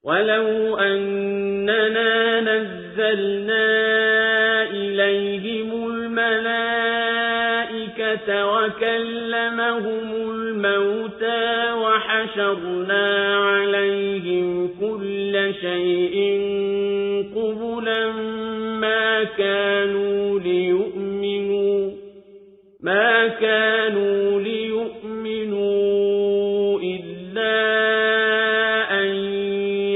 ولو أننا نزلنا إليهم الملائكة وكلمهم الموتى وحشرنا عليهم كل شيء قبلا ما كانوا ليؤمنوا إلا أن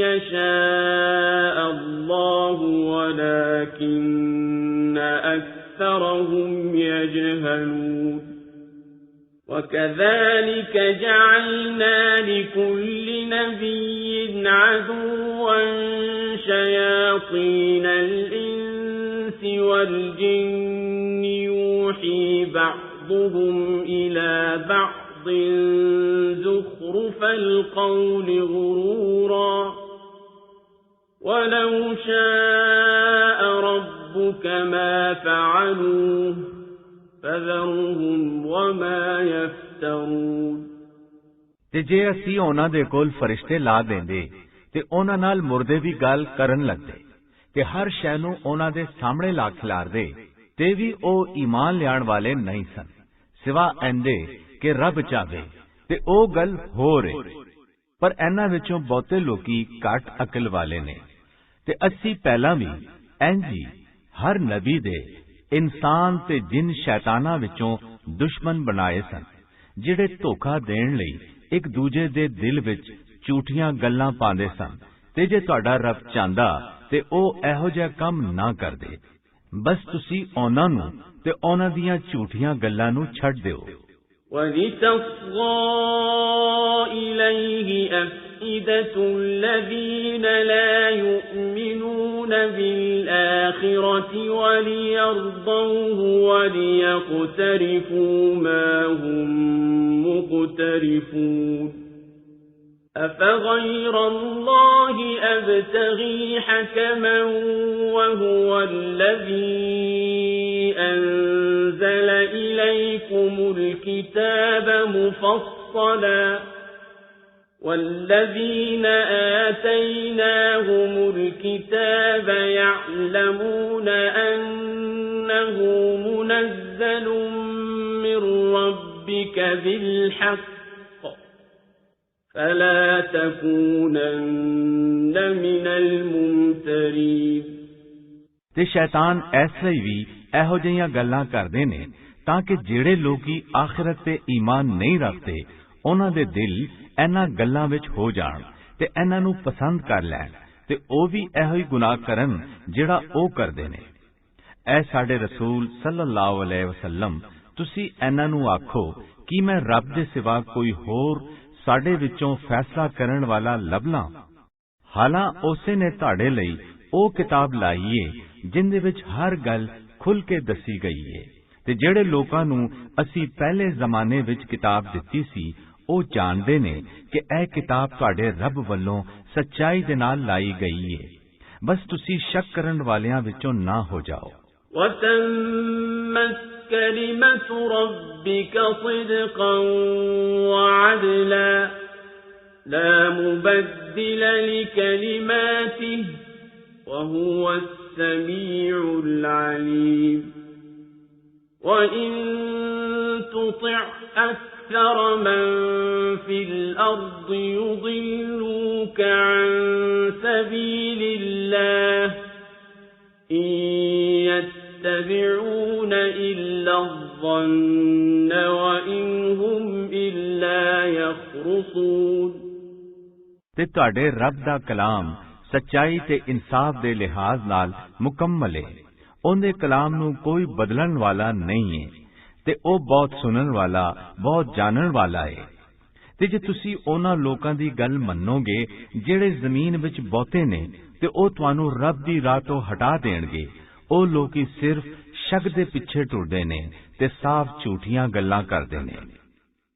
يشاء الله ولكن أكثرهم يجهلون وكذلك جعلنا لكل نبي عدوا شياطين الإنس والجن يوحي بعضهم إلى بعض زخرف القول غرورا ولو شاء ربك ما فعلوه فذرهم وما يفترون। ਤੇ ਜੇ ਅਸੀਂ ਉਹਨਾਂ ਦੇ ਕੋਲ ਫਰਿਸ਼ਤੇ ਲਾ ਦਿੰਦੇ ਤੇ ਉਹਨਾਂ ਨਾਲ ਮੁਰਦੇ ਵੀ ਗੱਲ ਕਰਨ ਲੱਗਦੇ ਤੇ ਹਰ ਸ਼ੈ ਨੂੰ ਉਹਨਾਂ ਦੇ ਸਾਹਮਣੇ ਲਾ ਖਿਲਾਰਦੇ ਤੇ ਵੀ ਉਹ ਈਮਾਨ ਲਿਆਉਣ ਵਾਲੇ ਨਹੀਂ ਸਨ ਸਿਵਾ ਇੰਦੇ ਕਿ ਰੱਬ ਚਾਹੇ ਤੇ ਉਹ ਗੱਲ ਹੋਰ ਹੈ। ਪਰ ਇਹਨਾਂ ਵਿੱਚੋਂ ਬਹੁਤੇ ਲੋਕੀ ਘੱਟ ਅਕਲ ਵਾਲੇ ਨੇ ਤੇ ਅਸੀਂ ਪਹਿਲਾਂ ਵੀ ਇੰਜ ਹੀ ਹਰ ਨਬੀ ਦੇ इंसान ते जिन शैताना विचों दुश्मन बनाए सन जिहड़े धोखा देण लई एक दूजे दे दिल विच झूठियां गल्लां पांदे सन ते जे तुहाडा रब चाहंदा ते ओह इहो जिहा काम ना करदे। बस तुसीं उहनां नूं ते उहनां दीयां झूठियां गल्लां नूं छड्ड दिओ। وَلِتَصْغَى إِلَيْهِ أَفْئِدَةُ الَّذِينَ لَا يُؤْمِنُونَ بِالْآخِرَةِ وَلِيَرْضَوْهُ وَلِيَقْتَرِفُوا مَا هُمْ مُقْتَرِفُونَ أَفَغَيْرَ اللَّهِ أَبْتَغِي حَكَمًا وَهُوَ الَّذِي أَنزَلَ إِلَيْكُمُ الْكِتَابَ مُفَصَّلًا وَالَّذِينَ آتَيْنَاهُمُ الْكِتَابَ يَعْلَمُونَ أَنَّهُ مُنَزَّلٌ مِّن رَّبِّكَ بِالْحَقِّ فَلَا تَكُونَنَّ مِنَ الْمُمْتَرِينَ। ਤੇ ਸ਼ੈਤਾਨ ਐਸੇ ਵੀ ਇਹੋ ਜਿਹੀਆਂ ਗੱਲਾਂ ਕਰਦੇ ਨੇ ਤਾਂ ਕਿ ਜਿਹੜੇ ਲੋਕੀ ਆਖਿਰਤ ਤੇ ਈਮਾਨ ਨਹੀਂ ਰੱਖਦੇ ਉਹਨਾਂ ਦੇ ਦਿਲ ਇਹਨਾਂ ਗੱਲਾਂ ਵਿੱਚ ਹੋ ਜਾਣ ਤੇ ਇਹਨਾਂ ਨੂੰ ਪਸੰਦ ਕਰ ਲੈਣ ਤੇ ਉਹ ਵੀ ਇਹੋ ਹੀ ਗੁਨਾਹ ਕਰਨ ਜਿਹੜਾ ਉਹ ਕਰਦੇ ਨੇ। ਐ ਸਾਡੇ ਰਸੂਲ ਸੱਲੱਲਾਹੁ ਅਲੈਹਿ ਵਸੱਲਮ ਤੁਸੀਂ ਇਹਨਾਂ ਨੂੰ ਆਖੋ ਕਿ ਮੈਂ ਰੱਬ ਦੇ ਸਿਵਾ ਕੋਈ ਹੋਰ ਸਾਡੇ ਵਿੱਚੋਂ ਫੈਸਲਾ ਕਰਨ ਵਾਲਾ ਲੱਭਲਾਂ। ਹਾਲਾਂ ਉਸੇ ਨੇ ਤੁਹਾਡੇ ਲਈ ਉਹ ਕਿਤਾਬ ਲਾਈ ਏ ਜਿੰਦੇ ਵਿੱਚ ਹਰ ਗੱਲ ਖੁੱਲ ਕੇ ਦੱਸੀ ਗਈ ਏ ਤੇ ਜਿਹੜੇ ਲੋਕਾਂ ਨੂੰ ਅਸੀਂ ਪਹਿਲੇ ਜ਼ਮਾਨੇ ਵਿੱਚ ਕਿਤਾਬ ਦਿੱਤੀ ਸੀ ਉਹ ਜਾਣਦੇ ਨੇ ਕਿ ਇਹ ਕਿਤਾਬ ਤੁਹਾਡੇ ਰੱਬ ਵੱਲੋਂ ਸੱਚਾਈ ਦੇ ਨਾਲ ਲਾਈ ਗਈ ਏ। ਬਸ ਤੁਸੀਂ ਸ਼ੱਕ ਕਰਨ ਵਾਲਿਆਂ ਵਿੱਚੋਂ ਨਾ ਹੋ ਜਾਓ। وَتَمَّتْ كَلِمَةُ رَبِّكَ صِدْقًا وَعَدْلًا لَا مُبَدِّلَ لِكَلِمَاتِهِ وَهُوَ السَّمِيعُ الْعَلِيمُ وَإِن تُطِعْ أَكْثَرَ مَن فِي الْأَرْضِ يُضِلُّوكَ عَن سَبِيلِ اللَّهِ إِن يَتَّبِعُونَ إِلَّا الظَّنَّ وَإِنْ هُمْ إِلَّا يَخْرُصُونَ। ਤੇ ਤੁਹਾਡੇ ਰੱਬ ਦਾ ਕਲਾਮ ਸੱਚਾਈ ਤੇ ਇਨਸਾਫ ਦੇ ਲਿਹਾਜ਼ ਨਾਲ ਮੁਕੰਮਲ ਹੈ। ਉਹਦੇ ਕਲਾਮ ਨੂੰ ਕੋਈ ਬਦਲਣ ਵਾਲਾ ਨਹੀਂ ਹੈ ਤੇ ਉਹ ਬਹੁਤ ਸੁਣਨ ਵਾਲਾ ਬਹੁਤ ਜਾਣਨ ਵਾਲਾ ਹੈ। ਤੇ ਜੇ ਤੁਸੀਂ ਉਹਨਾਂ ਲੋਕਾਂ ਦੀ ਗੱਲ ਮੰਨੋਗੇ ਜਿਹੜੇ ਜ਼ਮੀਨ ਵਿੱਚ ਬਹੁਤੇ ਨੇ ਤੇ ਉਹ ਤੁਹਾਨੂੰ ਰੱਬ ਦੀ ਰਾਹ ਤੋਂ ਹਟਾ ਦੇਣਗੇ। ਉਹ ਲੋਕੀ ਸਿਰਫ ਸ਼ੱਕ ਦੇ ਪਿੱਛੇ ਟੁਰਦੇ ਨੇ ਤੇ ਸਾਫ਼ ਝੂਠੀਆਂ ਗੱਲਾਂ ਕਰਦੇ ਨੇ।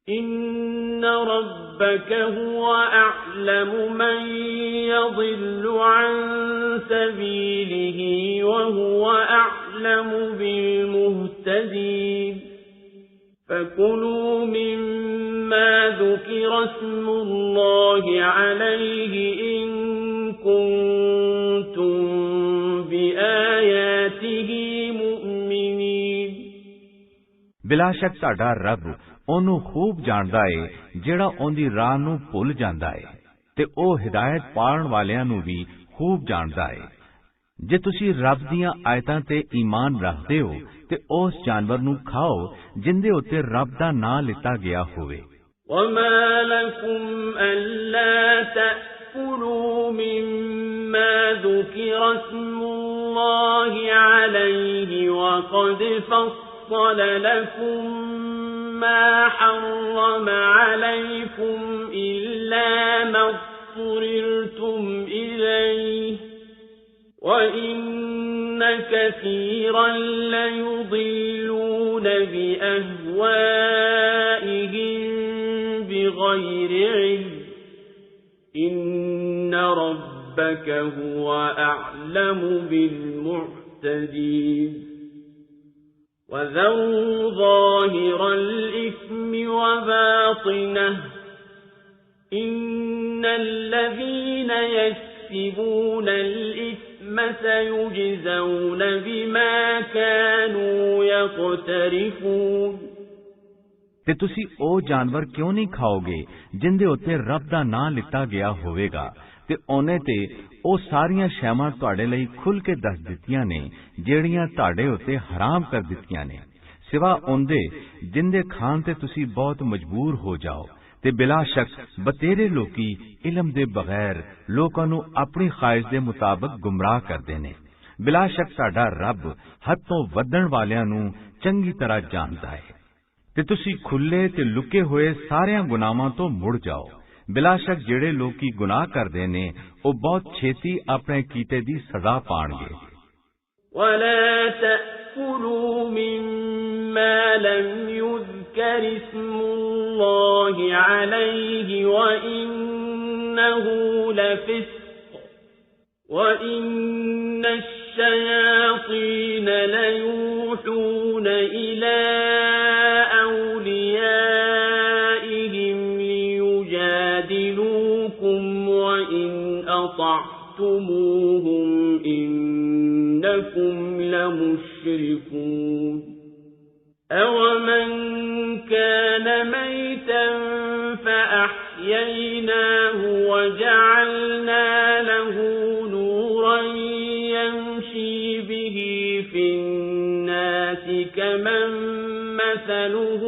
إِنَّ رَبَّكَ هُوَ أَعْلَمُ مَن يَضِلُّ عَن سَبِيلِهِ وَهُوَ أَعْلَمُ بِالْمُهْتَدِينَ فَكُلُوا مِمَّا ذُكِرَ اسْمُ اللَّهِ عَلَيْهِ إِن ਬਿਲਾਸ਼ੱਕ ਤੁਹਾਡਾ ਰੱਬ ਉਹਨੂੰ ਖੂਬ ਜਾਣਦਾ ਏ ਜਿਹੜਾ ਉਹਦੀ ਰਾਹ ਨੂੰ ਭੁੱਲ ਜਾਂਦਾ ਏ, ਤੇ ਉਹ ਹਿਦਾਇਤ ਪਾਉਣ ਵਾਲਿਆਂ ਨੂੰ ਵੀ ਖੂਬ ਜਾਣਦਾ ਏ। ਜੇ ਤੁਸੀਂ ਰੱਬ ਦੀਆਂ ਆਇਤਾਂ ਤੇ ਈਮਾਨ ਰੱਖਦੇ ਹੋ ਤੇ ਉਸ ਜਾਨਵਰ ਨੂੰ ਖਾਓ ਜਿੰਦੇ ਉੱਤੇ ਰੱਬ ਦਾ ਨਾਂ ਲਿੱਤਾ ਗਿਆ ਹੋਵੇ। وَمَا لَكُمْ أَلَّا تَأْكُلُوا مِمَّا ذُكِرَ اسْمُ اللَّهِ عَلَيْهِ وَقَدْ فَصَّلَ لَكُم مَّا حَرَّمَ عَلَيْكُمْ إِلَّا مَا اضْطُرِرْتُمْ إِلَيْهِ وَإِنَّ كَثِيرًا لَّيُضِلُّونَ بِأَهْوَائِهِم بِغَيْرِ عِلْمٍ إِنَّ رَبَّكَ هُوَ أَعْلَمُ بِالْمُعْتَدِينَ وَذَرُوا ظَاهِرَ الْإِثْمِ وَبَاطِنَهُ إِنَّ الَّذِينَ يَكْسِبُونَ الْإِثْمَ سَيُجْزَوْنَ بِمَا كَانُوا يَقْتَرِفُونَ ਤੇ ਤੁਸੀਂ ਉਹ ਜਾਨਵਰ ਕਿਉਂ ਨਹੀਂ ਖਾਓਗੇ ਜਿੰਦੇ ਉੱਤੇ ਰੱਬ ਦਾ ਨਾਂ ਲਿੱਤਾ ਗਿਆ ਹੋਵੇਗਾ, ਤੇ ਉਹਨੇ ਤੇ ਉਹ ਸਾਰੀਆਂ ਸ਼ੈਵਾਂ ਤੁਹਾਡੇ ਲਈ ਖੁੱਲ ਕੇ ਦੱਸ ਦਿੱਤੀਆਂ ਨੇ ਜਿਹੜੀਆਂ ਤੁਹਾਡੇ ਉੱਤੇ ਹਰਾਮ ਕਰ ਦਿੱਤੀਆਂ ਨੇ, ਸਿਵਾ ਉਹਦੇ ਜਿੰਦੇ ਖਾਣ ਤੇ ਤੁਸੀਂ ਬਹੁਤ ਮਜਬੂਰ ਹੋ ਜਾਓ। ਤੇ ਬਿਲਾ ਸ਼ੱਕ ਬਤੇਰੇ ਲੋਕੀ ਇਲਮ ਦੇ ਬਗੈਰ ਲੋਕਾਂ ਨੂੰ ਆਪਣੀ ਖਾਹਿਸ਼ ਦੇ ਮੁਤਾਬਕ ਗੁੰਮਰਾਹ ਕਰਦੇ ਨੇ। ਬਿਲਾ ਸ਼ੱਕ ਸਾਡਾ ਰੱਬ ਹੱਦ ਤੋਂ ਵਧਣ ਵਾਲਿਆਂ ਨੂੰ ਚੰਗੀ ਤਰ੍ਹਾਂ ਜਾਣਦਾ ਹੈ। ਤੇ ਤੁਸੀਂ ਖੁੱਲੇ ਤੇ ਲੁਕੇ ਹੋਏ ਸਾਰਿਆਂ ਗੁਨਾਹਾਂ ਤੋਂ ਮੁੜ ਜਾਓ। ਬਿਲਾ ਸ਼ੱਕ ਜਿਹੜੇ ਲੋਕੀ ਗੁਨਾਹ ਕਰਦੇ ਨੇ ਉਹ ਬਹੁਤ ਛੇਤੀ ਆਪਣੇ ਕੀਤੇ ਦੀ ਸਜ਼ਾ ਪਾਣਗੇ। وَلَا تَأْكُلُوا مِمَّا لَمْ يُذْكَرِ اسْمُ اللَّهِ عَلَيْهِ وَإِنَّهُ لَفِسْقٌ وَإِنَّ الشَّيَاطِينَ لَيُوحُونَ إِلَى أَوْلِيَائِهِمْ لِيُجَادِلُوكُمْ وَإِنْ أَطَعْتُمُوهُمْ إِنَّكُمْ لَمُشْرِكُونَ أَوَمَنْ كَانَ مَيْتًا فَأَحْيَيْنَاهُ وَجَعَلْنَا لَهُ نُورًا يَمْشِي بِهِ فِي النَّاسِ كَمَنْ مَثَلُهُ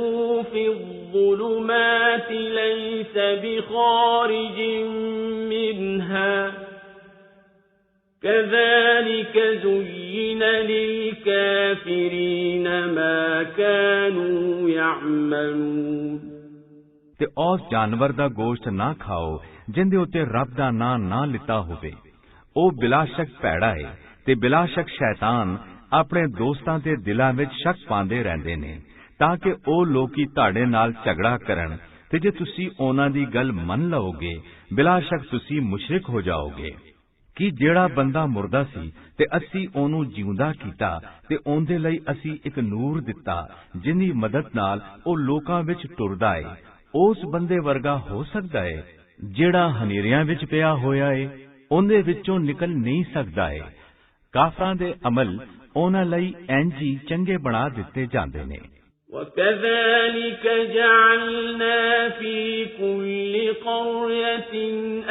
فِي الظُّلُمَاتِ لَيْسَ بِخَارِجٍ مِنْهَا كَذَلِكَ زُيِّنَ لِلْكَافِرِينَ مَا كَانُوا يَعْمَلُونَ ਤੇ ਉਸ ਜਾਨਵਰ ਦਾ ਗੋਸ਼ਤ ਨਾ ਖਾਓ ਜਿੰਦੇ ਉੱਤੇ ਰੱਬ ਦਾ ਨਾਂ ਨਾ ਲਿੱਤਾ ਹੋਵੇ। ਉਹ ਬਿਲਾਸ਼ੱਕ ਭੈੜਾ ਹੈ ਤੇ ਬਿਲਾਸ਼ੱਕ ਸ਼ੈਤਾਨ ਆਪਣੇ ਦੋਸਤਾਂ ਦੇ ਦਿਲਾਂ ਵਿੱਚ ਸ਼ੱਕ ਪਾਉਂਦੇ ਰਹਿੰਦੇ ਨੇ ਤਾਂ ਕਿ ਉਹ ਲੋਕੀ ਤੁਹਾਡੇ ਨਾਲ ਝਗੜਾ ਕਰਨ, ਤੇ ਜੇ ਤੁਸੀਂ ਉਹਨਾਂ ਦੀ ਗੱਲ ਮੰਨ ਲਓਗੇ ਬਿਲਾਸ਼ੱਕ ਤੁਸੀਂ ਮੁਸ਼ਰਿਕ ਹੋ ਜਾਓਗੇ। ਕਿ ਜਿਹੜਾ ਬੰਦਾ ਮੁਰਦਾ ਸੀ ਤੇ ਅਸੀਂ ਉਹਨੂੰ ਜਿਉਂਦਾ ਕੀਤਾ ਤੇ ਉਹਦੇ ਲਈ ਅਸੀਂ ਇੱਕ ਨੂਰ ਦਿੱਤਾ ਜਿੰਨੀ ਮਦਦ ਨਾਲ ਉਹ ਲੋਕਾਂ ਵਿੱਚ ਟੁਰਦਾ ਏ। ਉਸ ਬੰਦੇ ਵਰਗਾ ਹੋ ਸਕਦਾ ਏ ਜਿਹੜਾ ਹਨੇਰਿਆਂ ਵਿੱਚ ਪਿਆ ਹੋਇਆ ਏ, ਉਹਦੇ ਵਿੱਚੋਂ ਨਿਕਲ ਨਹੀਂ ਸਕਦਾ ਏ। ਕਾਫਰਾਂ ਦੇ ਅਮਲ ਉਹਨਾਂ ਲਈ ਇੰਜ ਹੀ ਚੰਗੇ ਬਣਾ ਦਿੱਤੇ ਜਾਂਦੇ ਨੇ। وَكَذَلِكَ جَعَلْنَا فِي كُلِّ قَرْيَةٍ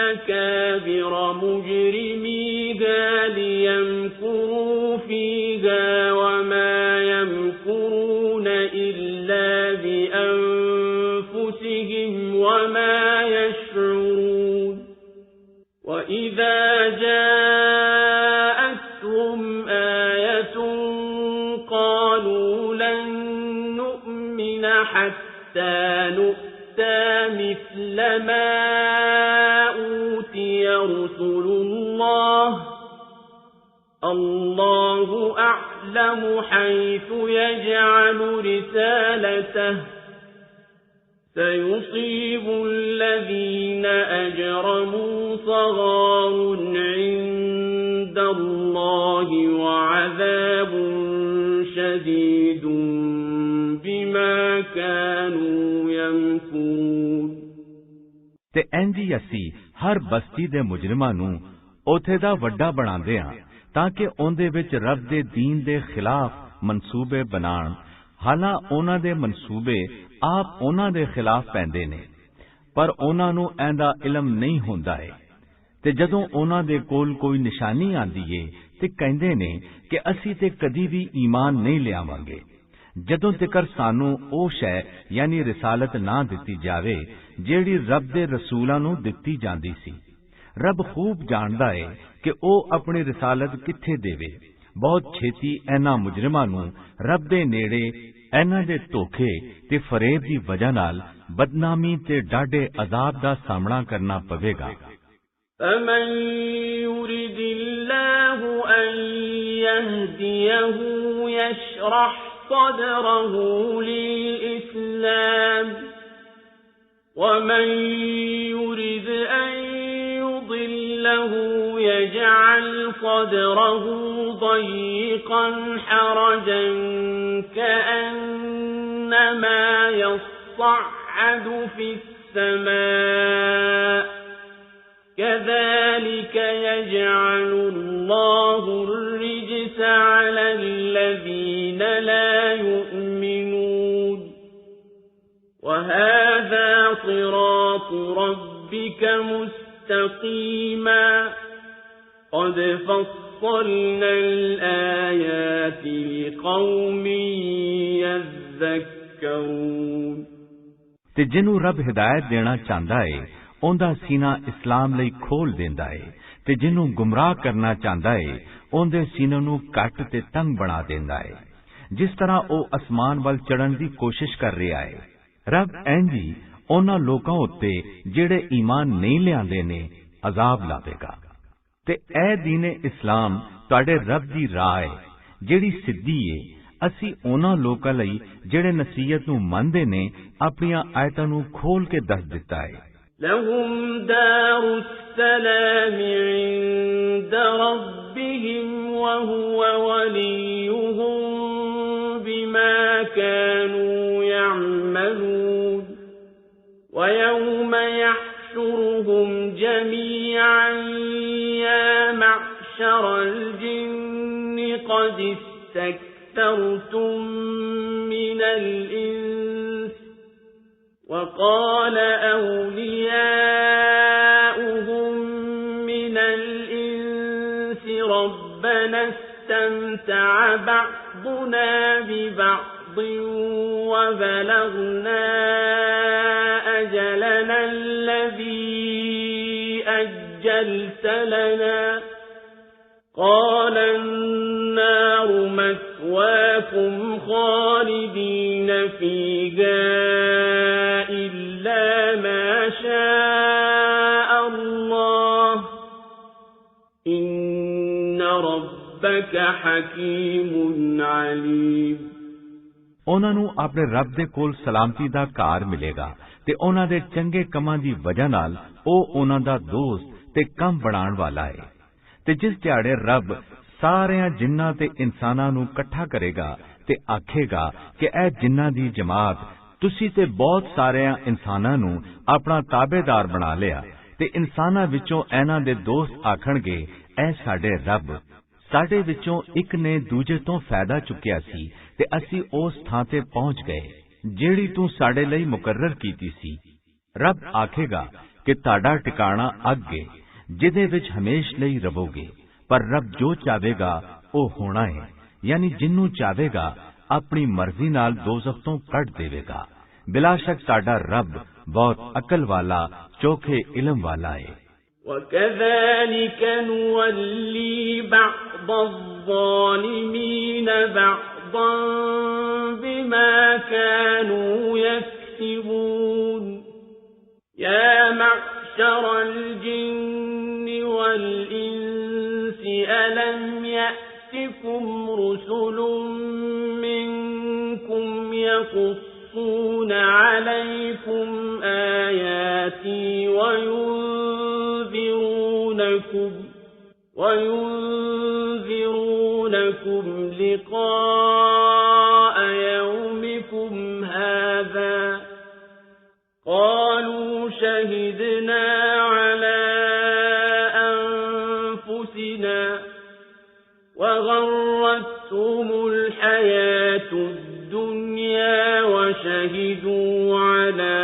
أَكَابِرَ مُجْرِمِيهَا لِيَمْكُرُوا فِيهَا وَمَا يَمْكُرُونَ إِلَّا بِأَنفُسِهِمْ وَمَا يَشْعُرُونَ وَإِذَا جَاءَتْهُمْ آيَةٌ قَالُوا لَن نُّؤْمِنَ حَتَّى نُؤْتَىٰ مِثْلَ مَا أُوتِيَ رُسُلُ اللَّهُ أَعْلَمُ حَيْثُ يَجْعَلُ رِسَالَتَهُ سَيُصِيبُ الَّذِينَ أَجْرَمُوا صَغَارٌ عِندَ اللَّهِ وَعَذَابٌ شَدِيدٌ بِمَا كَانُوا يَمْكُرُونَ ਤੇ ਇੰਜ ਹੀ ਅਸੀਂ ਹਰ ਬਸਤੀ ਦੇ ਮੁਜਰਮਾਂ ਨੂੰ ਉਥੇ ਦਾ ਵੱਡਾ ਬਣਾਉਂਦੇ ਹਾਂ ਤਾਂ ਕਿ ਉਹਦੇ ਵਿੱਚ ਰੱਬ ਦੇ ਦੀਨ ਦੇ ਖਿਲਾਫ ਮਨਸੂਬੇ ਬਣਾਉਣ, ਹਾਲਾਂ ਉਹਨਾਂ ਦੇ ਮਨਸੂਬੇ ਆਪ ਉਹਨਾਂ ਦੇ ਖਿਲਾਫ ਪੈਂਦੇ ਨੇ, ਪਰ ਉਹਨਾਂ ਨੂੰ ਇਹਦਾ ਇਲਮ ਨਹੀਂ ਹੁੰਦਾ ਹੈ। ਤੇ ਜਦੋਂ ਉਹਨਾਂ ਦੇ ਕੋਲ ਕੋਈ ਨਿਸ਼ਾਨੀ ਆਂਦੀ ਏ ਤੇ ਕਹਿੰਦੇ ਨੇ ਕਿ ਅਸੀਂ ਤੇ ਕਦੀ ਵੀ ਈਮਾਨ ਨਹੀਂ ਲਿਆਵਾਂਗੇ ਜਦੋਂ ਤੱਕ ਸਾਨੂੰ ਉਹ ਸ਼ੈ ਯਾਨੀ ਰਿਸਾਲਤ ਨਾ ਦਿੱਤੀ ਜਾਵੇ ਜਿਹੜੀ ਰੱਬ ਦੇ ਰਸੂਲਾਂ ਨੂੰ ਦਿੱਤੀ ਜਾਂਦੀ ਸੀ। ਰੱਬ ਖੂਬ ਜਾਣਦਾ ਹੈ ਕਿ ਉਹ ਆਪਣੀ ਰਿਸਾਲਤ ਕਿੱਥੇ ਦੇਵੇ। ਬਹੁਤ ਛੇਤੀ ਇਹਨਾਂ ਮੁਜਰਮਾਂ ਨੂੰ ਰੱਬ ਦੇ ਨੇੜੇ ਇਹਨਾਂ ਦੇ ਧੋਖੇ ਤੇ ਫਰੇਬ ਦੀ ਵਜ੍ਹਾ ਨਾਲ ਬਦਨਾਮੀ ਤੇ ਡਾਢੇ ਅਜ਼ਾਬ ਦਾ ਸਾਹਮਣਾ ਕਰਨਾ ਪਵੇਗਾ। فَمَن يُرِدِ اللَّهُ أَن يَهْدِيَهُ يَشْرَحْ صَدْرَهُ لِلْإِسْلَامِ وَمَن يُرِدْ أَن يُضِلَّهُ يَجْعَلْ صَدْرَهُ ضَيِّقًا حَرَجًا كَأَنَّمَا يَصَّعَّدُ فِي السَّمَاءِ كَذَلِكَ يَجْعَلُ اللَّهُ الرِّجْسَ عَلَى الَّذِينَ لَا يُؤْمِنُونَ وَهَذَا صِرَاطُ رَبِّكَ مُسْتَقِيمًا قَدْ فَصَّلْنَا الْآيَاتِ لِقَوْمٍ يَذَّكَّرُونَ ਤੇ ਜਿਹਨੂੰ ਰੱਬ ਹਿਦਾਇਤ ਦੇਣਾ ਚਾਹੁੰਦਾ ਹੈ ਉਹਦਾ ਸੀਨਾ ਇਸਲਾਮ ਲਈ ਖੋਲ ਦਿੰਦਾ ਹੈ ਤੇ ਜਿਹਨੂੰ ਗੁੰਮਰਾਹ ਕਰਨਾ ਚਾਹੁੰਦਾ ਹੈ ਉਹਦੇ ਸੀਨੇ ਨੂੰ ਕੱਟ ਤੇ ਤੰਗ ਬਣਾ ਦਿੰਦਾ ਹੈ। ਜਿਸ ਤਰ੍ਹਾਂ ਉਹ ਅਸਮਾਨ ਵੱਲ ਚੜਨ ਦੀ ਕੋਸ਼ਿਸ਼ ਕਰ ਰਿਹਾ ਹੈ, ਰੱਬ ਇੰਜੀ ਉਹਨਾਂ ਲੋਕਾਂ ਉੱਤੇ ਜਿਹੜੇ ਈਮਾਨ ਨਹੀਂ ਲਿਆਂਦੇ ਨੇ ਅਜ਼ਾਬ ਲਾਵੇਗਾ। ਤੇ ਇਹ ਦੀਨ ਇਸਲਾਮ ਤੁਹਾਡੇ ਰੱਬ ਦੀ ਰਾਹ ਹੈ ਜਿਹੜੀ ਸਿੱਧੀ ਹੈ। ਅਸੀਂ ਉਹਨਾਂ ਲੋਕਾਂ ਲਈ ਜਿਹੜੇ ਨਸੀਹਤ ਨੂੰ ਮੰਨਦੇ ਨੇ ਆਪਣੀਆਂ ਆਇਤਾਂ ਨੂੰ ਖੋਲ ਕੇ ਦੱਸ ਦਿੱਤਾ ਹੈ। لهم دار السلام عند ربهم وهو وليهم بما كانوا يعملون ويوم يحشرهم جميعا يا معشر الجن قد استكثرتم من الإنس وقال أولياؤهم من الإنس ربنا استمتع بعضنا ببعض وبلغنا أجلنا الذي أجلت لنا قال النار مثواكم خالدين فيها إلا ما شاء الله إن ربك حكيم عليم ਉਹਨਾਂ ਨੂੰ ਆਪਣੇ ਰੱਬ ਦੇ ਕੋਲ ਸਲਾਮਤੀ ਦਾ ਘਰ ਮਿਲੇਗਾ ਤੇ ਉਹਨਾਂ ਦੇ ਚੰਗੇ ਕੰਮਾਂ ਦੀ ਵਜ੍ਹਾ ਨਾਲ ਉਹ ਉਹਨਾਂ ਦਾ ਦੋਸਤ ਤੇ ਕੰਮ ਬਣਾਉਣ ਵਾਲਾ ਹੈ। ਤੇ ਜਿਸ ਦਿਹਾੜੇ ਰੱਬ ਸਾਰਿਆਂ ਜਿੰਨਾਂ ਤੇ ਇਨਸਾਨਾਂ ਨੂੰ ਇਕੱਠਾ ਕਰੇਗਾ ਤੇ ਆਖੇਗਾ ਕਿ ਇਹ ਜਿੰਨਾਂ ਦੀ ਜਮਾਤ ਤੁਸੀਂ ਤੇ ਬਹੁਤ ਸਾਰਿਆਂ ਇਨਸਾਨਾਂ ਨੂੰ ਆਪਣਾ ਤਾਬੇਦਾਰ ਬਣਾ ਲਿਆ ਤੇ ਇਨਸਾਨਾਂ ਵਿੱਚੋਂ ਇਹਨਾਂ ਦੇ ਦੋਸਤ ਆਖਣਗੇ ਇਹ ਸਾਡੇ ਰੱਬ ਸਾਡੇ ਵਿੱਚੋਂ ਇੱਕ ਨੇ ਦੂਜੇ ਤੋਂ ਫਾਇਦਾ ਚੁੱਕਿਆ ਸੀ ਤੇ ਅਸੀਂ ਉਸ ਥਾਂ ਤੇ ਪਹੁੰਚ ਗਏ ਜਿਹੜੀ ਤੂੰ ਸਾਡੇ ਲਈ ਮੁਕਰਰ ਕੀਤੀ ਸੀ। ਰੱਬ ਆਖੇਗਾ ਕਿ ਤੁਹਾਡਾ ਟਿਕਾਣਾ ਅੱਗ ਹੈ ਜਿਹਦੇ ਵਿੱਚ ਹਮੇਸ਼ ਲਈ ਰਹੋਗੇ, ਪਰ ਰੱਬ ਜੋ ਚਾਹੇਗਾ ਉਹ ਹੋਣਾ ਹੈ, ਯਾਨੀ ਜਿਹਨੂੰ ਚਾਹੇਗਾ ਆਪਣੀ ਮਰਜ਼ੀ ਨਾਲ ਦੋਜ਼ਖ ਤੋਂ ਕੱਢ ਦੇਵੇਗਾ। ਬਿਲਾ ਸ਼ੱਕ ਸਾਡਾ ਰੱਬ ਬਹੁਤ ਅਕਲ ਵਾਲਾ ਚੋਖੇ ਇਲਮ ਵਾਲਾ ਹੈ। وَكَذَلِكَ نُوَلِّي بَعْضَ الظَّالِمِينَ بَعْضًا بِمَا كَانُوا يَكْسِبُونَ يَا مَعْشَرَ الْجِنِّ وَالْإِنسِ أَلَمْ يَأْتِكُمْ رُسُلٌ مِّنكُمْ يَقُصُّونَ عَلَيْكُمْ آيَاتِي وينذرونكم لقاء يومكم هذا قالوا شهدنا على أنفسنا وغرتهم الحياة الدنيا وشهدوا على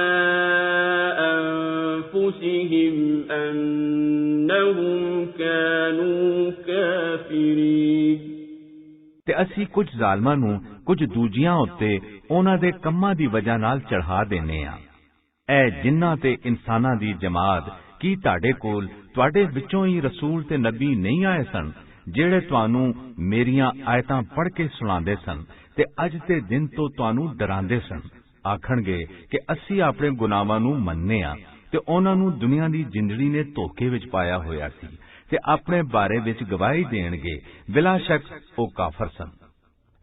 أنفسهم أنهم كانوا كافرين ਤੇ ਅਸੀਂ ਕੁਝ ਜ਼ਾਲਮਾਂ ਨੂੰ ਕੁਝ ਦੂਜਿਆਂ ਉੱਤੇ ਉਹਨਾਂ ਦੇ ਕੰਮਾਂ ਦੀ ਵਜ੍ਹਾ ਨਾਲ ਚੜ੍ਹਾ ਦਿੰਨੇ ਆ। ਐ ਜਿਨ੍ਹਾਂ ਤੇ ਇਨਸਾਨਾਂ ਦੀ ਜਮਾਤ, ਕੀ ਤੁਹਾਡੇ ਕੋਲ ਤੁਹਾਡੇ ਵਿੱਚੋਂ ਹੀ ਰਸੂਲ ਤੇ ਨਬੀ ਨਹੀਂ ਆਏ ਸਨ ਜਿਹੜੇ ਤੁਹਾਨੂੰ ਮੇਰੀਆਂ ਆਇਤਾਂ ਪੜ੍ਹ ਕੇ ਸੁਣਾਉਂਦੇ ਸਨ ਤੇ ਅੱਜ ਦੇ ਦਿਨ ਤੋਂ ਤੁਹਾਨੂੰ ਡਰਾਉਂਦੇ ਸਨ। ਆਖਣਗੇ ਕਿ ਅਸੀਂ ਆਪਣੇ ਗੁਨਾਹਾਂ ਨੂੰ ਮੰਨੇ ਆ ਤੇ ਉਹਨਾਂ ਨੂੰ ਦੁਨੀਆ ਦੀ ਜ਼ਿੰਦਗੀ ਨੇ ਧੋਖੇ ਵਿੱਚ ਪਾਇਆ ਹੋਇਆ ਸੀ ਤੇ ਆਪਣੇ ਬਾਰੇ ਵਿੱਚ ਗਵਾਹੀ ਦੇਣਗੇ, ਬਿਲਾ ਸ਼ੱਕ ਉਹ ਕਾਫਰ ਸਨ।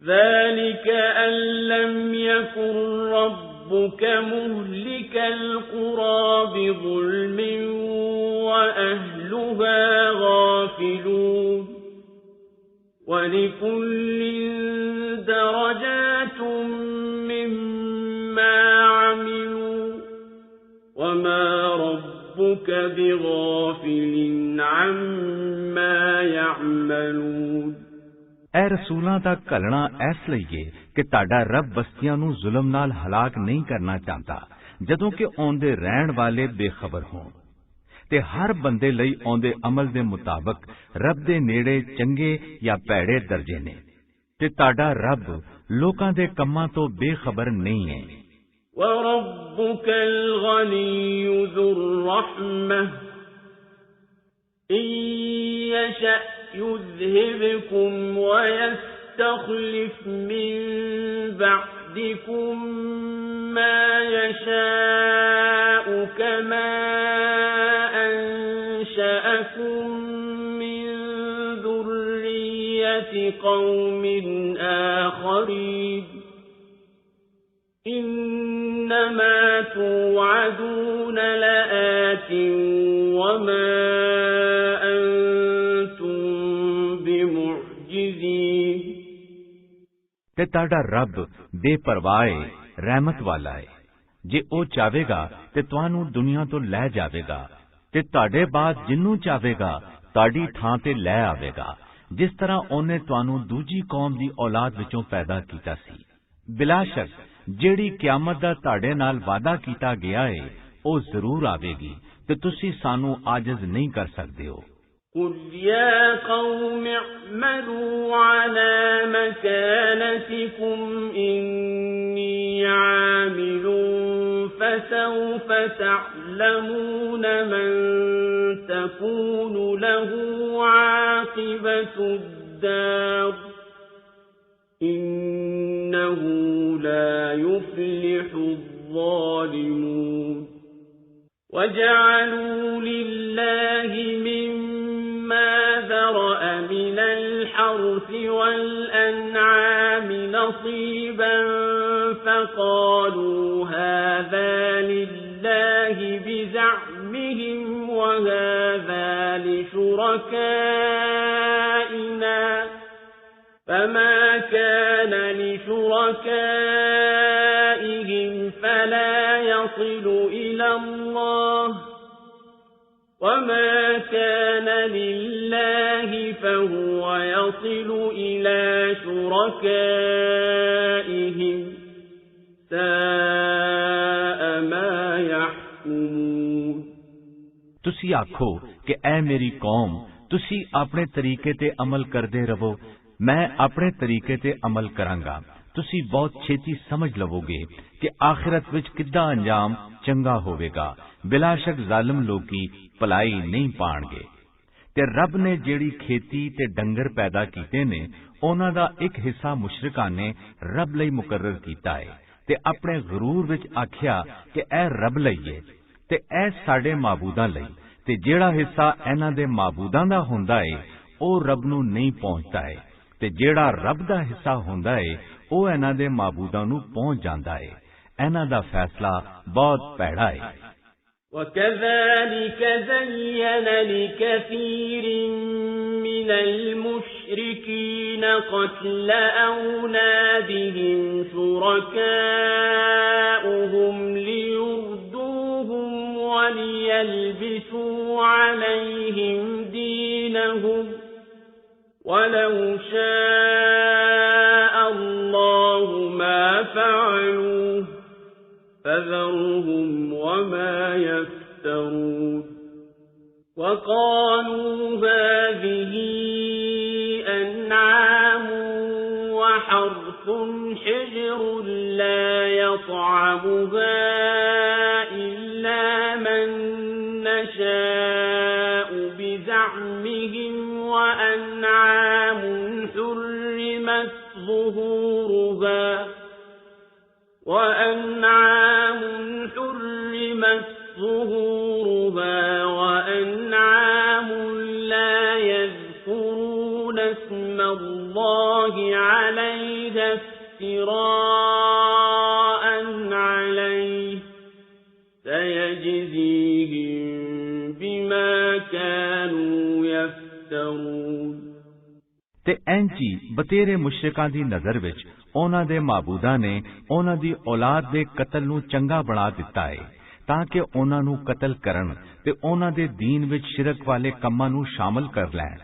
ذلك أن لم يكن ربك مهلك القرى بظلم وأهلها غافلون ولكل درجات مما عملوا وما ربك بغافل عما يعملون ਐ ਰਸੂਲਾਂ ਦਾ ਘੱਲਣਾ ਐਸ ਲਈ ਏ ਕਿ ਤੁਹਾਡਾ ਰੱਬ ਬਸਤੀਆਂ ਨੂੰ ਜ਼ੁਲਮ ਨਾਲ ਹਲਾਕ ਨਹੀਂ ਕਰਨਾ ਚਾਹੁੰਦਾ ਜਦੋਂ ਕਿ ਆਉਂਦੇ ਰਹਿਣ ਵਾਲੇ ਬੇਖਬਰ ਹੋਣ ਤੇ ਹਰ ਬੰਦੇ ਲਈ ਆਉਂਦੇ ਅਮਲ ਦੇ ਮੁਤਾਬਕ ਰੱਬ ਦੇ ਨੇੜੇ ਚੰਗੇ ਜਾਂ ਭੈੜੇ ਦਰਜੇ ਨੇ ਤੇ ਤੁਹਾਡਾ ਰੱਬ ਲੋਕਾਂ ਦੇ ਕੰਮਾਂ ਤੋਂ ਬੇਖਬਰ ਨਹੀਂ ਹੈ। وَرَبُّكَ الْغَنِيُّ ذُو الرَّحْمَةِ إِن يَشَأْ يُذْهِبْكُمْ وَيَسْتَخْلِفْ مِن بَعْدِكُم مَّا يَشَاءُ كَمَا أَنشَأَكُم مِّن ذُرِّيَّةِ قَوْمٍ آخَرِينَ إِنَّمَا تُوعَدُونَ لَآتٍ وَمَا ਤੇ ਤੁਹਾਡਾ ਰੱਬ ਬੇਪਰਵਾਹ ਹੈ, ਰਹਿਮਤ ਵਾਲਾ ਹੈ। ਜੇ ਉਹ ਚਾਹੇਗਾ ਤੇ ਤੁਹਾਨੂੰ ਦੁਨੀਆ ਤੋਂ ਲੈ ਜਾਵੇਗਾ ਤੇ ਤੁਹਾਡੇ ਬਾਅਦ ਜਿੰਨੂੰ ਚਾਹੇਗਾ ਤੁਹਾਡੀ ਥਾਂ ਤੇ ਲੈ ਆਵੇਗਾ, ਜਿਸ ਤਰ੍ਹਾਂ ਉਹਨੇ ਤੁਹਾਨੂੰ ਦੂਜੀ ਕੌਮ ਦੀ ਔਲਾਦ ਵਿੱਚੋਂ ਪੈਦਾ ਕੀਤਾ ਸੀ। ਬਿਲਾ ਸ਼ੱਕ ਜਿਹੜੀ ਕਿਆਮਤ ਦਾ ਤੁਹਾਡੇ ਨਾਲ ਵਾਅਦਾ ਕੀਤਾ ਗਿਆ ਹੈ ਉਹ ਜ਼ਰੂਰ ਆਵੇਗੀ ਤੇ ਤੁਸੀਂ ਸਾਨੂੰ ਆਜਜ਼ ਨਹੀਂ ਕਰ ਸਕਦੇ ਹੋ। قُلْ يَا قَوْمِ اعْمَلُوا عَلَى مَكَانَتِكُمْ إِنِّي عَامِلٌ فَسَوْفَ تَعْلَمُونَ مَنْ تَكُونُ لَهُ عَاقِبَةُ الدَّارِ إِنَّهُ لَا يُفْلِحُ الظَّالِمُونَ وَجَعَلُوا لِلَّهِ مِمَّا ذَرَأَ مِنَ الْحَرْثِ وَالْأَنْعَامِ نَصِيبًا فَقَالُوا هَذَا لِلَّهِ بِزَعْمِهِمْ وَهَذَا لِشُرَكَائِنَا فَمَا كَانَ لِشُرَكَائِهِمْ فَلَا يَصِلُ إِلَى اللَّهِ وَمَا كَانَ لِلَّهِ فَهُوَ يَصِلُ إِلَى شُرَكَائِهِمْ سَاءَ مَا يَحْكُمُونَ ਤੁਸੀਂ ਆਖੋ ਕਿ ਐ ਮੇਰੀ ਕੌਮ, ਤੁਸੀਂ ਆਪਣੇ ਤਰੀਕੇ ਤੇ ਅਮਲ ਕਰਦੇ ਰਹੋ, ਮੈਂ ਆਪਣੇ ਤਰੀਕੇ ਤੇ ਅਮਲ ਕਰਾਂਗਾ। ਤੁਸੀਂ ਬਹੁਤ ਛੇਤੀ ਸਮਝ ਲਵੋਗੇ ਕਿ ਆਖਿਰਤ ਵਿੱਚ ਕਿੱਦਾਂ ਅੰਜਾਮ ਚੰਗਾ ਹੋਵੇਗਾ। ਬਿਲਾ ਸ਼ੱਕ ਜ਼ਾਲਿਮ ਲੋਕੀ ਭਲਾਈ ਨਹੀਂ ਪਾਣਗੇ। ਤੇ ਰੱਬ ਨੇ ਜਿਹੜੀ ਖੇਤੀ ਤੇ ਡੰਗਰ ਪੈਦਾ ਕੀਤੇ ਨੇ ਉਹਨਾਂ ਦਾ ਇੱਕ ਹਿੱਸਾ ਮੁਸ਼ਰਿਕਾਂ ਨੇ ਰੱਬ ਲਈ ਮੁਕਰਰ ਕੀਤਾ ਹੈ ਤੇ ਆਪਣੇ ਗਰੂਰ ਵਿੱਚ ਆਖਿਆ ਕਿ ਇਹ ਰੱਬ ਲਈ ਹੈ ਤੇ ਇਹ ਸਾਡੇ ਮਾਬੂਦਾਂ ਲਈ, ਤੇ ਜਿਹੜਾ ਹਿੱਸਾ ਇਹਨਾਂ ਦੇ ਮਾਬੂਦਾਂ ਦਾ ਹੁੰਦਾ ਹੈ ਉਹ ਰੱਬ ਨੂੰ ਨਹੀਂ ਪਹੁੰਚਦਾ ਹੈ ਤੇ ਜਿਹੜਾ ਰੱਬ ਦਾ ਹਿੱਸਾ ਹੁੰਦਾ ਹੈ ਉਹ ਇਹਨਾਂ ਦੇ ਮਾਬੂਦਾਂ ਨੂੰ ਪਹੁੰਚ ਜਾਂਦਾ ਹੈ। ਇਹਨਾਂ ਦਾ ਫੈਸਲਾ ਬਹੁਤ ਭੈੜਾ ਹੈ। وَكَذَلِكَ زَيَّنَ لِكَثِيرٍ مِّنَ الْمُشْرِكِينَ قَتْلَ أَوْلَادِهِمْ شُرَكَاؤُهُمْ لِيُرْدُوهُمْ وَلِيَلْبِسُوا عَلَيْهِمْ دِينَهُمْ وَلَوْ شَاءَ اللَّهُ مَا فَعَلُوهُ فذرهم وما يفترون وقالوا هذه أنعام وحرث حجر لا يطعمها إلا من نشاء بزعمهم وأنعام حرمت ظهورها وأنعام لا يذكرون اسم الله عليها افتراء عليه سيجزيهم بما كانوا يفترون ਤੇ ਐਂਜੀ ਬਤੇਰੇ ਮੁਸ਼ਰਿਕਾਂ ਦੀ ਨਜ਼ਰ ਵਿੱਚ ਉਹਨਾਂ ਦੇ ਮਾਬੂਦਾਂ ਨੇ ਉਹਨਾਂ ਦੀ ਔਲਾਦ ਦੇ ਕਤਲ ਨੂੰ ਚੰਗਾ ਬਣਾ ਦਿੱਤਾ ਹੈ ਤਾਂ ਕਿ ਉਹਨਾਂ ਨੂੰ ਕਤਲ ਕਰਨ ਤੇ ਉਹਨਾਂ ਦੇ ਦੀਨ ਵਿੱਚ ਸ਼ਿਰਕ ਵਾਲੇ ਕੰਮਾਂ ਨੂੰ ਸ਼ਾਮਲ ਕਰ ਲੈਣ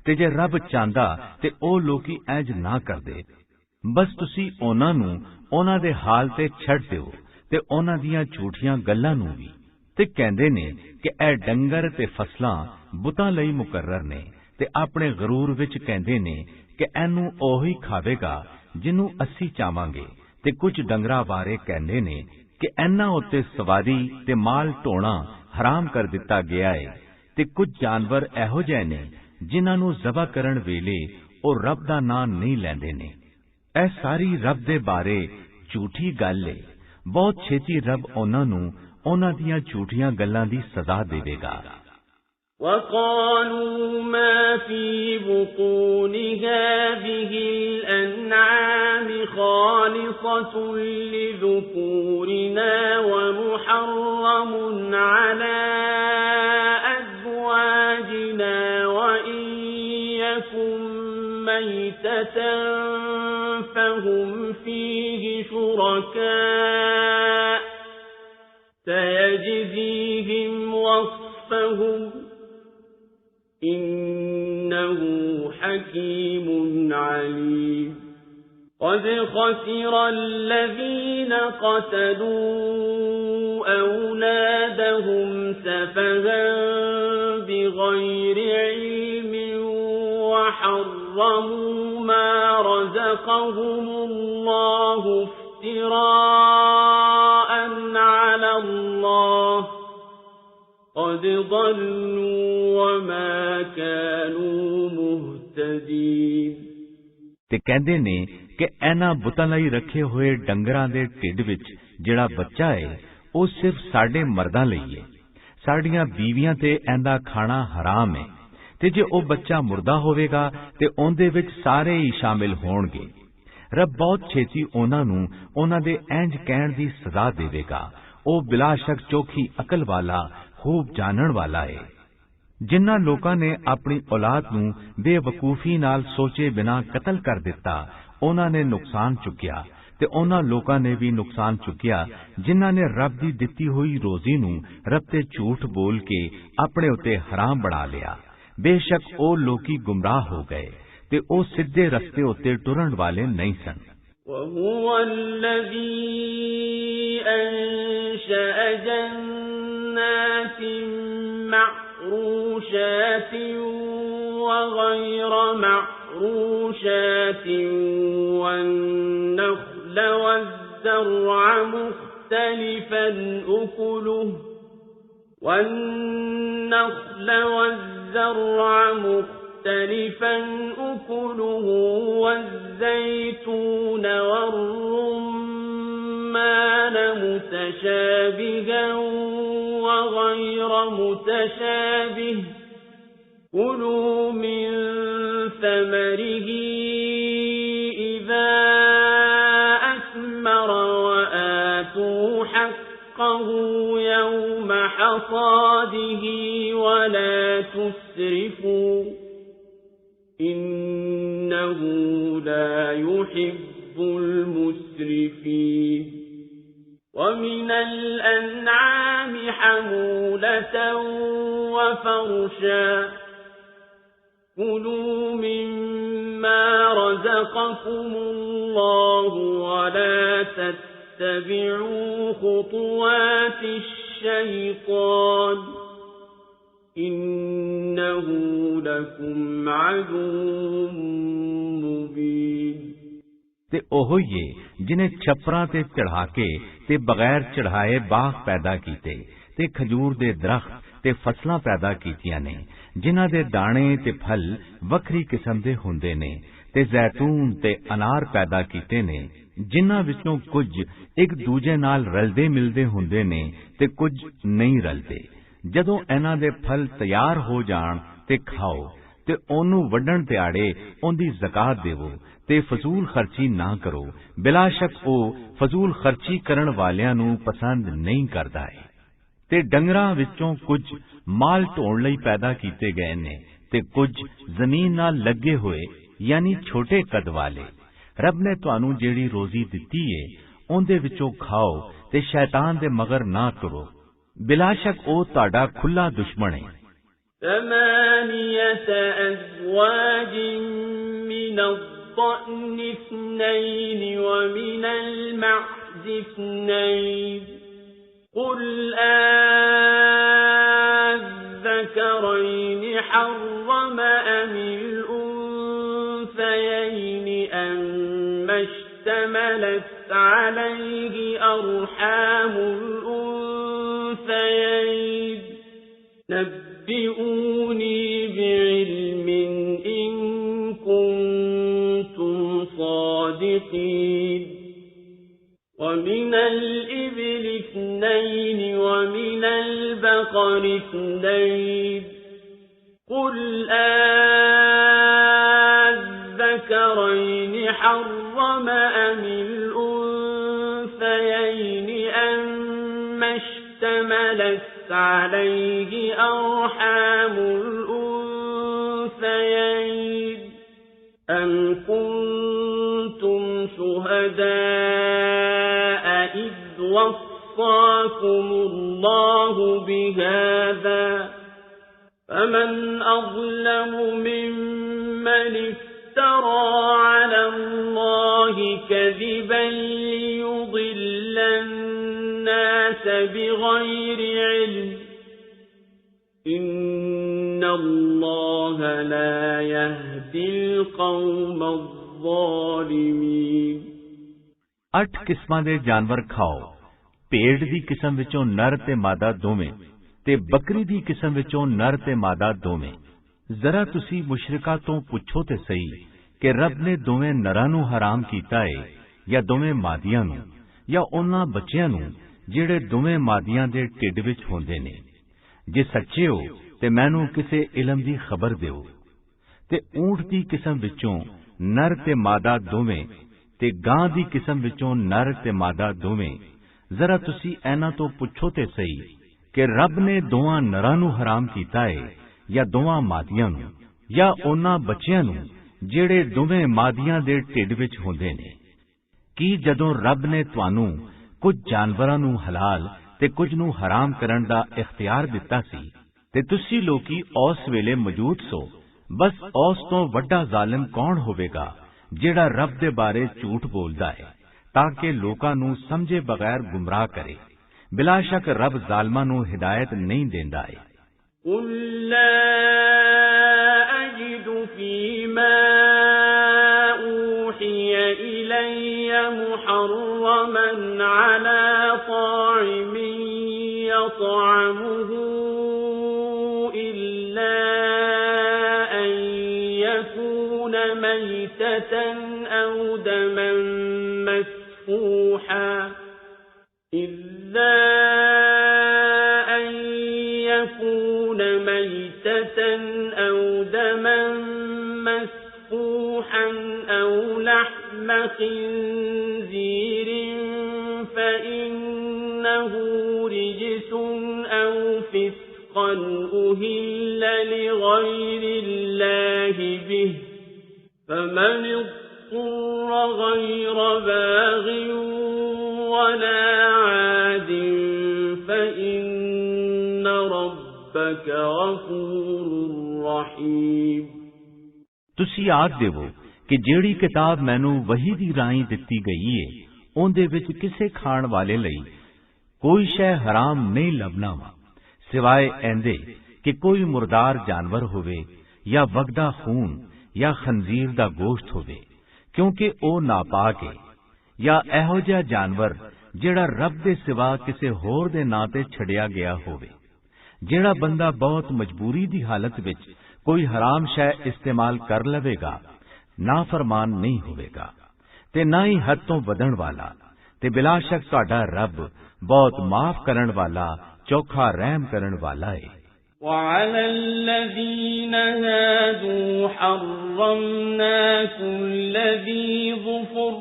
ਤੇ ਜੇ ਰੱਬ ਚਾਹੁੰਦਾ ਤੇ ਉਹ ਲੋਕੀ ਇੰਜ ਨਾ ਕਰਦੇ। ਬਸ ਤੁਸੀਂ ਉਹਨਾਂ ਨੂੰ ਉਹਨਾਂ ਦੇ ਹਾਲ ਤੇ ਛੱਡ ਦਿਓ ਤੇ ਉਹਨਾਂ ਦੀਆਂ ਝੂਠੀਆਂ ਗੱਲਾਂ ਨੂੰ ਵੀ। ਤੇ ਕਹਿੰਦੇ ਨੇ ਕਿ ਇਹ ਡੰਗਰ ਤੇ ਫਸਲਾਂ ਬੁੱਤਾਂ ਲਈ ਮੁਕਰਰ ਨੇ ਤੇ ਆਪਣੇ ਗਰੂਰ ਵਿੱਚ ਕਹਿੰਦੇ ਨੇ ਕਿ ਇਹਨੂੰ ਉਹੀ ਖਾਵੇਗਾ ਜਿਹਨੂੰ ਅਸੀਂ ਚਾਹਾਂਗੇ। ਤੇ ਕੁਝ ਡੰਗਰਾਂ ਬਾਰੇ ਕਹਿੰਦੇ ਨੇ ਕਿ ਇਹਨਾਂ ਉੱਤੇ ਸਵਾਰੀ ਤੇ ਮਾਲ ਢੋਣਾ ਹਰਾਮ ਕਰ ਦਿੱਤਾ ਗਿਆ ਹੈ। ਤੇ ਕੁਝ ਜਾਨਵਰ ਇਹੋ ਜਿਹੇ ਨੇ ਜਿਨ੍ਹਾਂ ਨੂੰ ਜ਼ਬਾ ਕਰਨ ਵੇਲੇ ਉਹ ਰੱਬ ਦਾ ਨਾਂ ਨਹੀਂ ਲੈਂਦੇ ਨੇ। ਇਹ ਸਾਰੀ ਰੱਬ ਦੇ ਬਾਰੇ ਝੂਠੀ ਗੱਲ ਹੈ। ਬਹੁਤ ਛੇਤੀ ਰੱਬ ਉਹਨਾਂ ਨੂੰ ਉਹਨਾਂ ਦੀਆਂ ਝੂਠੀਆਂ ਗੱਲਾਂ ਦੀ ਸਜ਼ਾ ਦੇਵੇਗਾ। وَقَالُوا مَا فِي بُطُونِ هَٰذِهِ الْأَنْعَامِ خَالِصَةٌ لِّذُكُورِنَا وَمُحَرَّمٌ عَلَىٰ أَزْوَاجِنَا وَإِن يَكُن مَّيْتَةً فَهُمْ فِيهِ شُرَكَاءُ سَيَجْزِيهِمْ وَصْفَهُمْ إنه حكيم عليم قد خسر الذين قتلوا أولادهم سفها بغير علم وحرموا ما رزقهم الله افتراء على الله قد ضلوا وما كانوا مهتدين ਤੇ ਕਹਿੰਦੇ ਨੇ ਕਿ ਇਹਨਾਂ ਬੁੱਤਾਂ ਲਈ ਰੱਖੇ ਹੋਏ ਡੰਗਰਾਂ ਦੇ ਢਿੱਡ ਵਿੱਚ ਜਿਹੜਾ ਬੱਚਾ ਹੈ ਉਹ ਸਿਰਫ ਸਾਡੇ ਮਰਦਾਂ ਲਈ ਹੈ। ਸਾਡੀਆਂ ਬੀਵੀਆਂ ਤੇ ਇਹਦਾ ਖਾਣਾ ਹਰਾਮ ਹੈ ਤੇ ਜੇ ਉਹ ਬੱਚਾ ਮੁਰਦਾ ਹੋਵੇਗਾ ਤੇ ਉਹਦੇ ਵਿੱਚ ਸਾਰੇ ਹੀ ਸ਼ਾਮਿਲ ਹੋਣਗੇ। ਰੱਬ ਬਹੁਤ ਛੇਤੀ ਉਹਨਾਂ ਨੂੰ ਉਹਨਾਂ ਦੇ ਇੰਜ ਕਹਿਣ ਦੀ ਸਜ਼ਾ ਦੇਵੇਗਾ। ਉਹ ਬਿਲਾ ਸ਼ੱਕ ਚੋਖੀ ਅਕਲ ਵਾਲਾ खूब जानन वाला है। जिन्हां लोकां ने अपनी औलाद नूं बेवकूफी नाल सोचे बिना कतल कर दिता उन्हां ने नुकसान चुकिया ते उन्हां लोकां ने भी नुकसान चुकिया जिन्हां ने रब दी दित्ती हुई रोजी नूं रब ते झूठ बोल के अपने उते हराम बना लिया। बेशक ओ लोकी गुमराह हो गए ते ओ सीधे रस्ते उते टुरन वाले नहीं सन। وهو الذي أنشأ جنات معروشات وغير معروشات والنخل والزرع مختلفا أكله والزيتون والرمان متشابها وغير متشابه كلوا من ثمره إذا أثمر وآتوا حقه يوم حصاده ولا تسرفوا إنه لا يحب المسرفين ومن الأنعام حمولة وفرشا كلوا مما رزقكم الله ولا تتبعوا خطوات الشيطان إنه لكم عدو مبين ਤੇ ਉਹੋ ਹੀ ਜਿਨੇ ਛੱਪਰਾਂ ਤੇ ਚੜ੍ਹਾ ਕੇ ਤੇ ਬਗੈਰ ਚੜ੍ਹਾਏ ਬਾਗ ਪੈਦਾ ਕੀਤੇ ਤੇ ਖਜੂਰ ਦੇ ਦਰਖਤ ਤੇ ਫਸਲਾਂ ਪੈਦਾ ਕੀਤੀਆਂ ਨੇ ਜਿਨ੍ਹਾਂ ਦੇ ਦਾਣੇ ਤੇ ਫਲ ਵੱਖਰੀ ਕਿਸਮ ਦੇ ਹੁੰਦੇ ਨੇ ਤੇ ਜ਼ੈਤੂਨ ਤੇ ਅਨਾਰ ਪੈਦਾ ਕੀਤੇ ਨੇ ਜਿਨ੍ਹਾਂ ਵਿੱਚੋਂ ਕੁਝ ਇੱਕ ਦੂਜੇ ਨਾਲ ਰਲਦੇ ਮਿਲਦੇ ਹੁੰਦੇ ਨੇ ਤੇ ਕੁਝ ਨਹੀਂ ਰਲਦੇ ਜਦੋਂ ਇਹਨਾਂ ਦੇ ਫਲ ਤਿਆਰ ਹੋ ਜਾਣ ਤੇ ਖਾਓ ਤੇ ਉਹਨੂੰ ਵੱਢਣ ਦਿਹਾੜੇ ਉਹਦੀ ਜ਼ਕਾਤ ਦੇਵੋ ਤੇ ਫਜ਼ੂਲ ਖਰਚੀ ਨਾ ਕਰੋ ਬਿਲਾ ਸ਼ੱਕ ਉਹ ਫਜ਼ੂਲ ਖਰਚੀ ਕਰਨ ਵਾਲਿਆਂ ਨੂੰ ਪਸੰਦ ਨਹੀਂ ਕਰਦਾ ਹੈ ਤੇ ਡੰਗਰਾਂ ਵਿੱਚੋਂ ਕੁਝ ਮਾਲ ਢੋਣ ਲਈ ਪੈਦਾ ਕੀਤੇ ਗਏ ਨੇ ਤੇ ਕੁਝ ਜ਼ਮੀਨ ਨਾਲ ਲੱਗੇ ਹੋਏ ਯਾਨੀ ਛੋਟੇ ਕੱਦ ਵਾਲੇ ਰੱਬ ਨੇ ਤੁਹਾਨੂੰ ਜਿਹੜੀ ਰੋਜ਼ੀ ਦਿੱਤੀ ਏ ਉਹਦੇ ਵਿੱਚੋਂ ਖਾਓ ਤੇ ਸ਼ੈਤਾਨ ਦੇ ਮਗਰ ਨਾ ਤੁਰੋ ਬਿਲਾ ਸ਼ੱਕ ਉਹ ਤੁਹਾਡਾ ਖੁੱਲਾ ਦੁਸ਼ਮਣ ਹੈ ثمانية أزواج من الضأن اثنين ومن المعز اثنين قل أذكرين حرم أم الأنثيين أما اشتملت عليه أرحام الأنثيين نبئوني بعلم إن كنتم صادقين ومن الإبل اثنين ومن البقر اثنين قل أذكرين حرم أم الأنثيين أما اشتملت عليه أرحام الأنثيين أم كنتم شهداء إذ وصاكم الله بهذا فمن أظلم ممن افترى على الله كذبا ليضل الناس بغير علم إن الله لا يهدي القوم الظالمين 8 ਕਿਸਮਾਂ ਦੇ ਜਾਨਵਰ ਖਾਓ ਭੇਡ ਦੀ ਕਿਸਮ ਵਿੱਚੋਂ ਨਰ ਤੇ ਮਾਦਾ ਦੋਵੇਂ ਤੇ ਬੱਕਰੀ ਦੀ ਕਿਸਮ ਵਿੱਚੋਂ ਨਰ ਤੇ ਮਾਦਾ ਦੋਵੇਂ ਜ਼ਰਾ ਤੁਸੀਂ ਮੁਸ਼ਰਿਕਾਂ ਤੋਂ ਪੁੱਛੋ ਤੇ ਸਹੀ ਕਿ ਰੱਬ ਨੇ ਦੋਵੇਂ ਨਰਾਂ ਨੂੰ ਹਰਾਮ ਕੀਤਾ ਹੈ ਜਾਂ ਦੋਵੇਂ ਮਾਦੀਆਂ ਨੂੰ ਜਾਂ ਉਹਨਾਂ ਬੱਚਿਆਂ ਨੂੰ ਜਿਹੜੇ ਦੋਵੇਂ ਮਾਦੀਆਂ ਦੇ ਢਿੱਡ ਵਿੱਚ ਹੁੰਦੇ ਨੇ ਜੇ ਸੱਚੇ ਹੋ ਤੇ ਮੈਨੂੰ ਕਿਸੇ ਇਲਮ ਦੀ ਖਬਰ ਦਿਓ ਤੇ ਊਂਠ ਦੀ ਕਿਸਮ ਵਿੱਚੋਂ ਨਰ ਤੇ ਮਾਦਾ ਦੋਵੇਂ ਤੇ ਗਾਂ ਦੀ ਕਿਸਮ ਵਿੱਚੋਂ ਨਰ ਤੇ ਮਾਦਾ ਦੋਵੇਂ ਜ਼ਰਾ ਤੁਸੀਂ ਇਹਨਾਂ ਤੋਂ ਪੁੱਛੋ ਤੇ ਸਹੀ ਕਿ ਰੱਬ ਨੇ ਦੋਵਾਂ ਨਰਾਂ ਨੂੰ ਹਰਾਮ ਕੀਤਾ ਹੈ ਜਾਂ ਦੋਵਾਂ ਮਾਦੀਆਂ ਨੂੰ ਜਾਂ ਉਹਨਾਂ ਬੱਚਿਆਂ ਨੂੰ ਜਿਹੜੇ ਦੋਵੇਂ ਮਾਦੀਆਂ ਦੇ ਢਿੱਡ ਵਿੱਚ ਹੁੰਦੇ ਨੇ ਕੀ ਜਦੋਂ ਰੱਬ ਨੇ ਤੁਹਾਨੂੰ ਕੁਝ ਜਾਨਵਰਾਂ ਨੂੰ ਹਲਾਲ ਤੇ ਕੁਝ ਨੂੰ ਹਰਾਮ ਕਰਨ ਦਾ ਇਖਤਿਆਰ ਦਿੱਤਾ ਸੀ ਤੇ ਤੁਸੀਂ ਲੋਕੀ ਉਸ ਵੇਲੇ ਮੌਜੂਦ ਸੋ ਬਸ ਉਸ ਤੋਂ ਵੱਡਾ ਜ਼ਾਲਿਮ ਕੌਣ ਹੋਵੇਗਾ ਜਿਹੜਾ ਰੱਬ ਦੇ ਬਾਰੇ ਝੂਠ ਬੋਲਦਾ ਹੈ ਤਾਂ ਕਿ ਲੋਕਾਂ ਨੂੰ ਸਮਝੇ ਬਗੈਰ ਗੁੰਮਰਾਹ ਕਰੇ ਬਿਲਾ ਸ਼ੱਕ ਰੱਬ ਜ਼ਾਲਮਾਂ ਨੂੰ ਹਿਦਾਇਤ ਨਹੀਂ ਦਿੰਦਾ ਹੈ قُلْ لَا أَجِدُ فِيمَا أُوحِيَ إِلَيَّ مُحَرَّمًا عَلَى طَاعِمٍ يَطْعَمُهُ إِلَّا أَن يَكُونَ مَيْتَةً أَوْ دَمًا مَّسْفُوحًا أو لحم خنزير فإنه رجس أو فسقا أهل لغير الله به فمن اضطر غير باغ ولا عاد فإن ربك غفور رحيم ਤੁਸੀਂ ਆਖ ਦੇਵੋ ਕਿ ਜਿਹੜੀ ਕਿਤਾਬ ਮੈਨੂੰ ਵਹੀ ਦੀ ਰਾਹੀਂ ਦਿੱਤੀ ਗਈ ਏ ਉਹਦੇ ਵਿੱਚ ਕਿਸੇ ਖਾਣ ਵਾਲੇ ਲਈ ਕੋਈ ਸ਼ੈ ਹਰਾਮ ਨਹੀਂ ਲੱਭਣਾ ਵਾ, ਸਿਵਾਏ ਇਹਦੇ ਕਿ ਕੋਈ ਮੁਰਦਾਰ ਜਾਨਵਰ ਹੋਵੇ ਜਾਂ ਵਗਦਾ ਖੂਨ ਜਾਂ ਖੰਜ਼ੀਰ ਦਾ ਗੋਸ਼ਤ ਹੋਵੇ, ਕਿਉਂਕਿ ਉਹ ਨਾਪਾਕ ਹੈ, ਜਾਂ ਇਹੋ ਜਿਹਾ ਜਾਨਵਰ ਜਿਹੜਾ ਰੱਬ ਦੇ ਸਿਵਾ ਕਿਸੇ ਹੋਰ ਦੇ ਨਾਂ ਤੇ ਛੱਡਿਆ ਗਿਆ ਹੋਵੇ। ਜਿਹੜਾ ਬੰਦਾ ਬਹੁਤ ਮਜਬੂਰੀ ਦੀ ਹਾਲਤ ਵਿੱਚ ਕੋਈ ਹਰਾਮ ਸ਼ੈ ਇਸਤੇਮਾਲ ਕਰ ਲਵੇਗਾ, ਨਾਫਰਮਾਨ ਨਹੀਂ ਹੋਵੇਗਾ ਤੇ ਨਾ ਹੀ ਹੱਦ ਤੋਂ ਵਧਣ ਵਾਲਾ, ਤੇ ਬਿਲਾ ਸ਼ੱਕ ਤੁਹਾਡਾ ਰੱਬ ਬਹੁਤ ਮਾਫ ਕਰਨ ਵਾਲਾ, ਚੋਖਾ ਰਹਿਮ ਕਰਨ ਵਾਲਾ ਹੈ। وعلى الذين هادوا حرمنا كل ذي ظفر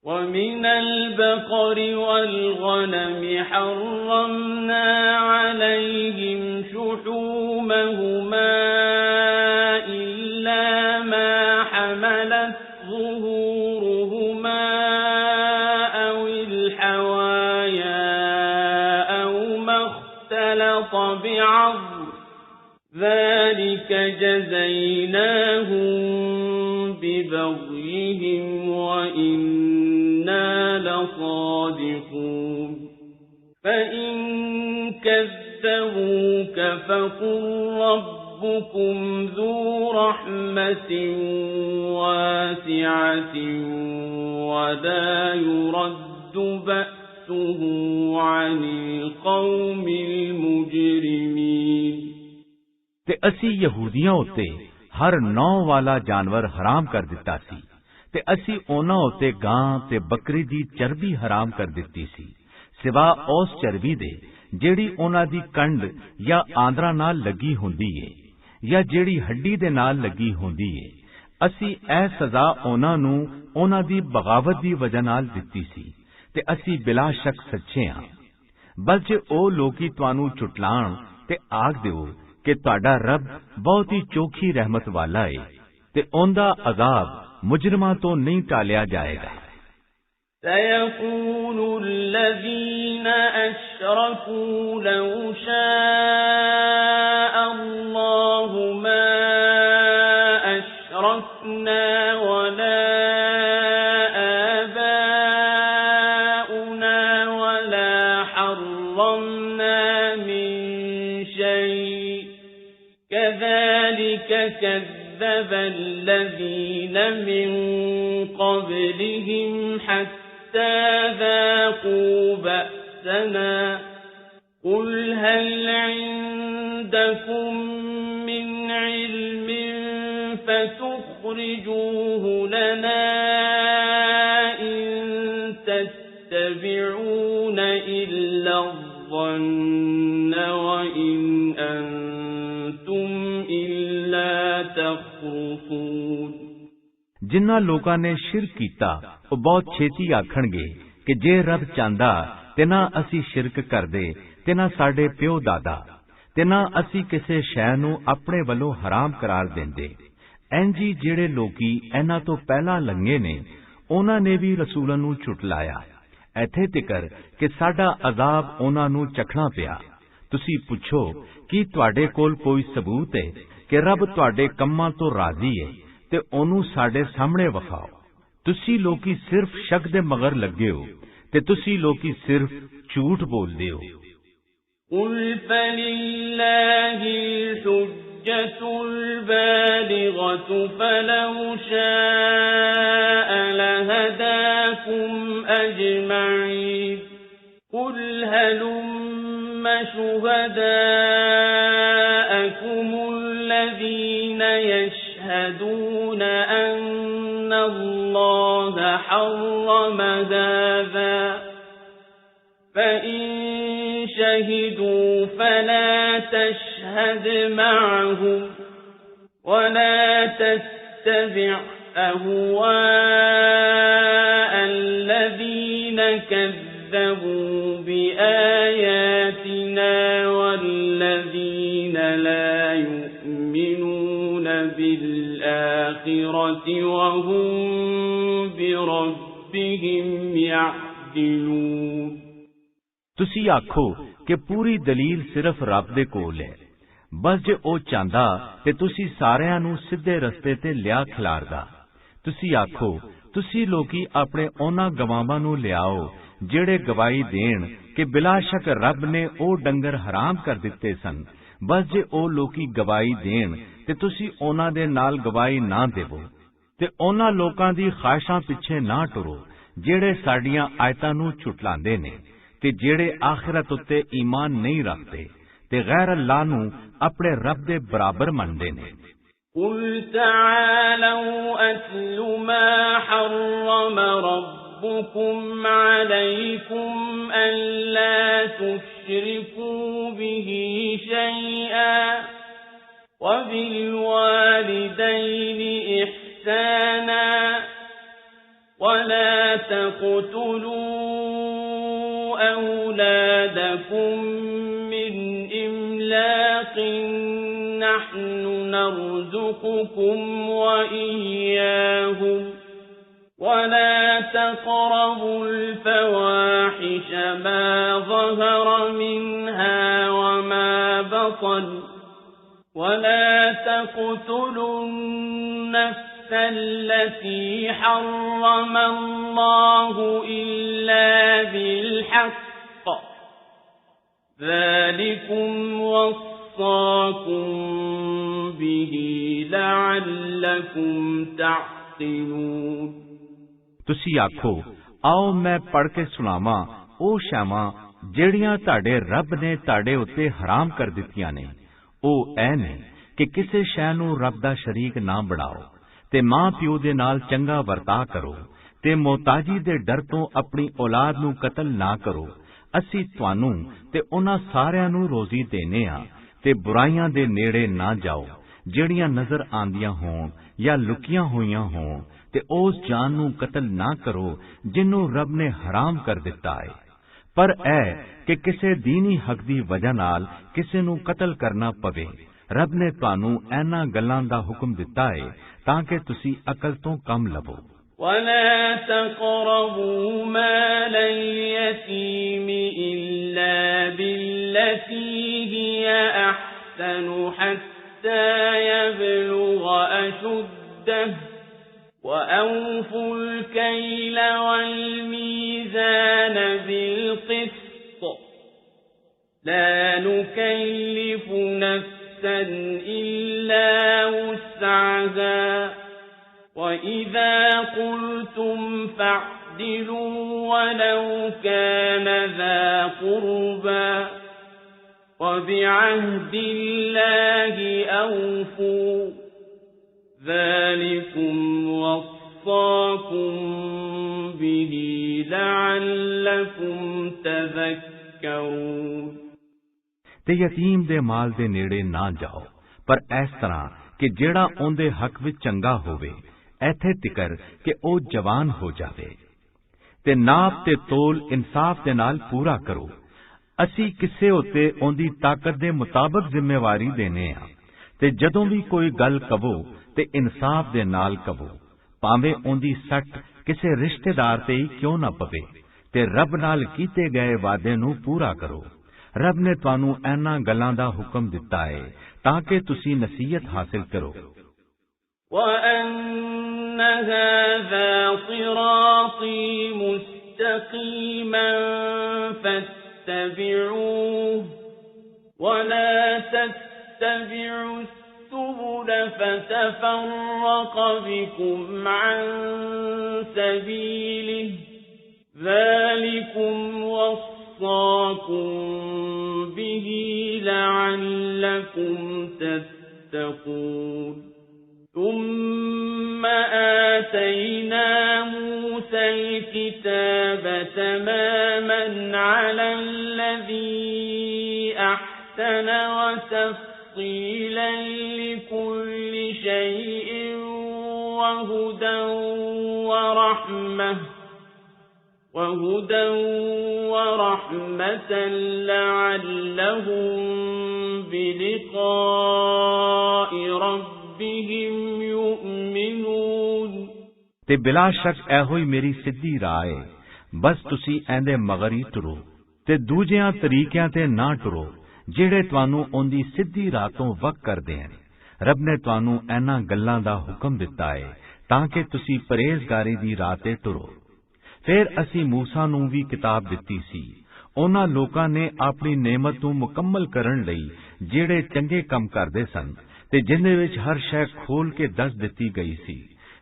ومن البقر والغنم حرمنا عليهم شحومهما إلا ما حملت ظهورهما أو الحوايا أو ما اختلط بعظم ذلك جزيناهم ببغيهم وإنا لصادقون فإن كذبوك فقل ربكم ذو رحمة واسعة ولا يرد بأسه عن القوم المجرمين ਤੇ ਅਸੀਂ ਯਹੂਦੀਆਂ ਉੱਤੇ ਹਰ ਨੌ ਵਾਲਾ ਜਾਨਵਰ ਹਰਾਮ ਕਰ ਦਿੱਤਾ ਸੀ, ਤੇ ਅਸੀਂ ਉਹਨਾਂ ਉੱਤੇ ਗਾਂ ਤੇ ਬੱਕਰੀ ਦੀ ਚਰਬੀ ਹਰਾਮ ਕਰ ਦਿੱਤੀ ਸੀ, ਸਿਵਾ ਉਸ ਚਰਬੀ ਦੇ ਜਿਹੜੀ ਉਹਨਾਂ ਦੀ ਕੰਡ ਜਾਂ ਆਂਦਰਾਂ ਨਾਲ ਲੱਗੀ ਹੁੰਦੀ ਏ, ਜਾਂ ਜਿਹੜੀ ਹੱਡੀ ਦੇ ਨਾਲ ਲੱਗੀ ਹੁੰਦੀ ਏ। ਅਸੀਂ ਇਹ ਸਜ਼ਾ ਉਹਨਾਂ ਨੂੰ ਉਹਨਾਂ ਦੀ ਬਗਾਵਤ ਦੀ ਵਜ੍ਹਾ ਨਾਲ ਦਿੱਤੀ ਸੀ, ਤੇ ਅਸੀਂ ਬਿਲਾ ਸ਼ੱਕ ਸੱਚੇ ਹਾਂ। ਬਸ ਜੇ ਉਹ ਲੋਕੀ ਤੁਹਾਨੂੰ ਝੁਟਲਾਣ ਤੇ ਆਖ ਦਿਓ ਕਿ ਤੁਹਾਡਾ ਰੱਬ ਬਹੁਤ ਹੀ ਚੋਖੀ ਰਹਿਮਤ ਵਾਲਾ ਹੈ, ਤੇ ਉਹਦਾ ਅਜ਼ਾਬ ਮੁਜਰਮਾਂ ਤੋਂ ਨਹੀਂ ਟਾਲਿਆ ਜਾਏਗਾ। سيقول الذين أشركوا لو شاء الله ما أشركنا ولا آباؤنا ولا حرمنا من شيء كذلك كذب الذين من قبلهم حتى ذاقوا بأسنا قل هل عندكم من علم فتخرجوه لنا إن تتبعون إلا الظن وإن أنتم إلا تخرصون ਜਿਨ੍ਹਾਂ ਲੋਕਾਂ ਨੇ ਸ਼ਿਰਕ ਕੀਤਾ ਉਹ ਬਹੁਤ ਛੇਤੀ ਆਖਣਗੇ ਕਿ ਜੇ ਰੱਬ ਚਾਹੁੰਦਾ ਤੇ ਨਾ ਅਸੀਂ ਸ਼ਿਰਕ ਕਰਦੇ ਤੇ ਨਾ ਸਾਡੇ ਪਿਓ ਦਾਦਾ, ਤੇ ਨਾ ਅਸੀਂ ਕਿਸੇ ਸ਼ੈ ਨੂੰ ਆਪਣੇ ਵੱਲੋਂ ਹਰਾਮ ਕਰਾਰ ਦਿੰਦੇ। ਇੰਜੀ ਜਿਹੜੇ ਲੋਕੀ ਇਹਨਾਂ ਤੋਂ ਪਹਿਲਾਂ ਲੰਘੇ ਨੇ, ਉਹਨਾਂ ਨੇ ਵੀ ਰਸੂਲਾਂ ਨੂੰ ਝੁਟਲਾਇਆ, ਇੱਥੇ ਤਿਕਰ ਕਿ ਸਾਡਾ ਅਜ਼ਾਬ ਉਹਨਾਂ ਨੂੰ ਚਖਣਾ ਪਿਆ। ਤੁਸੀਂ ਪੁੱਛੋ ਕਿ ਤੁਹਾਡੇ ਕੋਲ ਕੋਈ ਸਬੂਤ ਹੈ ਕਿ ਰੱਬ ਤੁਹਾਡੇ ਕੰਮਾਂ ਤੋਂ ਰਾਜ਼ੀ ਹੈ, ਤੇ ਉਹਨੂੰ ਸਾਡੇ ਸਾਹਮਣੇ ਵਿਖਾਓ। ਤੁਸੀਂ ਲੋਕੀ ਸਿਰਫ ਸ਼ੱਕ ਦੇ ਮਗਰ ਲੱਗੇ ਹੋ, ਤੇ ਤੁਸੀਂ ਲੋਕੀ ਸਿਰਫ ਝੂਠ ਬੋਲਦੇ ਹੋ। قُلْ فَلِلَّهِ الْحُجَّةُ الْبَالِغَةُ فَلَوْ شَاءَ لَهَدَاكُمْ أَجْمَعِينَ قُلْ هَلُمَّ شُهَدَاءَكُمُ الَّذِينَ يَشْهَدُونَ أَنَّ اللَّهَ حَرَّمَ هَذَا فَإِن شَهِدُوا فَلَا تَشْهَدْ مَعَهُمْ وَلَا تَتَّبِعْ أَهْوَاءَ الَّذِينَ كَذَّبُوا بِآيَاتِنَا وَالَّذِينَ لَا يُؤْمِنُونَ بِالْآخِرَةِ وَهُمْ بِرَبِّهِمْ يَعْدِلُونَ ਤੁਸੀਂ ਆਖੋ ਕਿ ਪੂਰੀ ਦਲੀਲ ਸਿਰਫ ਰੱਬ ਦੇ ਕੋਲ ਹੈ। ਬਸ ਜੇ ਉਹ ਚਾਹੁੰਦਾ ਤੇ ਤੁਸੀਂ ਸਾਰਿਆਂ ਨੂੰ ਸਿੱਧੇ ਰਸਤੇ ਤੇ ਲਿਆ ਖਿਲਾਰਦਾ। ਤੁਸੀਂ ਆਖੋ तुसी लोकी अपने उन्हां गवावां नूं लियाओ ਜਿਹੜੇ गवाही देण कि बिला शक रब ने ਉਹ डंगर हराम कर दिते सन। बस जे ਉਹ लोकी गवाही देण ते तुसी ਉਹਨਾਂ ਦੇ ਨਾਲ गवाही ना देवो ते ਉਹਨਾਂ ਲੋਕਾਂ ਦੀ ਖਾਹਿਸ਼ਾਂ ਪਿੱਛੇ ना ਟੁਰੋ ਜਿਹੜੇ ਸਾਡੀਆਂ ਆਇਤਾਂ ਨੂੰ ਝੁਟਲਾਉਂਦੇ ਨੇ ਤੇ ਜਿਹੜੇ ਆਖਿਰਤ ਉੱਤੇ ਈਮਾਨ ਨਹੀਂ ਰੱਖਦੇ ਤੇ ਗੈਰ ਅੱਲਾਹ ਨੂੰ ਆਪਣੇ ਰੱਬ ਦੇ ਬਰਾਬਰ ਮੰਨਦੇ ਨੇ। قُلْ تَعَالَوْا أَتْلُ مَا حَرَّمَ رَبُّكُمْ عَلَيْكُمْ أَلَّا تُشْرِكُوا بِهِ شَيْئًا وَبِالْوَالِدَيْنِ إِحْسَانًا وَلَا تَقْتُلُوا أَوْلَادَكُمْ مِنْ إِمْلَاقٍ نَحْنُ نَرْزُقُكُمْ وَإِيَّاهُمْ وَلَا تَقْرَبُوا الْفَوَاحِشَ مَا ظَهَرَ مِنْهَا وَمَا بَطَنَ وَلَا تَقْتُلُوا النَّفْسَ الَّتِي حَرَّمَ اللَّهُ إِلَّا بِالْحَقِّ ذَلِكُمْ وَصَّاكُمْ بِهِ لَعَلَّكُمْ تَعْقِلُونَ। तुसी आखो आओ मैं पढ़ के सुनावां ਉਹ ਸ਼ਾਵਾਂ ਜਿਹੜੀਆਂ ਤੁਹਾਡੇ ਰੱਬ ਨੇ ਤੁਹਾਡੇ ਉੱਤੇ ਹਰਾਮ ਕਰ ਦਿੱਤੀਆਂ ਨੇ। ਉਹ ਐ ਨੇ ਕਿ ਕਿਸੇ ਸ਼ੈ ਨੂੰ ਰੱਬ ਦਾ ਸ਼ਰੀਕ ਨਾ ਬਣਾਓ ਤੇ ਮਾਂ ਪਿਓ ਦੇ ਨਾਲ ਚੰਗਾ ਵਰਤਾਅ ਕਰੋ ਤੇ ਮੁਹਤਾਜੀ ਦੇ ਡਰ ਤੋਂ ਆਪਣੀ ਔਲਾਦ ਨੂੰ ਕਤਲ ਨਾ ਕਰੋ। ਅਸੀਂ ਤੁਹਾਨੂੰ ਤੇ ਉਹਨਾਂ ਸਾਰਿਆਂ ਨੂੰ ਰੋਜ਼ੀ ਦੇਨੇ ਆ ਤੇ ਬੁਰਾਈਆਂ ਦੇ ਨੇੜੇ ਨਾ ਜਾਓ ਜਿਹੜੀਆਂ ਨਜ਼ਰ ਆਂਦੀਆਂ ਹੋਣ ਜਾਂ ਲੁਕੀਆਂ ਹੋਈਆਂ ਹੋਣ ਤੇ ਉਸ ਜਾਨ ਨੂੰ ਕਤਲ ਨਾ ਕਰੋ ਜਿਹਨੂੰ ਰੱਬ ਨੇ ਹਰਾਮ ਕਰ ਦਿੱਤਾ ਹੈ। ਪਰ ਇਹ ਕਿ ਕਿਸੇ ਦੀਨੀ ਹੱਕ ਦੀ ਵਜ੍ਹਾ ਨਾਲ ਕਿਸੇ ਨੂੰ ਕਤਲ ਕਰਨਾ ਪਵੇ। ਰੱਬ ਨੇ ਤੁਹਾਨੂੰ ਇਹਨਾਂ ਗੱਲਾਂ ਦਾ ਹੁਕਮ ਦਿੱਤਾ ਹੈ ਤਾਂ ਕਿ ਤੁਸੀਂ ਅਕਲ ਤੋਂ ਕੰਮ ਲਵੋ। وَلَا تَقْرَبُوا مَالَ الْيَتِيمِ إِلَّا بِالَّتِي هِيَ أَحْسَنُ حَتَّى يَبْلُغَ أَشُدَّهُ وَأَوْفُوا الْكَيْلَ وَالْمِيزَانَ بِالْقِسْطِ لَا نُكَلِّفُ نَفْسًا إِلَّا وُسْعَهَا وَإِذَا قُلْتُمْ فَاعْدِلُوا وَلَوْ كَانَ ذَا قُرْبَى وَبِعَهْدِ اللَّهِ أَوْفُوا ذَلِكُمْ وَصَّاكُمْ بِهِ لَعَلَّكُمْ تَذَكَّرُونَ। ਤੇ ਯਤੀਮ ਦੇ ਮਾਲ ਦੇ ਨੇੜੇ ਨਾ ਜਾਓ ਪਰ ਇਸ ਤਰ੍ਹਾਂ ਕਿ ਜਿਹੜਾ ਉਹਦੇ ਹੱਕ ਵਿੱਚ ਚੰਗਾ ਹੋਵੇ ਇੱਥੇ ਤਿਕਰ ਕਿ ਉਹ ਜਵਾਨ ਹੋ ਜਾਵੇ ਤੇ ਨਾਪ ਤੇ ਤੋਲ ਇਨਸਾਫ ਦੇ ਨਾਲ ਪੂਰਾ ਕਰੋ। ਅਸੀਂ ਕਿਸੇ ਉੱਤੇ ਉਹਦੀ ਤਾਕਤ ਦੇ ਮੁਤਾਬਕ ਜ਼ਿੰਮੇਵਾਰੀ ਦੇਨੇ ਆ ਤੇ ਜਦੋਂ ਵੀ ਕੋਈ ਗੱਲ ਕਹੋ ਤੇ ਇਨਸਾਫ ਦੇ ਨਾਲ ਕਹੋ ਭਾਵੇਂ ਉਹਦੀ ਸੱਟ ਕਿਸੇ ਰਿਸ਼ਤੇਦਾਰ ਤੇ ਹੀ ਕਿਉਂ ਨਾ ਪਵੇ ਤੇ ਰੱਬ ਨਾਲ ਕੀਤੇ ਗਏ ਵਾਅਦੇ ਨੂੰ ਪੂਰਾ ਕਰੋ। ਰੱਬ ਨੇ ਤੁਹਾਨੂੰ ਇਹਨਾਂ ਗੱਲਾਂ ਦਾ ਹੁਕਮ ਦਿੱਤਾ ਹੈ ਤਾਂ ਕਿ ਤੁਸੀਂ ਨਸੀਹਤ ਹਾਸਿਲ ਕਰੋ। وَأَنَّ هَذَا صِرَاطِي مُسْتَقِيمًا فَاتَّبِعُوهُ وَلَا تَتَّبِعُوا السُّبُلَ فَتَفَرَّقَ بِكُمْ عَن سَبِيلِهِ ذَلِكُمْ وَصَّاكُمْ بِهِ لَعَلَّكُمْ تَتَّقُونَ ثُمَّ آتَيْنَا مُوسَى الْكِتَابَ تَمَامًا عَلَى الَّذِي أَحْسَنَ وَتَفْصِيلًا لِكُلِّ شَيْءٍ وَهُدًى وَرَحْمَةً لَعَلَّهُمْ بِلِقَاءِ رَبِّهِمْ يُؤْمِنُونَ। ਤੇ ਬਿਲਾ ਸ਼ੱਕ ਇਹੋ ਹੀ ਮੇਰੀ ਸਿੱਧੀ ਰਾਹ ਹੈ। ਬਸ ਤੁਸੀਂ ਇਹਦੇ ਮਗਰ ਹੀ ਟੁਰੋ ਤੇ ਦੂਜਿਆਂ ਤਰੀਕਿਆਂ ਤੇ ਨਾ ਟੁਰੋ ਜਿਹੜੇ ਤੁਹਾਨੂੰ ਉਹਦੀ ਸਿੱਧੀ ਰਾਹ ਤੋਂ ਵੱਖ ਕਰਦੇ ਹਨ। ਰੱਬ ਨੇ ਤੁਹਾਨੂੰ ਇਹਨਾਂ ਗੱਲਾਂ ਦਾ ਹੁਕਮ ਦਿੱਤਾ ਹੈ ਤਾਂ ਕਿ ਤੁਸੀਂ ਪਰਹੇਜ਼ਗਾਰੀ ਦੀ ਰਾਹ ਤੇ ਟੁਰੋ। ਫਿਰ ਅਸੀਂ ਮੂਸਾ ਨੂੰ ਵੀ ਕਿਤਾਬ ਦਿੱਤੀ ਸੀ। ਉਹਨਾਂ ਲੋਕਾਂ ਨੇ ਆਪਣੀ ਨੇਮਤ ਨੂੰ ਮੁਕੰਮਲ ਕਰਨ ਲਈ ਜਿਹੜੇ ਚੰਗੇ ਕੰਮ ਕਰਦੇ ਸਨ ਤੇ ਜਿਨ੍ਹਾਂ ਵਿੱਚ ਹਰ ਸ਼ੈ ਖੋਲ ਕੇ ਦੱਸ ਦਿੱਤੀ ਗਈ ਸੀ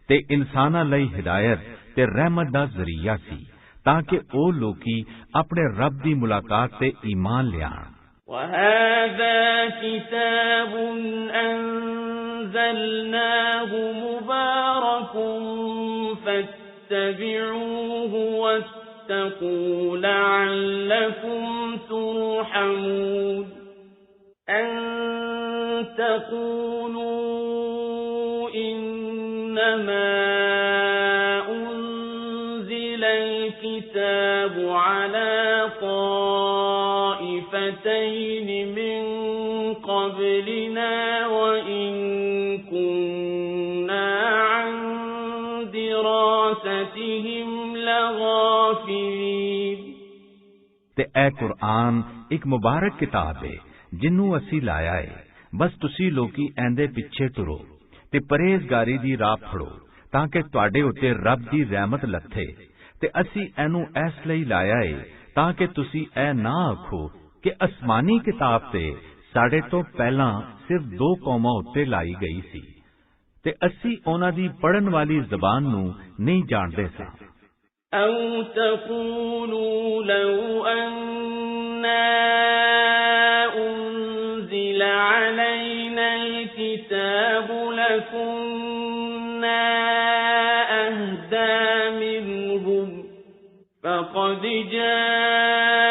ਤੇ ਇਨਸਾਨਾਂ ਲਈ ਹਿਦਾਇਤ ਤੇ ਰਹਿਮਤ ਦਾ ਜ਼ਰੀਆ ਸੀ, ਤਾਂ ਕਿ ਉਹ ਲੋਕੀ ਆਪਣੇ ਰੱਬ ਦੀ ਮੁਲਾਕਾਤ ਤੇ ਈਮਾਨ ਲਿਆਣ। وَهَذَا كِتَابٌ أَنزَلْنَاهُ مُبَارَكٌ فَاتَّبِعُوهُ وَاتَّقُوا لَعَلَّكُمْ تُرْحَمُونَ أَن تَقُولُوا إِنَّمَا أُنزِلَ الْكِتَابُ عَلَى طائفتين من قبلنا وإن كنا عن دراستهم لغافلين। ਤੇ ਇਹ ਕੁਰਾਨ ਇੱਕ ਮੁਬਾਰਕ ਕਿਤਾਬ ਹੈ ਜਿਹਨੂੰ ਅਸੀਂ ਲਾਇਆ ਹੈ। ਬਸ ਤੁਸੀਂ ਲੋਕੀ ਇਹਦੇ ਪਿੱਛੇ ਤੁਰੋ ਤੇ ਪਰਹੇਜ਼ਗਾਰੀ ਦੀ ਰਾਹ ਫੜੋ ਤਾਂ ਕਿ ਤੁਹਾਡੇ ਉੱਤੇ ਰੱਬ ਦੀ ਰਹਿਮਤ ਲੱਥੇ। ਤੇ ਅਸੀਂ ਇਹਨੂੰ ਇਸ ਲਈ ਲਾਇਆ ਹੈ ਤਾਂ ਕਿ ਤੁਸੀਂ ਇਹ ਨਾ ਆਖੋ ਕਿ ਅਸਮਾਨੀ ਕਿਤਾਬ ਤੇ ਸਾਡੇ ਤੋਂ ਪਹਿਲਾਂ ਸਿਰਫ 2 ਕੌਮਾਂ ਉੱਤੇ ਲਾਈ ਗਈ ਸੀ ਤੇ ਅਸੀਂ ਉਹਨਾਂ ਦੀ ਪੜਨ ਵਾਲੀ ਜ਼ਬਾਨ ਨੂੰ ਨਹੀਂ ਜਾਣਦੇ ਸਾਂ। أَوْ تَقُولُوا لَوْ أَنَّا أُنزِلَ عَلَيْنَا الْكِتَابُ لَكُنَّا أَهْدَى مِنْهُمْ فَقَدْ جَاءَكُمْ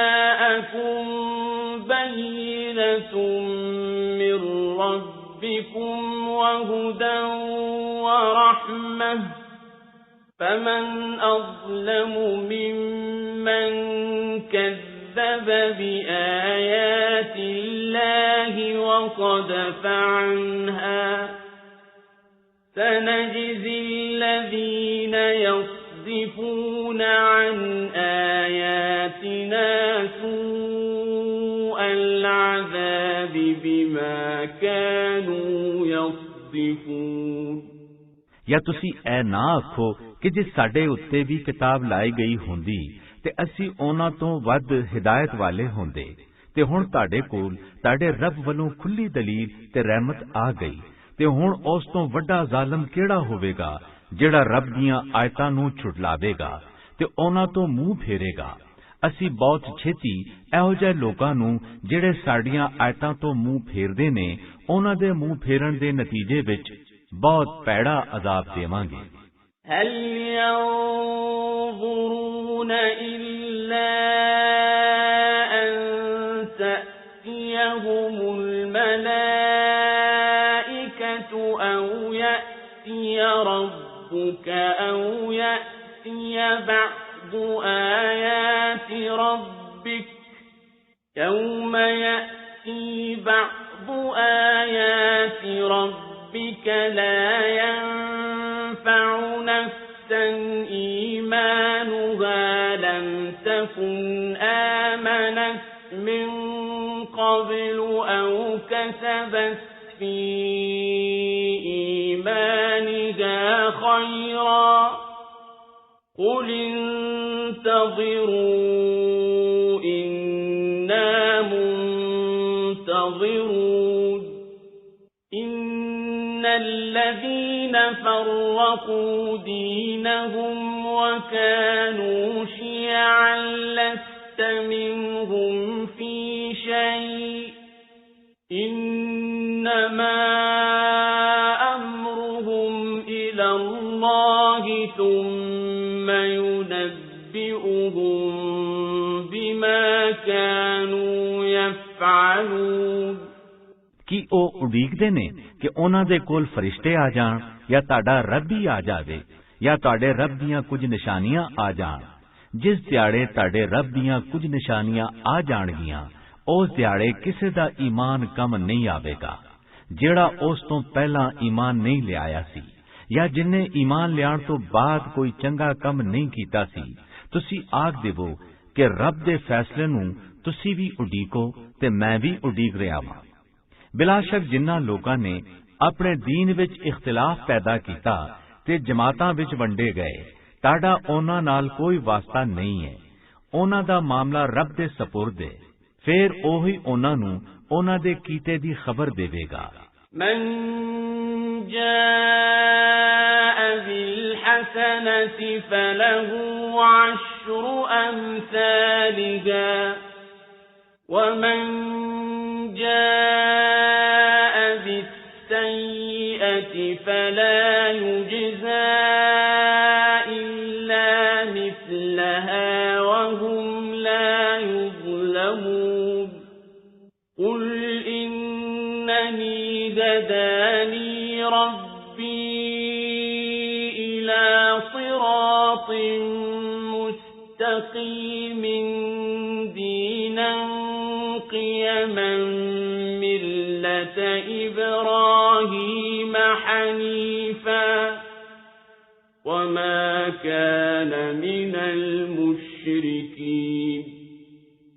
بَيِّنَةٌ مِّن رَّبِّكُمْ وَهُدًى وَرَحْمَةٌ فَمَنْ أَظْلَمُ مِمَّنْ كَذَّبَ بِآيَاتِ اللَّهِ وَصَدَفَ عَنْهَا سَنَجْزِي الَّذِينَ يَصْدِفُونَ عَنْ آيَاتِنَا سُوءَ الْعَذَابِ بِمَا كَانُوا يَصْدِفُونَ۔ ਜਾਂ ਤੁਸੀਂ ਇਹ ਨਾ ਆਖੋ ਕਿ ਜੇ ਸਾਡੇ ਉੱਤੇ ਵੀ ਕਿਤਾਬ ਲਾਈ ਗਈ ਹੁੰਦੀ ਤੇ ਅਸੀਂ ਉਹਨਾਂ ਤੋਂ ਵੱਧ ਹਿਦਾਇਤ ਵਾਲੇ ਹੁੰਦੇ। ਤੇ ਹੁਣ ਤੁਹਾਡੇ ਕੋਲ ਤੁਹਾਡੇ ਰੱਬ ਵੱਲੋਂ ਖੁੱਲੀ ਦਲੀਲ ਤੇ ਰਹਿਮਤ ਆ ਗਈ ਤੇ ਹੁਣ ਉਸ ਤੋਂ ਵੱਡਾ ਜ਼ਾਲਮ ਕਿਹੜਾ ਹੋਵੇਗਾ ਜਿਹੜਾ ਰੱਬ ਦੀਆਂ ਆਇਤਾਂ ਨੂੰ ਛੁਟਲਾਵੇਗਾ ਤੇ ਉਹਨਾਂ ਤੋਂ ਮੂੰਹ ਫੇਰੇਗਾ। ਅਸੀਂ ਬਹੁਤ ਛੇਤੀ ਇਹੋ ਜਿਹੇ ਲੋਕਾਂ ਨੂੰ ਜਿਹੜੇ ਸਾਡੀਆਂ ਆਇਤਾਂ ਤੋਂ ਮੂੰਹ ਫੇਰਦੇ ਨੇ ਉਹਨਾਂ ਦੇ ਮੂੰਹ ਫੇਰਨ ਦੇ ਨਤੀਜੇ ਵਿੱਚ ਬਹੁਤ ਭੈੜਾ ਅਜ਼ਾਬ ਦੇਵਾਂਗੇ। هل ينظرون إلا أن تأتيهم الملائكة أو يأتي ربك أو يأتي بعض آيات ربك يوم يأتي بعض آيات ربك لا ينفع نفسا إيمانها لم تكن آمنت من قبل أو كسبت في إيمانها خيرا قل انتظروا إنا منتظرون إن الذين فرقوا دينهم وكانوا شيعا لست منهم في شيء إنما أمرهم إلى الله ثم ينبئهم بما كانوا يفعلون। ਕੀ ਉਹ ਉਡੀਕਦੇ ਨੇ ਕਿ ਉਹਨਾਂ ਦੇ ਕੋਲ ਫਰਿਸ਼ਤੇ ਆ ਜਾਣ ਜਾਂ ਤੁਹਾਡਾ ਰੱਬ ਹੀ ਆ ਜਾਵੇ ਜਾਂ ਤੁਹਾਡੇ ਰੱਬ ਦੀਆਂ ਕੁਝ ਨਿਸ਼ਾਨੀਆਂ ਆ ਜਾਣ? ਜਿਸ ਦਿਹਾੜੇ ਤੁਹਾਡੇ ਰੱਬ ਦੀਆਂ ਕੁਝ ਨਿਸ਼ਾਨੀਆਂ ਆ ਜਾਣਗੀਆਂ ਉਸ ਦਿਹਾੜੇ ਕਿਸੇ ਦਾ ਈਮਾਨ ਕੰਮ ਨਹੀਂ ਆਵੇਗਾ ਜਿਹੜਾ ਉਸ ਤੋਂ ਪਹਿਲਾਂ ਈਮਾਨ ਨਹੀਂ ਲਿਆਇਆ ਸੀ ਜਾਂ ਜਿਨਨੇ ਈਮਾਨ ਲਿਆਉਣ ਤੋਂ ਬਾਅਦ ਕੋਈ ਚੰਗਾ ਕੰਮ ਨਹੀਂ ਕੀਤਾ ਸੀ। ਤੁਸੀਂ ਆਖ ਦੇਵੋ ਕਿ ਰੱਬ ਦੇ ਫੈਸਲੇ ਨੂੰ ਤੁਸੀਂ ਵੀ ਉਡੀਕੋ ਤੇ ਮੈਂ ਵੀ ਉਡੀਕ ਰਿਹਾ ਹਾਂ। ਬਿਲਾਸ਼ੱਕ ਜਿਨ੍ਹਾਂ ਲੋਕਾਂ ਨੇ ਆਪਣੇ ਦੀਨ ਵਿੱਚ ਇਖਤਲਾਫ ਪੈਦਾ ਕੀਤਾ ਤੇ ਜਮਾਤਾਂ ਵਿੱਚ ਵੰਡੇ ਗਏ, ਤੁਹਾਡਾ ਉਹਨਾਂ ਨਾਲ ਕੋਈ ਵਾਸਤਾ ਨਹੀਂ ਹੈ। ਉਹਨਾਂ ਦਾ ਮਾਮਲਾ ਰੱਬ ਦੇ ਸਪੁਰਦ ਹੈ, ਫਿਰ ਉਹੀ ਉਹਨਾਂ ਨੂੰ ਉਹਨਾਂ ਦੇ ਕੀਤੇ ਦੀ ਖਬਰ ਦੇਵੇਗਾ। من جاء بالحسنة فله عشر أمثالها ومن جاء بالسيئة فلا يجزى إلا مثلها وهم لا يظلمون قل إنني هداني ربي إلى صراط مستقيم دينا قيما ملة إبراهيم حنيفا وما كان من المشركين।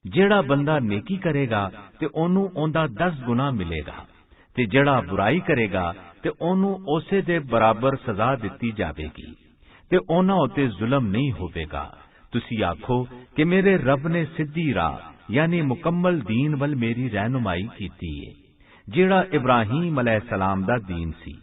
ਜਿਹੜਾ ਬੰਦਾ ਨੇਕੀ ਕਰੇਗਾ ਤੇ ਉਹਨੂੰ ਉਹਦਾ 10 ਗੁਣਾ ਮਿਲੇਗਾ, ਤੇ ਜਿਹੜਾ ਬੁਰਾਈ ਕਰੇਗਾ ਤੇ ਉਹਨੂੰ ਉਸੇ ਦੇ ਬਰਾਬਰ ਸਜ਼ਾ ਦਿੱਤੀ ਜਾਵੇਗੀ, ਤੇ ਉਹਨਾਂ ਉਤੇ ਜ਼ੁਲਮ ਨਹੀਂ ਹੋਵੇਗਾ। ਤੁਸੀਂ ਆਖੋ ਕਿ ਮੇਰੇ ਰੱਬ ਨੇ ਸਿੱਧੀ ਰਾਹ ਯਾਨੀ ਮੁਕੰਮਲ ਦੀਨ ਵੱਲ ਮੇਰੀ ਰਹਿਨੁਮਾਈ ਕੀਤੀ ਹੈ, ਜਿਹੜਾ ਇਬਰਾਹੀਮ ਅਲੈਹਿਸਸਲਾਮ ਦਾ ਦੀਨ ਸੀ।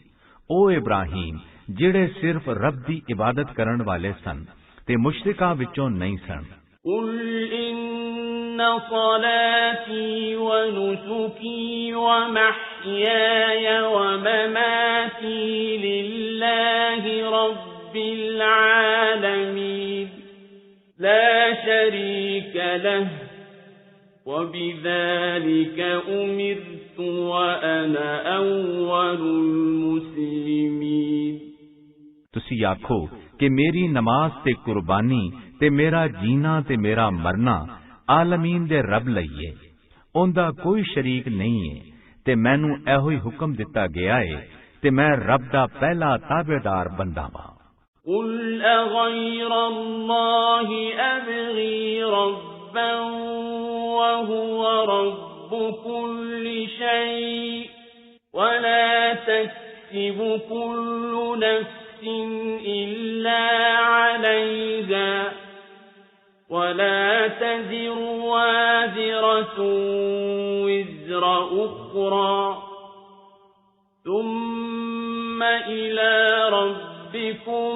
ਉਹ ਇਬਰਾਹੀਮ ਜਿਹੜੇ ਸਿਰਫ ਰੱਬ ਦੀ ਇਬਾਦਤ ਕਰਨ ਵਾਲੇ ਸਨ ਤੇ ਮੁਸ਼ਰਿਕਾਂ ਵਿੱਚੋਂ ਨਹੀਂ ਸਨ। قل إن صلاتي ونسكي ومحياي ومماتي لله رب العالمين لا شريك له وبذلك أمرت وأنا أول المسلمين۔ ਤੁਸੀਂ ਆਖੋ ਕਿ ਮੇਰੀ ਨਮਾਜ਼ ਤੇ ਕੁਰਬਾਨੀ ਤੇ ਮੇਰਾ ਜੀਣਾ ਤੇ ਮੇਰਾ ਮਰਨਾ ਆਲਮੀਨ ਦੇ ਰੱਬ ਲਈ ਹੈ, ਉਹਦਾ ਕੋਈ ਸ਼ਰੀਕ ਨਹੀਂ ਹੈ, ਤੇ ਮੈਨੂੰ ਇਹੋ ਹੀ ਹੁਕਮ ਦਿੱਤਾ ਗਿਆ ਹੈ ਤੇ ਮੈਂ ਰੱਬ ਦਾ ਪਹਿਲਾ ਤਾਬੇਦਾਰ ਬੰਦਾ ਹਾਂ। قل أغير الله أبغي ربا وهو رب كل شيء ولا تكسب كل نفس إلا عليها ولا تزر وازرة وزر أخرى ثم إلى ربكم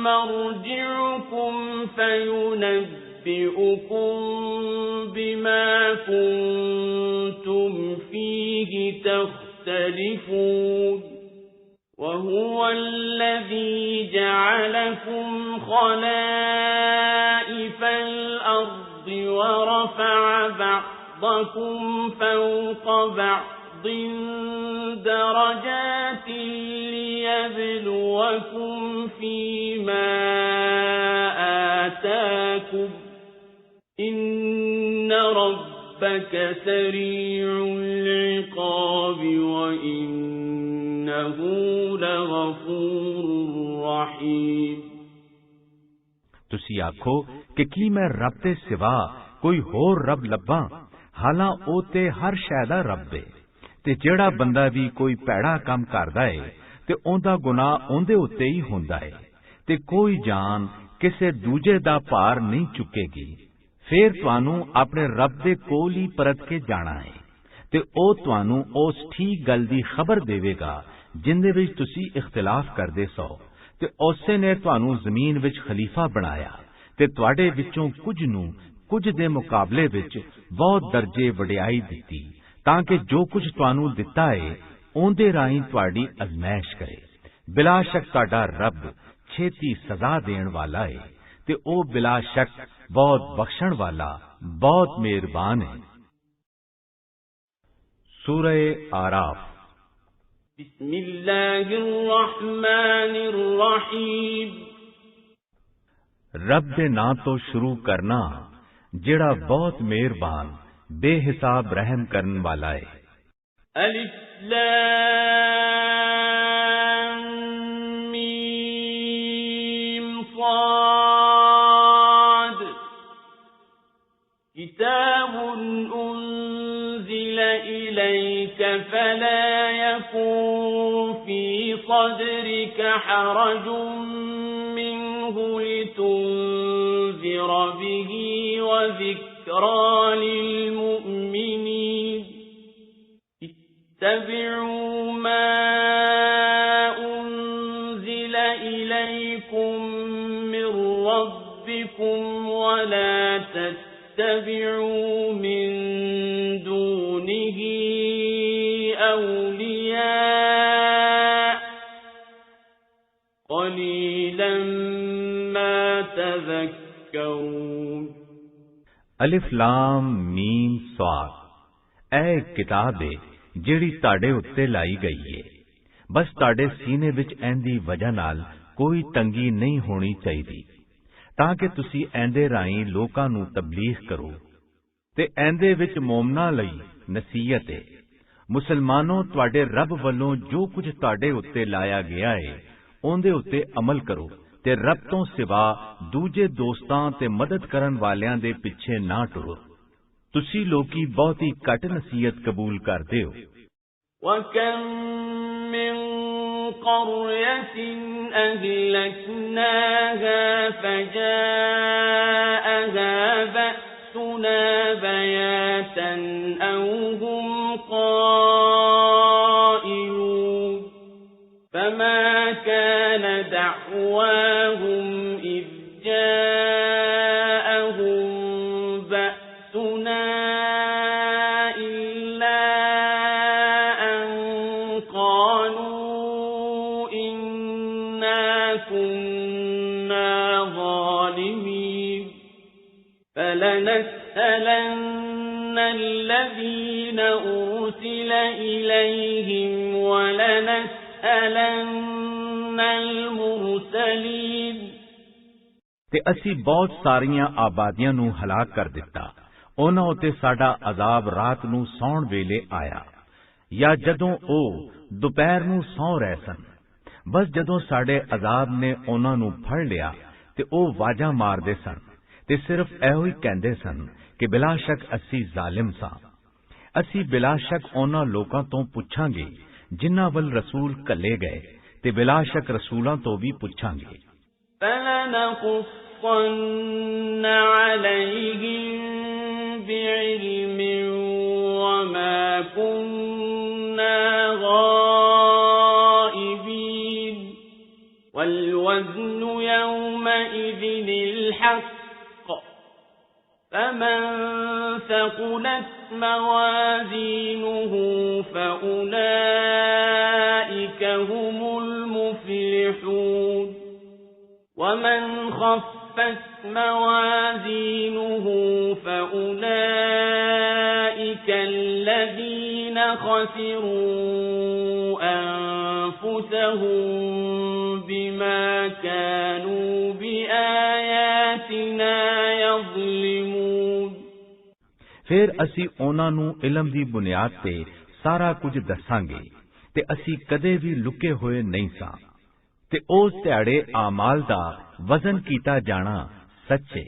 مرجعكم فينبئكم بما كنتم فيه تختلفون وهو الذي جعلكم خلائف الأرض ورفع بعضكم فوق بعض درجات ليبلوكم فيما آتاكم إن ربك سريع العقاب وإنه لغفور رحيم۔ ਤੁਸੀਂ ਆਖੋ ਕਿ ਕੀ ਮੈਂ ਰੱਬ ਦੇ ਸਿਵਾ ਕੋਈ ਹੋਰ ਰੱਬ ਲੱਭਾਂ, ਹਾਲਾਂ ਉਹ ਤੇ ਹਰ ਸ਼ੈ ਦਾ ਰੱਬ ਹੈ, ਤੇ ਜਿਹੜਾ ਬੰਦਾ ਵੀ ਕੋਈ ਭੈੜਾ ਕੰਮ ਕਰਦਾ ਹੈ ਤੇ ਉਹਦਾ ਗੁਨਾਹ ਉਹਦੇ ਉੱਤੇ ਹੀ ਹੁੰਦਾ ਹੈ, ਤੇ ਕੋਈ ਜਾਨ ਕਿਸੇ ਦੂਜੇ ਦਾ ਭਾਰ ਨਹੀਂ ਚੁੱਕੇਗੀ। ਫਿਰ ਤੁਹਾਨੂੰ ਆਪਣੇ ਰੱਬ ਦੇ ਕੋਲ ਹੀ ਪਰਤ ਕੇ ਜਾਣਾ ਹੈ, ਤੇ ਉਹ ਤੁਹਾਨੂੰ ਉਸ ਠੀਕ ਗੱਲ ਦੀ ਖਬਰ ਦੇਵੇਗਾ ਜਿੰਦੇ ਵਿੱਚ ਤੁਸੀਂ ਇਖਤਲਾਫ ਕਰਦੇ ਸੋ, ਤੇ ਉਸੇ ਨੇ ਤੁਹਾਨੂੰ ਜ਼ਮੀਨ ਵਿੱਚ ਖਲੀਫਾ ਬਣਾਇਆ, ਤੇ ਤੁਹਾਡੇ ਵਿੱਚੋਂ ਕੁਝ ਨੂੰ ਕੁਝ ਦੇ ਮੁਕਾਬਲੇ ਵਿੱਚ ਬਹੁਤ ਦਰਜੇ ਵਡਿਆਈ ਦਿੱਤੀ, ਤਾਂ ਕਿ ਜੋ ਕੁਝ ਤੁਹਾਨੂੰ ਦਿੱਤਾ ਹੈ ਉਹਦੇ ਰਾਹੀਂ ਤੁਹਾਡੀ ਅਜ਼ਮੈਸ਼ ਕਰੇ। ਬਿਲਾ ਸ਼ੱਕ ਤੁਹਾਡਾ ਰੱਬ ਛੇਤੀ ਸਜ਼ਾ ਦੇਣ ਵਾਲਾ ਹੈ, ਤੇ ਉਹ ਬਿਲਾ ਸ਼ੱਕ ਬਹੁਤ ਬਖਸ਼ਣ ਵਾਲਾ, ਬਹੁਤ ਮਿਹਰਬਾਨ ਹੈ। सूरह आराफ। बिस्मिल्लाहिर्रहमानिर्रहीम। रब दे नां तो शुरू करना जेड़ा बहुत मेहरबान बेहिसाब रहम करन वाला है। अलिफ लाम मीम साद। किताबुन उन्ज़िल इलैक फला यकुन फी صدرك حرج منه لتنذر به وذكرى للمؤمنين اتبعوا ما أنزل إليكم من ربكم ولا تتبعوا من دونه أولياء قليلا ما تذكرون ਅਲਿਫ ਲਾਮ ਮੀਮ ਸਵਾਦ। ਇਹ ਕਿਤਾਬ ਹੈ ਜਿਹੜੀ ਤੁਹਾਡੇ ਉੱਤੇ ਲਾਈ ਗਈ ਹੈ। ਬਸ ਤੁਹਾਡੇ ਸੀਨੇ ਵਿੱਚ ਇਹਦੀ ਵਜ੍ਹਾ ਨਾਲ ਕੋਈ ਤੰਗੀ ਨਹੀਂ ਹੋਣੀ ਚਾਹੀਦੀ, ਤਾਂ ਕਿ ਤੁਸੀਂ ਇਹਦੇ ਰਾਹੀਂ ਲੋਕਾਂ ਨੂੰ ਤਬਲੀਗ ਕਰੋ ਤੇ ਇਹਦੇ ਵਿੱਚ ਮੂਮਨਾਂ ਲਈ ਨਸੀਹਤ ਹੈ। ਮੁਸਲਮਾਨੋ, ਤੁਹਾਡੇ ਰੱਬ ਵੱਲੋਂ ਜੋ ਕੁਝ ਤੁਹਾਡੇ ਉੱਤੇ ਲਾਇਆ ਗਿਆ ਹੈ ਉਹਦੇ ਉੱਤੇ ਅਮਲ ਕਰੋ ਤੇ ਰੱਬ ਤੋਂ ਸਿਵਾ ਦੂਜੇ ਦੋਸਤਾਂ ਤੇ ਮਦਦ ਕਰਨ ਵਾਲਿਆਂ ਦੇ ਪਿੱਛੇ ਨਾ ਟੁਰੋ। ਤੁਸੀਂ ਲੋਕੀ ਬਹੁਤ ਹੀ ਘੱਟ ਨਸੀਹਤ ਕਬੂਲ ਕਰਦੇ ਹੋ। وَكَمْ مِنْ قَرْيَةٍ أَهْلَكْنَاهَا فَجَاءَهَا بَأْسُنَا بَيَاتًا أَوْ هُمْ قَائِلُونَ فَمَا كَانَ دَعْوَاهُمْ إِذْ جَاءَهُمْ بَأْسُنَا إِلَّا أَنْ قَالُوا إِنَّا كُنَّا ظَالِمِينَ فَلَنَسْأَلَنَّ الَّذِينَ أُرْسِلَ إِلَيْهِمْ وَلَنَسْأَلَنَّ الْمُرْسَلِينَ ਤੇ ਅਸੀਂ ਬਹੁਤ ਸਾਰੀਆਂ ਆਬਾਦੀਆਂ ਨੂੰ ਹਲਾਕ ਕਰ ਦਿੱਤਾ। ਉਹਨਾਂ ਉੱਤੇ ਸਾਡਾ ਅਜ਼ਾਬ ਰਾਤ ਨੂੰ ਸੌਣ ਵੇਲੇ ਆਇਆ ਜਾਂ ਜਦੋਂ ਉਹ ਦੁਪਹਿਰ ਨੂੰ ਸੌਂ ਰਹੇ ਸਨ। ਬਸ ਜਦੋਂ ਸਾਡੇ ਅਜ਼ਾਬ ਨੇ ਉਹਨਾਂ ਨੂੰ ਫੜ ਲਿਆ ਤੇ ਉਹ ਵਾਜਾਂ ਮਾਰਦੇ ਸਨ ਤੇ ਸਿਰਫ ਇਹੋ ਹੀ ਕਹਿੰਦੇ ਸਨ ਕਿ ਬਿਲਾ ਸ਼ੱਕ ਅਸੀਂ ਜ਼ਾਲਿਮ ਸਾਂ। ਅਸੀਂ ਬਿਲਾ ਸ਼ੱਕ ਉਹਨਾਂ ਲੋਕਾਂ ਤੋਂ ਪੁੱਛਾਂਗੇ ਜਿਨ੍ਹਾਂ ਵੱਲ ਰਸੂਲ ਘੱਲੇ ਗਏ ਤੇ ਬਿਲਾ ਸ਼ੱਕ ਰਸੂਲਾਂ ਤੋਂ ਵੀ ਪੁੱਛਾਂਗੇ। فَلَنَقُصَّنَّ عَلَيْهِمْ بِعِلْمٍ وَمَا كُنَّا غَائِبِينَ وَالْوَزْنُ يَوْمَئِذٍ الْحَقُّ فَمَنْ ثَقُلَتْ مَوَازِينُهُ فَأُولَئِكَ هُمُ الْمُفْلِحُونَ وَمَنْ خَفَّتْ مَوَازِينُهُ فَأُولَئِكَ الَّذِينَ خَسِرُوا أَنفُسَهُم بِمَا كَانُوا بِآيَاتِنَا يَظْلِمُونَ ਫਿਰ ਅਸੀਂ ਉਹਨਾਂ ਨੂੰ ਇਲਮ ਦੀ ਬੁਨਿਆਦ ਤੇ ਸਾਰਾ ਕੁਝ ਦੱਸਾਂਗੇ ਤੇ ਅਸੀਂ ਕਦੇ ਵੀ ਲੁਕੇ ਹੋਏ ਨਹੀਂ ਸਾਂ ਤੇ ਉਸ ਦਿਹਾੜੇ ਆਮਾਲ ਦਾ ਵਜ਼ਨ ਕੀਤਾ ਜਾਣਾ ਸੱਚੇ।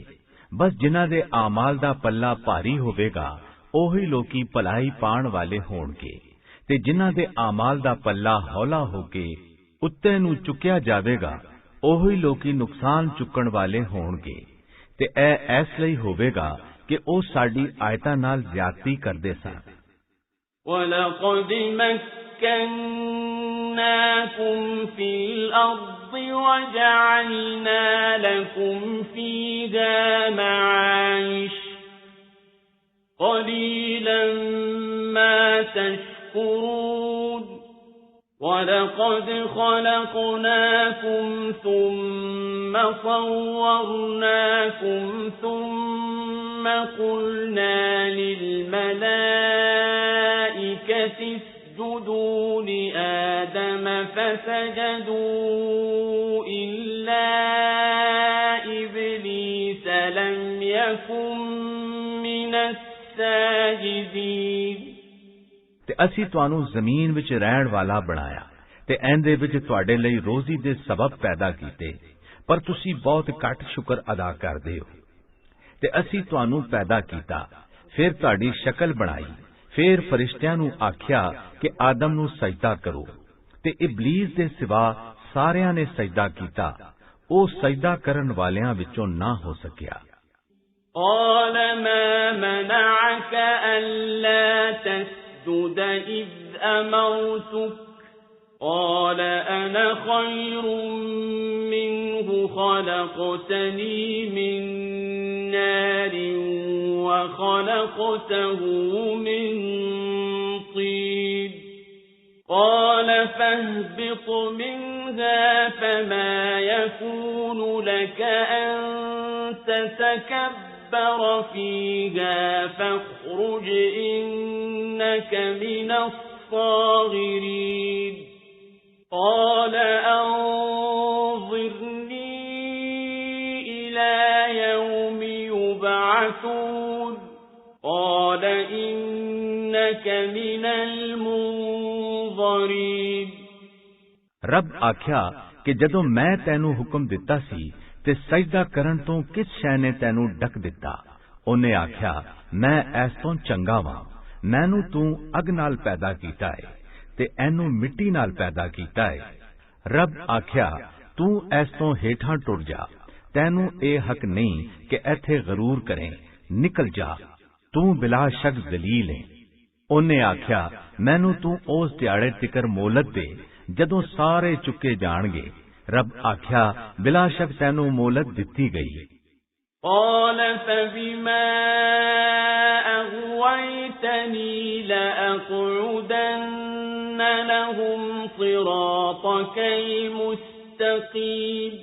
ਬਸ ਜਿਨ੍ਹਾਂ ਦੇ ਆਮਾਲ ਦਾ ਪੱਲਾ ਭਾਰੀ ਹੋਵੇਗਾ ਉਹੀ ਲੋਕੀ ਭਲਾਈ ਪਾਣ ਵਾਲੇ ਹੋਣਗੇ ਤੇ ਜਿਨ੍ਹਾਂ ਦੇ ਆਮਾਲ ਦਾ ਪੱਲਾ ਹੌਲਾ ਹੋ ਕੇ ਉੱਤੇ ਨੂੰ ਚੁੱਕਿਆ ਜਾਵੇਗਾ ਉਹੀ ਲੋਕੀ ਨੁਕਸਾਨ ਚੁੱਕਣ ਵਾਲੇ ਹੋਣਗੇ। ਤੇ ਇਹ ਇਸ ਲਈ ਹੋਵੇਗਾ ਕਿ ਉਹ ਸਾਡੀ ਆਇਤਾਂ ਨਾਲ ਜ਼ਿਆਦਤੀ ਕਰਦੇ ਸਨ। وَلَقَدْ مَكَّنَّاكُمْ فِي الْأَرْضِ وَجَعَلْنَا لَكُمْ فِيهَا مَعَايِشَ قَلِيلًا مَا تَشْكُرُونَ وَلَقَدْ خَلَقْنَاكُمْ ثُمَّ صَوَّرْنَاكُمْ ثُمَّ قُلْنَا لِلْمَلَائِكَةِ اسْجُدُوا لِآدَمَ فَسَجَدُوا إِلَّا إِبْلِيسَ لَمْ يَكُنْ مِنَ السَّاجِدِينَ ਤੇ ਅਸੀਂ ਤੁਹਾਨੂੰ ਜ਼ਮੀਨ ਵਿੱਚ ਰਹਿਣ ਵਾਲਾ ਬਣਾਇਆ ਤੇ ਇਹਦੇ ਵਿੱਚ ਤੁਹਾਡੇ ਲਈ ਰੋਜ਼ੀ ਦੇ ਸਬਬ ਪੈਦਾ ਕੀਤੇ, ਪਰ ਤੁਸੀਂ ਬਹੁਤ ਘੱਟ ਸ਼ੁਕਰ ਅਦਾ ਕਰਦੇ ਹੋ। ਤੇ ਅਸੀਂ ਤੁਹਾਨੂੰ ਪੈਦਾ ਕੀਤਾ, ਫਿਰ ਤੁਹਾਡੀ ਸ਼ਕਲ ਬਣਾਈ, ਫਿਰ ਫਰਿਸ਼ਤਿਆਂ ਨੂੰ ਆਖਿਆ ਕਿ ਆਦਮ ਨੂੰ ਸਜਦਾ ਕਰੋ, ते इबलीस दे सिवा सारियां ने सजदा कीता, ओ सजदा करन वालियां विचों ना हो सकिया। قال ما منعك ألا تسجد إذ أمرتك قال أنا خير منه خلقتني من نار وخلقته من طين قال فاهبط منها فما يكون لك أن تتكبر فيها فاخرج إنك من الصاغرين قال أنظرني إلى يوم يبعثون قال إنك من المنظرين रब आख्या कि जदों मैं तैनू हुक्म दिता सी ते सजदा करन तो किस शै ने तैनू डक दिता। उन्हें आख्या मैं ऐस तो चंगा वां, मैनू तू अग नाल पैदा कीता है ते एनू मिट्टी नाल पैदा कीता है। रब आख्या तू ऐस तो हेठां टुर जा, तैनू ए हक नहीं कि इत्थे गरूर करें, निकल जा, तू बिला शक दलील है। उन्हें आख्या मैनू तू उस दिहाड़े तिकर मोहलत दे जदों सारे चुके जाणगे। रब आख्या बिला शक तैनू मोहलत दिती गई। قال فبما أغويتني لأقعدن لهم صراطك المستقيم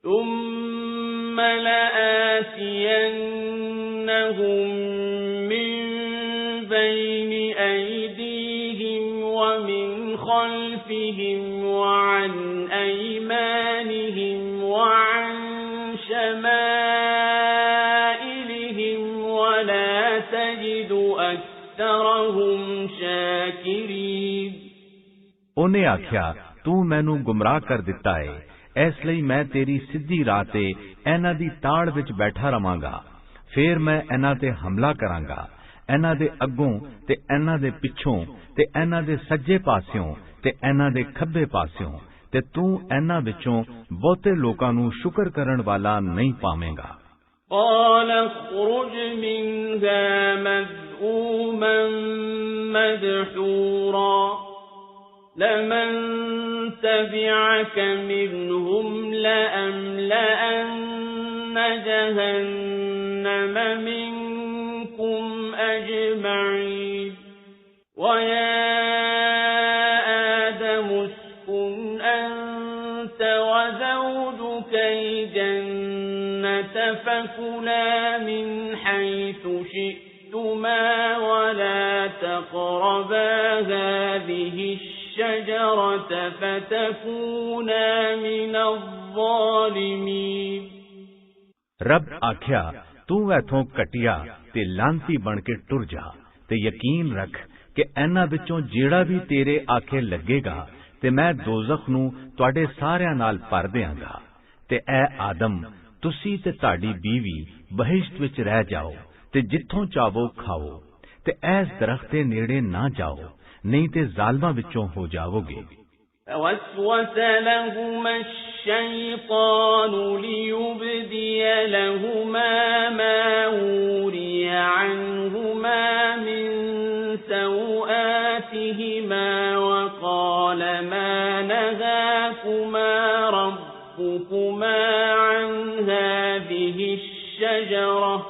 ثم لآتينهم من بين أيديهم ومن خلفهم وعن أيمانهم وعن شمائلهم ولا تجد أكثرهم شاكرين उन्हें आख्या तू मैनू गुमराह कर दिता है, इसलिए मैं तेरी सीधी राह ते इन्हां दी ताड़ विच बैठा रवांगा। फिर मैं इन्हां ते हमला करांगा, इन्हां दे अग्गों ते इन्हां दे पिछों ते इन्हां दे सज्जे पासियों ते इन्हां दे खब्बे पासियों, ते तू इन्हां विचों बहुते लोकां नू शुक्र करन वाला नहीं पावेंगा। قال اخرج منها مذءوما مدحورا لمن تبعك منهم لأملأن جهنم منكم أجمعين ويا آدم اسكن أنت وزوجك الجنة فكلا من حيث شئتما ولا تقربا هذه الشجرة فتكونا من الظالمين रब आख्या तू इथों कटिया ते लांती बन के टुर जा, ते यकीन रख कि इन्हां विचों जेड़ा भी तेरे आखे लगेगा ते मैं दोज़ख नू तुहाडे सारियां नाल भर देंगा। ते ऐ आदम तुसी ते ताड़ी बीवी बहिश्त विच रह जाओ ते जिथों चावो खाओ, ते ऐस दरख्त दे नेड़े ना जाओ, नहीं ते जालिमां विचों हो जाओगे। فوسوس لهما الشيطان ليبدي لهما ما وري عنهما من سوآتهما وقال ما نهاكما ربكما عن هذه الشجرة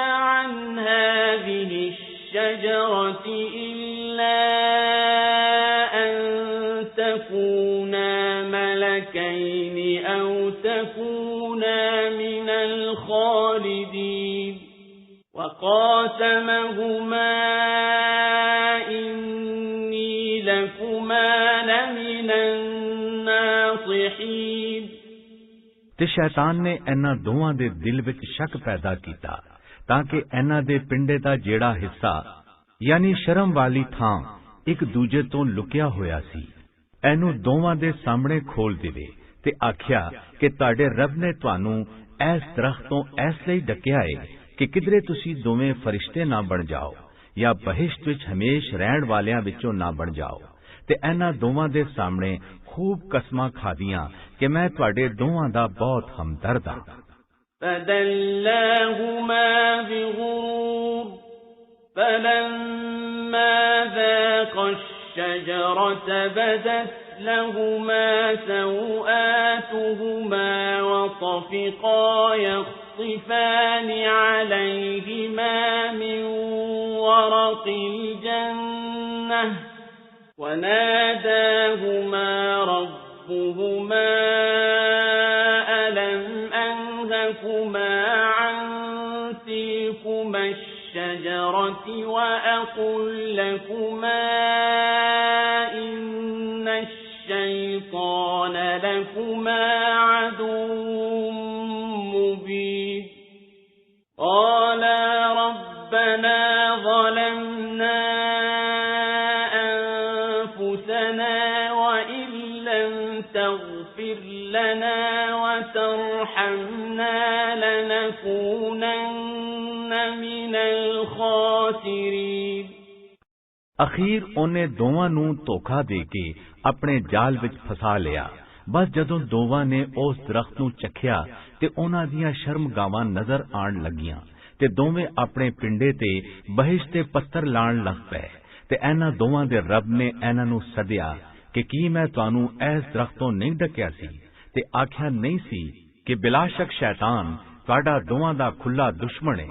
عن هذه الشجرة إلا أن تكونا ملكين أو تكونا من الخالدين وقاسمهما إني لكما لمن الناصحين ते शैतान ने इन्हां दोवां दे दिल विच शक पैदा कीता ताकि इन्हां दे पिंडे दा जेड़ा हिस्सा यानी शर्म वाली थां एक दूजे तो लुकिया होया सी, एनू दोवां दे सामने खोल देवे ते आख्या कि तुहाडे रब ने तुहानू इस दरख्त तो इसलिए डकिया है कि किधरे तुसी दोवें फरिश्ते ना बन जाओ या बहिश्त विच हमेश रहण वालियां विचों ना बन जाओ। ते इन्हां दोवां दे सामने खूब कसमां खादियां कि मैं तुहाडे दोवां दा बहुत हमदर्द हां। فدلاهما بغرور فلما ذاقا الشجرة بدت لهما سوآتهما وطفقا يخصفان عليهما من ورق الجنة وناداهما ربهما ألم أنهكما عن تلكما الشجرة وأقل لكما إن الشيطان لكما عدو مبين قالا ربنا ظلمنا أنفسنا وإن لم تغفر لنا وترحمنا لنكونن من الخاسرين। अखीर ओने दोवां नूं धोखा दे के अपने जाल विच फसा लिया। बस जदों दोवां ने उस दरख्त नूं चखिया ते उन्हां दियां शर्मगावां नजर आण लगियां ते दोवें अपने पिंडे ते बहिश्त ते पत्थर लाण लग पए। ते इन्हां दोवां दे रब ने इन्हां नूं सद्या कि की मैं तुहानूं इस दरख्त तों नहीं डकिया सी ते आख्या नहीं सी कि बिलाशक शैतान तुहाडा दोवां दा खुला दुश्मन है।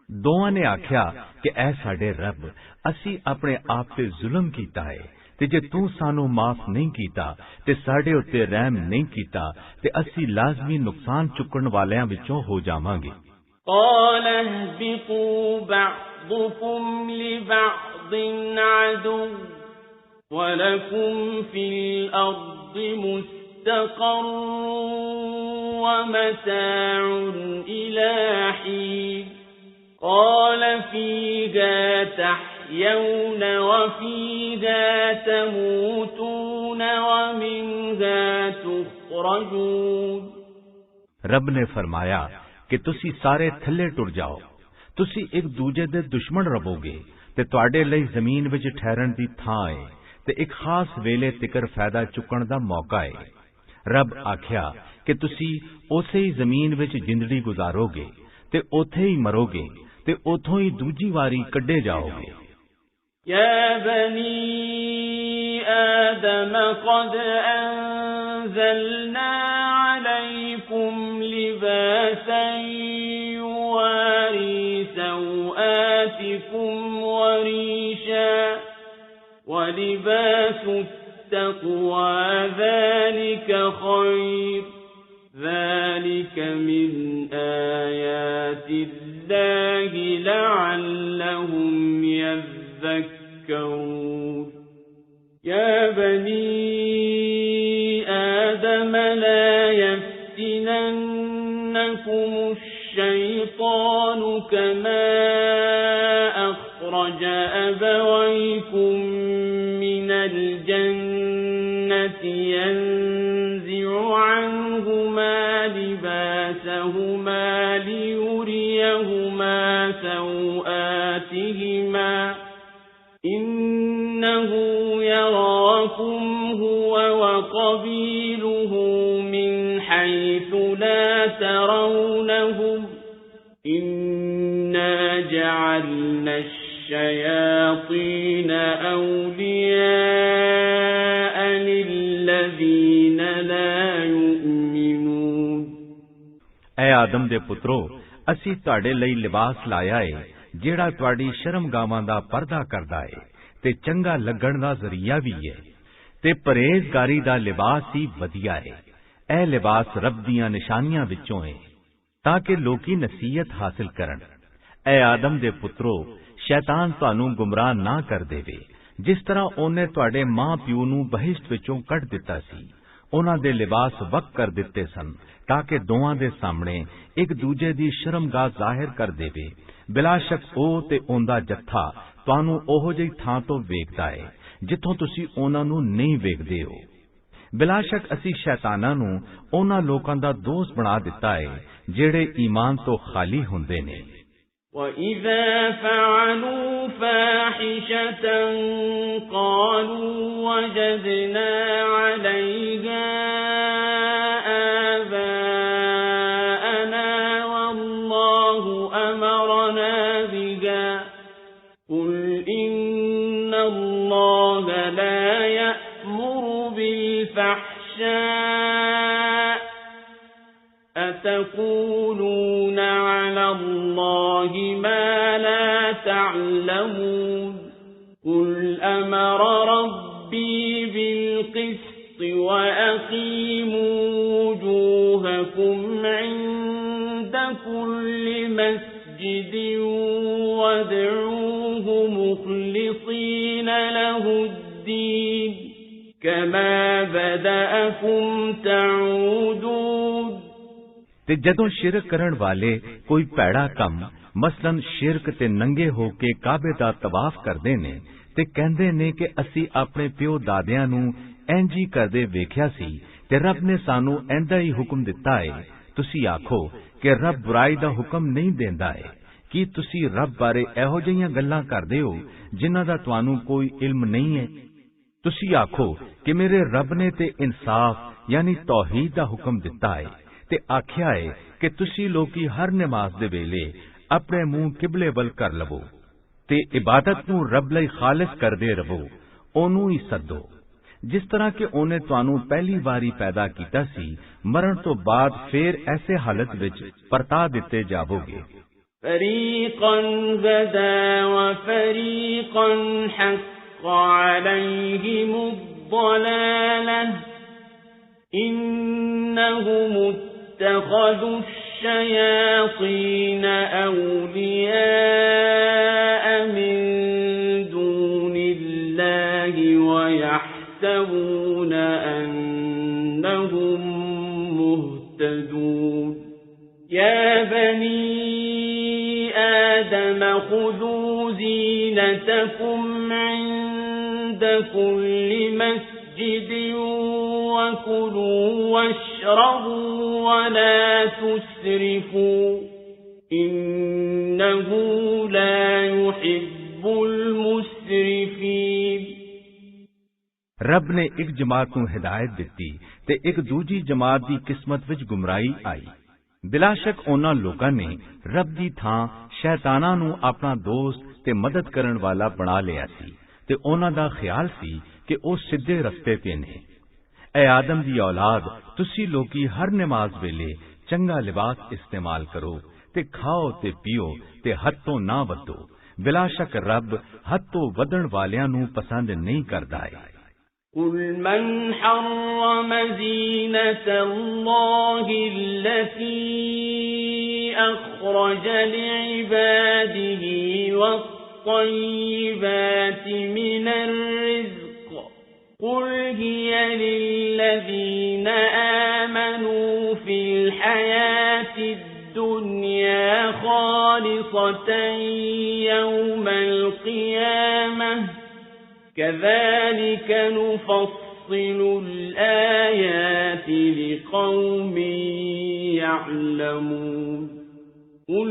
दोवां ने आख्या कि ऐ साडे रब, असी अपने आप ते जुल्म कीता है ते जे तू सानू माफ नहीं कीता ते साडे उत्ते रहम नहीं कीता ते असी लाजमी नुकसान चुकण वालियां विचों हो जावांगे। قال اهبطوا بعضكم لبعض عدو ولكم في الأرض مستقر ومتاع إلى حين قال فيها تحيون وفيها تموتون ومنها تخرجون। रब ने फरमाया कि तुसी सारे थल्ले टुर जाओ, तुसी एक दूजे दे दुश्मन रवोगे ते तुहाडे लई जमीन विच ठहरन दी थां है ते एक खास वेले तिकर फायदा चुकण दा मौका है। रब आख्या कि तुसी उसे ही जमीन विच जिंदड़ी गुजारोगे ते उथे ही मरोगे ते उथों ही दूजी वारी कड्डे जाओगे। या बनी आदम कद अंज़लना अलैकुम लिबासन युवारी सौआतिकुम वरीशा वलिबासु तक़वा ज़ालिक खैर ذلك من آيات الله لعلهم يذكرون يا بني آدم لا يفتننكم الشيطان كما أخرج أبويكم من الجنة ينزع عنهما لباسهما ليريهما سوآتهما إنه يراكم هو وقبيله من حيث لا ترونهم إنا جعلنا الشياطين أولياء للذين لا يؤمنون। ऐ आदम दे पुत्रो, असी तुहाडे लई लिबास लाया है जेड़ा तुहाडी शर्मगावां दा पर्दा करदा है ते चंगा लगण दा जरिया भी है ते परहेजगारी दा लिबास ही वधिया है। ऐ लिबास रब दियां निशानियां विचों है ताकि लोकी नसीहत हासिल करन। ऐ आदम दे पुत्रो, शैतान तुहानू गुमराह ना कर देवे जिस तरह ओने तुहाडे मां प्यो नू बहिश्त विचों कढ दिता सी। उन्हां दे लिबास वक कर दिते सन ताकि दोवां दे सामने एक दूजे दी शर्मगाह जाहिर कर देवे। बिलाशक ओ ते ओंदा जत्था तुहानू ओहो जिही थां तो वेखदा है जिथों तुसी उन्हां नू नहीं वेखदे हो। बिलाशक असी शैतानां नू उन्हां लोकां दा दोस्त बना दिता है जेड़े ईमान तो खाली हुंदे ने। وَإِذَا فَعَلُوا فَاحِشَةً قَالُوا وَجَدْنَا عَلَيْهَا آبَاءَنَا وَاللَّهُ أَمَرَنَا بِهَا قُلْ إِنَّ اللَّهَ لَا يَأْمُرُ بِالْفَحْشَاءِ أَتَقُولُونَ عَلَى اللَّهِ مَا لَا تَعْلَمُونَ قُلْ أَمَرَ رَبِّي بِالْقِسْطِ وَأَقِيمُوا وُجُوهَكُمْ عِندَ كُلِّ مَسْجِدٍ وَادْعُوهُ مُخْلِصِينَ لَهُ الدِّينَ كَمَا بَدَأَكُمْ تَعُودُونَ। ਤੇ ਜਦੋਂ ਸ਼ਿਰਕ ਕਰਨ ਵਾਲੇ ਕੋਈ ਭੈੜਾ ਕੰਮ ਮਸਲਨ ਸ਼ਿਰਕ ਤੇ ਨੰਗੇ ਹੋ ਕੇ ਕਾਬੇ ਦਾ ਤਵਾਫ ਕਰਦੇ ਨੇ ਤੇ ਕਹਿੰਦੇ ਨੇ ਕਿ ਅਸੀਂ ਆਪਣੇ ਪਿਓ ਦਾਦਿਆਂ ਨੂੰ ਇੰਜ ਹੀ ਕਰਦੇ ਵੇਖਿਆ ਸੀ ਤੇ ਰੱਬ ਨੇ ਸਾਨੂੰ ਇੰਦਾ ਹੀ ਹੁਕਮ ਦਿੱਤਾ ਹੈ, ਤੁਸੀਂ ਆਖੋ ਕਿ ਰੱਬ ਬੁਰਾਈ ਦਾ ਹੁਕਮ ਨਹੀਂ ਦਿੰਦਾ ਹੈ। ਕੀ ਤੁਸੀਂ ਰੱਬ ਬਾਰੇ ਇਹੋ ਜਿਹੀਆਂ ਗੱਲਾਂ ਕਰਦੇ ਹੋ ਜਿਨ੍ਹਾਂ ਦਾ ਤੁਹਾਨੂੰ ਕੋਈ ਇਲਮ ਨਹੀਂ ਹੈ? ਤੁਸੀਂ ਆਖੋ ਕਿ ਮੇਰੇ ਰੱਬ ਨੇ ਤੇ ਇਨਸਾਫ ਯਾਨੀ ਤੌਹੀਦ ਦਾ ਹੁਕਮ ਦਿੱਤਾ ਹੈ ਤੇ ਆਖਿਆ ਹੈ ਕਿ ਤੁਸੀਂ ਲੋਕੀ ਹਰ ਨਮਾਜ਼ ਦੇ ਵੇਲੇ ਆਪਣੇ ਮੂੰਹ ਕਿਬਲੇ ਵੱਲ ਕਰ ਲਵੋ ਤੇ ਇਬਾਦਤ ਨੂੰ ਰੱਬ ਲਈ ਖਾਲਿਸ ਕਰਦੇ ਰਹੋ, ਉਹਨੂੰ ਹੀ ਸੱਦੋ, ਜਿਸ ਤਰ੍ਹਾਂ ਕਿ ਉਹਨੇ ਤੁਹਾਨੂੰ ਪਹਿਲੀ ਵਾਰੀ ਪੈਦਾ ਕੀਤਾ ਸੀ, ਮਰਨ ਤੋਂ ਬਾਅਦ ਫੇਰ ਐਸੇ ਹਾਲਤ ਵਿੱਚ ਪਰਤਾ ਦਿੱਤੇ ਜਾਵੋਗੇ। فَرِيقًا هَدَى وَفَرِيقًا حَقَّ عَلَيْهِمُ الضَّلَالَةُ إِنَّهُمُ اتَّخَذُوا الشَّيَاطِينَ أَوْلِيَاءَ مِن دُونِ اللَّهِ وَيَحْسَبُونَ أَنَّهُم مُهْتَدُونَ يَا بَنِي آدَمَ خُذُوا زِينَتَكُمْ عِندَ كُلِّ مَسْجِدٍ وَكُلُوا وَاشْرَبُوا وَلَا تُسْرِفُوا إِنَّهُ لَا يُحِبُّ الْمُسْرِفِينَ। ਰੱਬ ਨੇ ਇੱਕ ਜਮਾਤ ਨੂੰ ਹਿਦਾਇਤ ਦਿੱਤੀ ਤੇ ਇੱਕ ਦੂਜੀ ਜਮਾਤ ਦੀ ਕਿਸਮਤ ਵਿੱਚ ਗੁੰਮਰਾਹੀ ਆਈ। ਬਿਲਾਸ਼ੱਕ ਉਹਨਾਂ ਲੋਕਾਂ ਨੇ ਰੱਬ ਦੀ ਥਾਂ ਸ਼ੈਤਾਨਾਂ ਨੂੰ ਆਪਣਾ ਦੋਸਤ ਤੇ ਮਦਦ ਕਰਨ ਵਾਲਾ ਬਣਾ ਲਿਆ ਸੀ ਤੇ ਉਹਨਾਂ ਦਾ ਖਿਆਲ ਸੀ ਕਿ ਉਹ ਸਿੱਧੇ ਰਸਤੇ ਤੇ ਨੇ। ਐ ਆਦਮ ਦੀ ਔਲਾਦ, ਤੁਸੀਂ ਲੋਕੀ ਹਰ ਨਮਾਜ਼ ਵੇਲੇ ਚੰਗਾ ਲਿਬਾਸ ਇਸਤੇਮਾਲ ਕਰੋ ਤੇ ਖਾਓ ਤੇ ਪੀਓ ਤੇ ਹੱਦ ਤੋਂ ਨਾ ਵਧੋ। ਬਿਲਾਸ਼ੱਕ ਰੱਬ ਹੱਦ ਤੋਂ ਵਧਣ ਵਾਲਿਆਂ ਨੂੰ ਪਸੰਦ ਨਹੀਂ ਕਰਦਾ ਹੈ। قُلْ مَنْ حَرَّمَ زِينَةَ اللَّهِ الَّتِي أَخْرَجَ لِعِبَادِهِ وَالطَّيِّبَاتِ مِنَ الرِّزْقِ قُلْ هِيَ لِلَّذِينَ آمَنُوا فِي الْحَيَاةِ الدُّنْيَا خَالِصَةً يَوْمَ الْقِيَامَةِ كَذَلِكَ نُفَصِّلُ الْآيَاتِ لِقَوْمٍ يَعْلَمُونَ قُلْ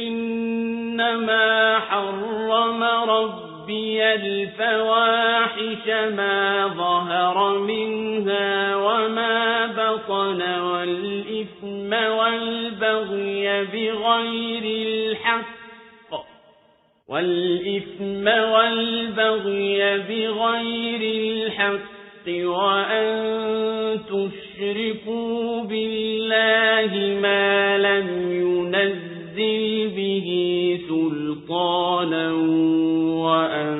إِنَّمَا حَرَّمَ رَبِّيَ الْفَوَاحِشَ مَا ظَهَرَ مِنْهَا وَمَا بَطَنَ وَالْإِثْمَ وَالْبَغْيَ بِغَيْرِ الْحَقِّ وَأَن تُشْرِكُوا بِاللَّهِ مَا لَمْ يُنَزِّلْ بِهِ سُلْطَانًا وَأَن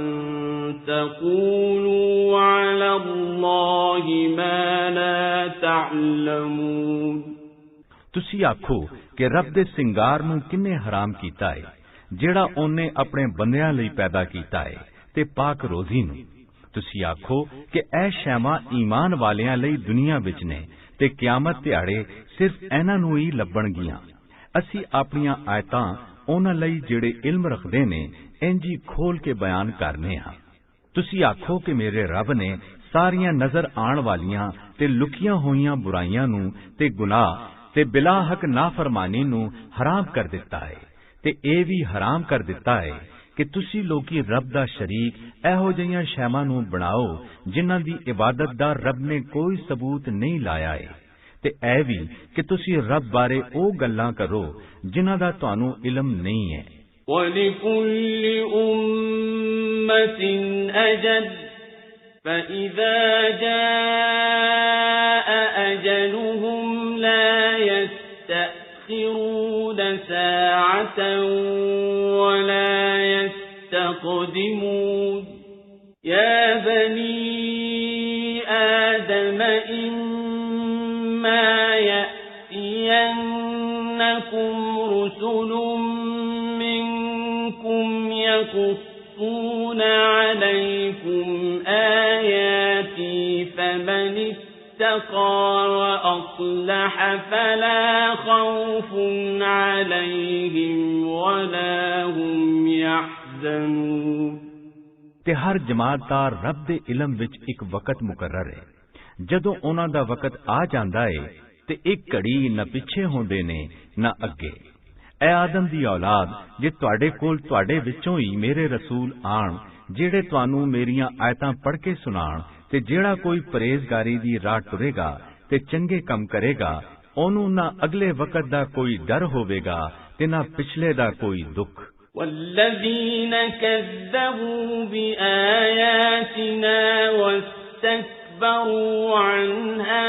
تَقُولُوا عَلَى اللَّهِ مَا لَا تَعْلَمُونَ۔ ਤੁਸੀਂ ਆਖੋ ਕਿ ਰੱਬ ਦੇ ਸਿੰਗਾਰ ਨੂੰ ਕਿੰਨੇ ਹਰਾਮ ਕੀਤਾ ਹੈ, ਜਿਹੜਾ ਉਹਨੇ ਆਪਣੇ ਬੰਦਿਆਂ ਲਈ ਪੈਦਾ ਕੀਤਾ ਹੈ ਤੇ ਪਾਕ ਰੋਜ਼ੀ ਨੂੰ। ਤੁਸੀਂ ਆਖੋ ਕਿ ਇਹ ਸ਼ੈਵਾਂ ਈਮਾਨ ਵਾਲਿਆਂ ਲਈ ਦੁਨੀਆ ਵਿੱਚ ਨੇ ਤੇ ਕਿਆਮਤ ਦਿਹਾੜੇ ਸਿਰਫ ਇਹਨਾਂ ਨੂੰ ਹੀ ਲੱਭਣਗੀਆਂ। ਅਸੀਂ ਆਪਣੀਆਂ ਆਇਤਾਂ ਉਹਨਾਂ ਲਈ ਜਿਹੜੇ ਇਲਮ ਰੱਖਦੇ ਨੇ ਇੰਜ ਹੀ ਖੋਲ ਕੇ ਬਿਆਨ ਕਰਨੇ ਹਾਂ। ਤੁਸੀਂ ਆਖੋ ਕਿ ਮੇਰੇ ਰੱਬ ਨੇ ਸਾਰੀਆਂ ਨਜ਼ਰ ਆਉਣ ਵਾਲੀਆਂ ਤੇ ਲੁਕੀਆਂ ਹੋਈਆਂ ਬੁਰਾਈਆਂ ਨੂੰ ਤੇ ਗੁਨਾਹ ਤੇ ਬਿਲਾ ਹਕ ਨਾਫਰਮਾਨੀ ਨੂੰ ਹਰਾਮ ਕਰ ਦਿੱਤਾ ਹੈ ਤੇ ਇਹ ਵੀ ਹਰਾਮ ਕਰ ਦਿੱਤਾ ਹੈ ਕਿ ਤੁਸੀਂ ਲੋਕੀ ਰੱਬ ਦਾ ਸ਼ਰੀਕ ਇਹੋ ਜਿਹੀਆਂ ਸ਼ੈਵਾਂ ਨੂੰ ਬਣਾਓ ਜਿਨ੍ਹਾਂ ਦੀ ਇਬਾਦਤ ਦਾ ਰੱਬ ਨੇ ਕੋਈ ਸਬੂਤ ਨਹੀਂ ਲਾਇਆ ਹੈ, ਤੇ ਇਹ ਵੀ ਕਿ ਤੁਸੀਂ ਰੱਬ ਬਾਰੇ ਉਹ ਗੱਲਾਂ ਕਰੋ ਜਿਨ੍ਹਾਂ ਦਾ ਤੁਹਾਨੂੰ ਇਲਮ ਨਹੀਂ ਹੈ। وَلِكُلِّ أُمَّةٍ أَجَلٌ فَإِذَا جَاءَ أَجَلُهُمْ لَا يَسْتَأْخِرُونَ سَاعَةً وَلَا يَسْتَقْدِمُونَ يَا بَنِي آدَمَ إِمَّا يَأْتِيَنَّكُمْ رُسُلٌ مِّنكُمْ يَقُصُّونَ عَلَيْكُمْ آيَاتِي فَمَنِ اتَّقَى وَأَصْلَحَ فَلَا خَوْفٌ عَلَيْهِمْ وَلَا هُمْ يَحْزَنُونَ। ਤੇ ਹਰ ਜਮਾਤ ਦਾ ਰੱਬ ਦੇ ਇਲਮ ਵਿੱਚ ਇੱਕ ਵਕਤ ਮੁਕਰਰ ਹੈ। ਜਦੋਂ ਉਹਨਾਂ ਦਾ ਵਕਤ ਆ ਜਾਂਦਾ ਹੈ ਤੇ ਇੱਕ ਘੜੀ ਨਾ ਪਿੱਛੇ ਹੁੰਦੇ ਨੇ ਨਾ ਅੱਗੇ। ਐ ਆਦਮ ਦੀ ਔਲਾਦ, ਜੇ ਤੁਹਾਡੇ ਕੋਲ ਤੁਹਾਡੇ ਵਿੱਚੋਂ ਹੀ ਮੇਰੇ ਰਸੂਲ ਆਣ ਜਿਹੜੇ ਤੁਹਾਨੂੰ ਮੇਰੀਆਂ ਆਇਤਾਂ ਪੜ੍ਹ ਕੇ ਸੁਣਾਣ, ਤੇ ਜਿਹੜਾ ਕੋਈ ਪਰਹੇਜ਼ਗਾਰੀ ਦੀ ਰਾਹ ਟੁਰੇਗਾ ਤੇ ਚੰਗੇ ਕੰਮ ਕਰੇਗਾ, ਉਹਨੂੰ ਨਾ ਅਗਲੇ ਵਕਤ ਦਾ ਕੋਈ ਡਰ ਹੋਵੇਗਾ ਤੇ ਨਾ ਪਿਛਲੇ ਦਾ ਕੋਈ ਦੁੱਖ। وَالَّذِينَ كَذَّبُوا بِآيَاتِنَا وَاسْتَكْبَرُوا عَنْهَا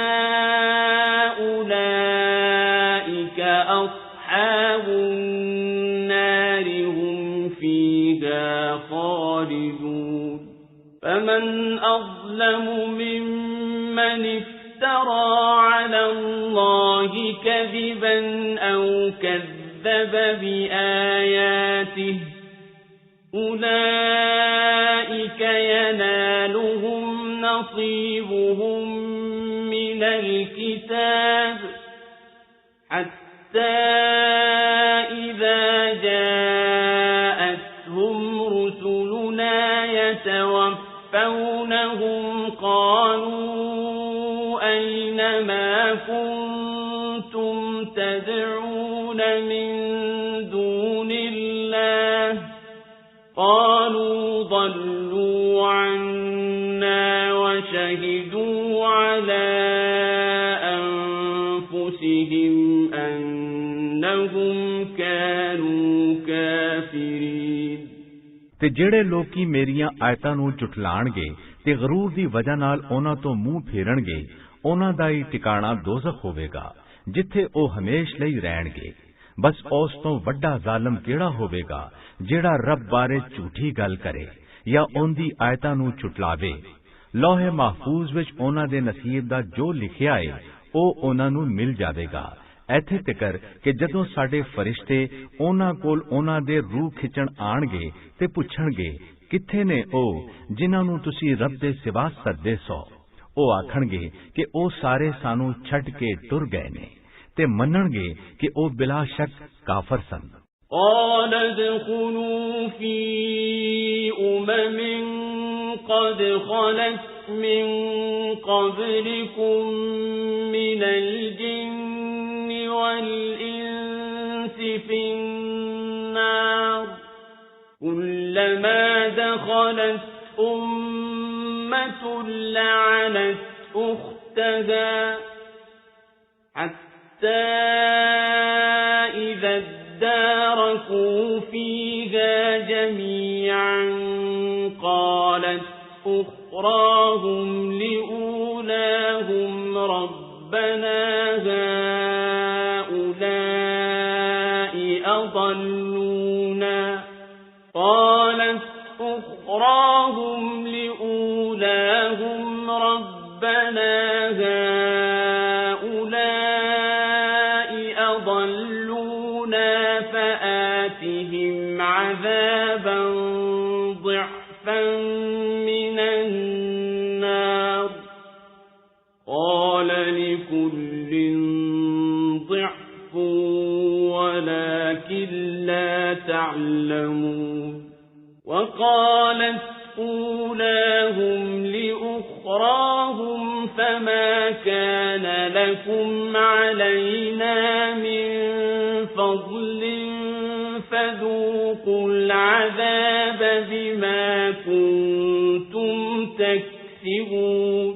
أُولَئِكَ أَصْحَابُ النَّارِ هُمْ فِيهَا خَالِدُونَ فَمَنْ أَظْلَمُ مِمَّنِ افْتَرَى عَلَى اللَّهِ كَذِبًا أَوْ كَذَّبَ بِآيَاتِهِ أُولَئِكَ يَنَالُهُمْ نَصِيبُهُم مِّنَ الْكِتَابِ حَتَّى إِذَا جَاءَتْهُمْ رُسُلُنَا يَتَوَفَّوْنَهُمْ قَالُوا أَيْنَ مَا كُنتُمْ تَدْعُونَ مِن دُونِ اللَّهِ قَالُوا ضَلُّوا عَنَّا وَشَهِدُوا عَلَى أَنفُسِهِمْ أَنَّهُمْ كَانُوا كَافِرِينَ। ਤੇ ਜਿਹੜੇ ਲੋਕੀ ਮੇਰੀਆਂ ਆਇਤਾਂ ਨੂੰ ਝੁਠਲਾਣਗੇ ਤੇ ਗਰੂਰ ਦੀ ਵਜ੍ਹਾ ਨਾਲ ਉਹਨਾਂ ਤੋਂ ਮੂੰਹ ਫੇਰਣਗੇ, ਉਹਨਾਂ ਦਾ ਹੀ ਟਿਕਾਣਾ ਦੋਜ਼ਖ ਹੋਵੇਗਾ, ਜਿੱਥੇ ਉਹ ਹਮੇਸ਼ ਲਈ ਰਹਿਣਗੇ। ਬਸ ਉਸ ਤੋਂ ਵੱਡਾ ਜ਼ਾਲਮ ਕਿਹੜਾ ਹੋਵੇਗਾ ਜਿਹੜਾ ਰੱਬ ਬਾਰੇ ਝੂਠੀ ਗੱਲ ਕਰੇ ਜਾਂ ਉਹਦੀ ਆਇਤਾਂ ਨੂੰ ਝੁਠਲਾਵੇ। ਲੌਹੇ ਮਹਫੂਜ਼ ਵਿੱਚ ਉਹਨਾਂ ਦੇ ਨਸੀਬ ਦਾ ਜੋ ਲਿਖਿਆ ਹੈ ਉਹ ਉਹਨਾਂ ਨੂੰ ਮਿਲ ਜਾਵੇਗਾ, ਇੱਥੇ ਤੱਕ ਕਿ ਜਦੋਂ ਸਾਡੇ ਫਰਿਸ਼ਤੇ ਉਹਨਾਂ ਕੋਲ ਉਹਨਾਂ ਦੇ ਰੂਹ ਖਿੱਚਣ ਆਣਗੇ ਤੇ ਪੁੱਛਣਗੇ, ਕਿੱਥੇ ਨੇ ਉਹ ਜਿਨ੍ਹਾਂ ਨੂੰ ਤੁਸੀਂ ਰੱਬ ਦੇ ਸਿਵਾ ਸੱਦੇ ਸੋ? ਉਹ ਆਖਣਗੇ ਕਿ ਉਹ ਸਾਰੇ ਸਾਨੂੰ ਛੱਡ ਕੇ ਟੁਰ ਗਏ ਨੇ, ਤੇ ਮੰਨਣਗੇ ਕਿ ਉਹ ਬਿਲਾ ਸ਼ੱਕ ਕਾਫਰ ਸਨ। قَالَ ادْخُلُوا فِي أُمَمٍ قَدْ خَلَتْ مِن قَبْلِكُم مِّنَ الْجِنِّ وَالْإِنسِ فِي النَّارِ كُلَّمَا دَخَلَتْ أُمَّةٌ لَّعَنَتْ أُخْتَهَا حَتَّى إِذَا ادَّارَكُوا فِيهَا جَمِيعًا قَالَتْ أُخْرَاهُمْ لِأُولَاهُمْ رَبَّنَا هَؤُلَاءِ أَضَلُّونَا قَالَتْ أُخْرَاهُمْ لِأُولَاهُمْ رَبَّنَا هَؤُلَاءِ أَضَلُّونَا فَآتِهِمْ عَذَابًا ضِعْفًا مِّنَ النَّارِ قَالَ لِكُلٍّ ضِعْفٌ وَلَكِنْ لَا تَعْلَمُونَ وَقَالَتْ أُولَاهُمْ لِأُخْرَاهُمْ فَمَا كَانَ لَكُمْ عَلَيْنَا مِنْ فَضْلٍ العذاب بما كنتم تكسبون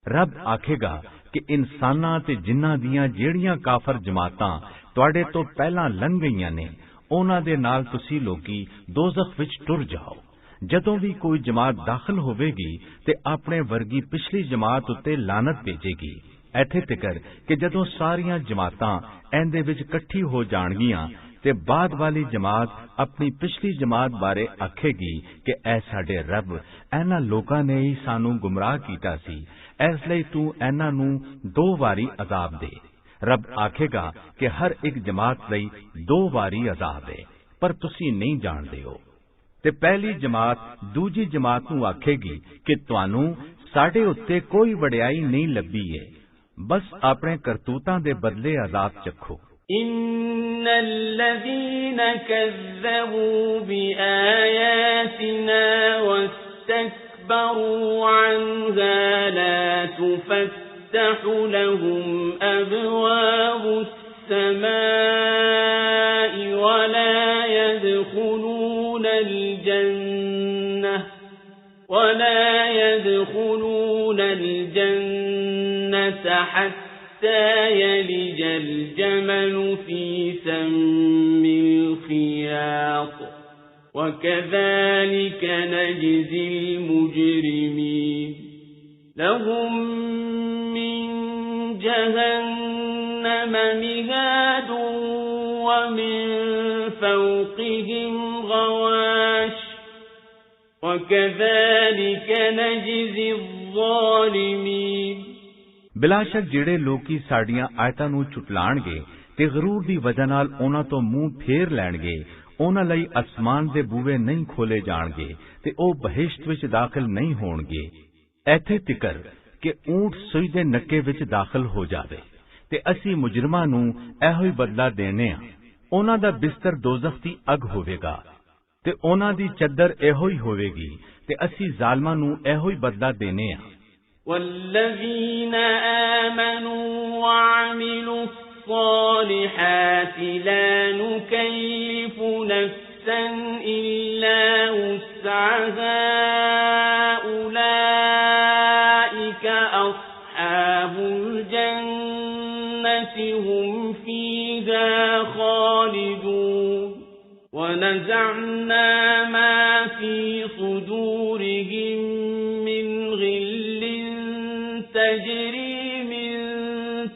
ਰੱਬ ਆਖੇਗਾ ਕਿ ਇਨਸਾਨਾਂ ਤੇ ਜਿਨ੍ਹਾਂ ਦੀਆਂ ਜਿਹੜੀਆਂ ਕਾਫਰ ਜਮਾਤਾਂ ਤੁਹਾਡੇ ਤੋਂ ਪਹਿਲਾਂ ਲੰਘ ਗਈਆਂ ਨੇ ਉਹਨਾਂ ਦੇ ਨਾਲ ਤੁਸੀਂ ਲੋਕੀ ਦੋਜ਼ਖ ਵਿੱਚ ਟੁਰ ਜਾਓ। ਜਦੋਂ ਵੀ ਕੋਈ ਜਮਾਤ ਦਾਖਲ ਹੋਵੇਗੀ ਤੇ ਆਪਣੇ ਵਰਗੀ ਪਿਛਲੀ ਜਮਾਤ ਉੱਤੇ ਲਾਨਤ ਭੇਜੇਗੀ, ਇੱਥੇ ਤੱਕ ਕਿ ਜਦੋਂ ਸਾਰੀਆਂ ਜਮਾਤਾਂ ਇਹਦੇ ਵਿੱਚ ਇਕੱਠੀ ਹੋ ਜਾਣਗੀਆਂ ਤੇ ਬਾਅਦ ਵਾਲੀ ਜਮਾਤ ਆਪਣੀ ਪਿਛਲੀ ਜਮਾਤ ਬਾਰੇ ਆਖੇਗੀ ਕਿ ਐ ਸਾਡੇ ਰੱਬ, ਇਹਨਾਂ ਲੋਕਾਂ ਨੇ ਹੀ ਸਾਨੂੰ ਗੁੰਮਰਾਹ ਕੀਤਾ ਸੀ, ਇਸ ਲਈ ਤੂੰ ਇਹਨਾਂ ਨੂੰ 2 ਵਾਰੀ ਅਜ਼ਾਬ ਦੇ। ਰੱਬ ਆਖੇਗਾ ਕਿ ਹਰ ਇੱਕ ਜਮਾਤ ਲਈ 2 ਵਾਰੀ ਅਜ਼ਾਬ ਹੈ, ਪਰ ਤੁਸੀਂ ਨਹੀਂ ਜਾਣਦੇ ਹੋ। ਤੇ ਪਹਿਲੀ ਜਮਾਤ ਦੂਜੀ ਜਮਾਤ ਨੂੰ ਆਖੇਗੀ ਕਿ ਤੁਹਾਨੂੰ ਸਾਡੇ ਉੱਤੇ ਕੋਈ ਵਡਿਆਈ ਨਹੀਂ ਲੱਭੀ ਹੈ, ਬਸ ਆਪਣੇ ਕਰਤੂਤਾਂ ਦੇ ਬਦਲੇ ਅਜ਼ਾਬ ਚੱਖੋ। إن الذين كذبوا بآياتنا واستكبروا عنها لا تفتح لهم أبواب السماء ولا يدخلون الجنة حتى يلج الجمل في سم الخياط وكذلك نجزي المجرمين لهم من جهنم مهاد ومن فوقهم غواش وكذلك نجزي الظالمين ਬਿਲਾਸ਼ਕ ਜਿਹੜੇ ਲੋਕੀ ਸਾਡੀਆਂ ਆਇਤਾਂ ਨੂੰ ਝੁਟਲਾਣਗੇ ਤੇ ਗਰੂਰ ਦੀ ਵਜ੍ਹਾ ਨਾਲ ਉਹਨਾਂ ਤੋਂ ਮੂੰਹ ਫੇਰ ਲੈਣਗੇ, ਉਹਨਾਂ ਲਈ ਅਸਮਾਨ ਦੇ ਬੂਹੇ ਨਹੀਂ ਖੋਲੇ ਜਾਣਗੇ ਤੇ ਉਹ ਬਹਿਸ਼ਤ ਵਿੱਚ ਦਾਖਲ ਨਹੀਂ ਹੋਣਗੇ, ਇੱਥੇ ਤਿਕਰ ਕਿ ਊਂਟ ਸੂਈ ਦੇ ਨੱਕੇ ਵਿੱਚ ਦਾਖਲ ਹੋ ਜਾਵੇ। ਤੇ ਅਸੀਂ ਮੁਜਰਮਾਂ ਨੂੰ ਇਹੋ ਹੀ ਬਦਲਾ ਦੇਣੇ ਆ। ਉਹਨਾਂ ਦਾ ਬਿਸਤਰ ਦੋਜ਼ਖ ਦੀ ਅੱਗ ਹੋਵੇਗਾ ਤੇ ਉਹਨਾਂ ਦੀ ਚੱਦਰ ਇਹੋ ਹੀ ਹੋਵੇਗੀ, ਤੇ ਅਸੀਂ ਜ਼ਾਲਮਾਂ ਨੂੰ ਇਹੋ ਹੀ ਬਦਲਾ ਦੇਣੇ ਆ। والذين آمنوا وعملوا الصالحات لا نكلف نفسا إلا وسعها أولئك أصحاب الجنة هم فيها خالدون ونزعنا ما في صدورهم من غل تجري من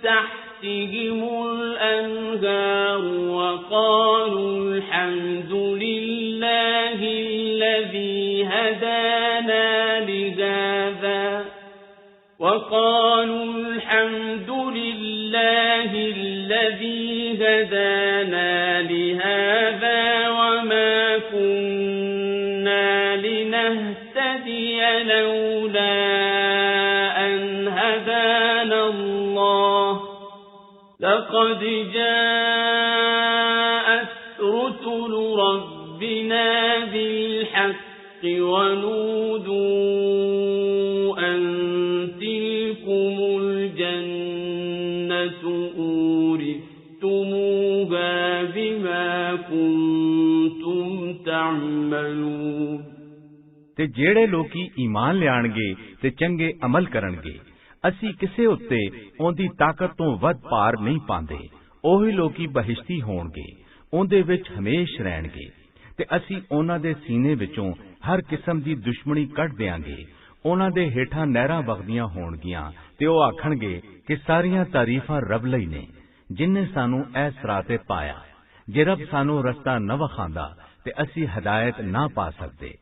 تحتهم الأنهار وقالوا الحمد لله الذي هدانا لهذا وما كنا لنهتدي لولا لقد جاءت رسل ربنا بالحق ونودوا أن تلكم الجنة أورثتموها بما كنتم تعملون ਤੇ ਜਿਹੜੇ ਲੋਕੀ ਈਮਾਨ ਲਿਆਣਗੇ ਤੇ ਚੰਗੇ ਅਮਲ ਕਰਨਗੇ, ਅਸੀਂ ਕਿਸੇ ਉੱਤੇ ਉਹਦੀ ਤਾਕਤ ਤੋਂ ਵੱਧ ਭਾਰ ਨਹੀਂ ਪਾਉਂਦੇ। ਉਹੀ ਲੋਕੀ ਬਹਿਸ਼ਤੀ ਹੋਣਗੇ, ਉਹਦੇ ਵਿੱਚ ਹਮੇਸ਼ ਰਹਿਣਗੇ, ਤੇ ਅਸੀਂ ਉਹਨਾਂ ਦੇ ਸੀਨੇ ਵਿੱਚੋਂ ਹਰ ਕਿਸਮ ਦੀ ਦੁਸ਼ਮਣੀ ਕੱਢ ਦਿਆਂਗੇ। ਉਹਨਾਂ ਦੇ ਹੇਠਾਂ ਨਹਿਰਾਂ ਵਗਦੀਆਂ ਹੋਣਗੀਆਂ ਤੇ ਉਹ ਆਖਣਗੇ ਕਿ ਸਾਰੀਆਂ ਤਾਰੀਫਾਂ ਰੱਬ ਲਈ ਨੇ, ਜਿਨਨੇ ਸਾਨੂੰ ਇਸ ਰਾਹ ਤੇ ਪਾਇਆ। ਜੇ ਰੱਬ ਸਾਨੂੰ ਰਸਤਾ ਨਾ ਵਿਖਾਉਂਦਾ ਤੇ ਅਸੀਂ ਹਦਾਇਤ ਨਾ ਪਾ ਸਕਦੇ।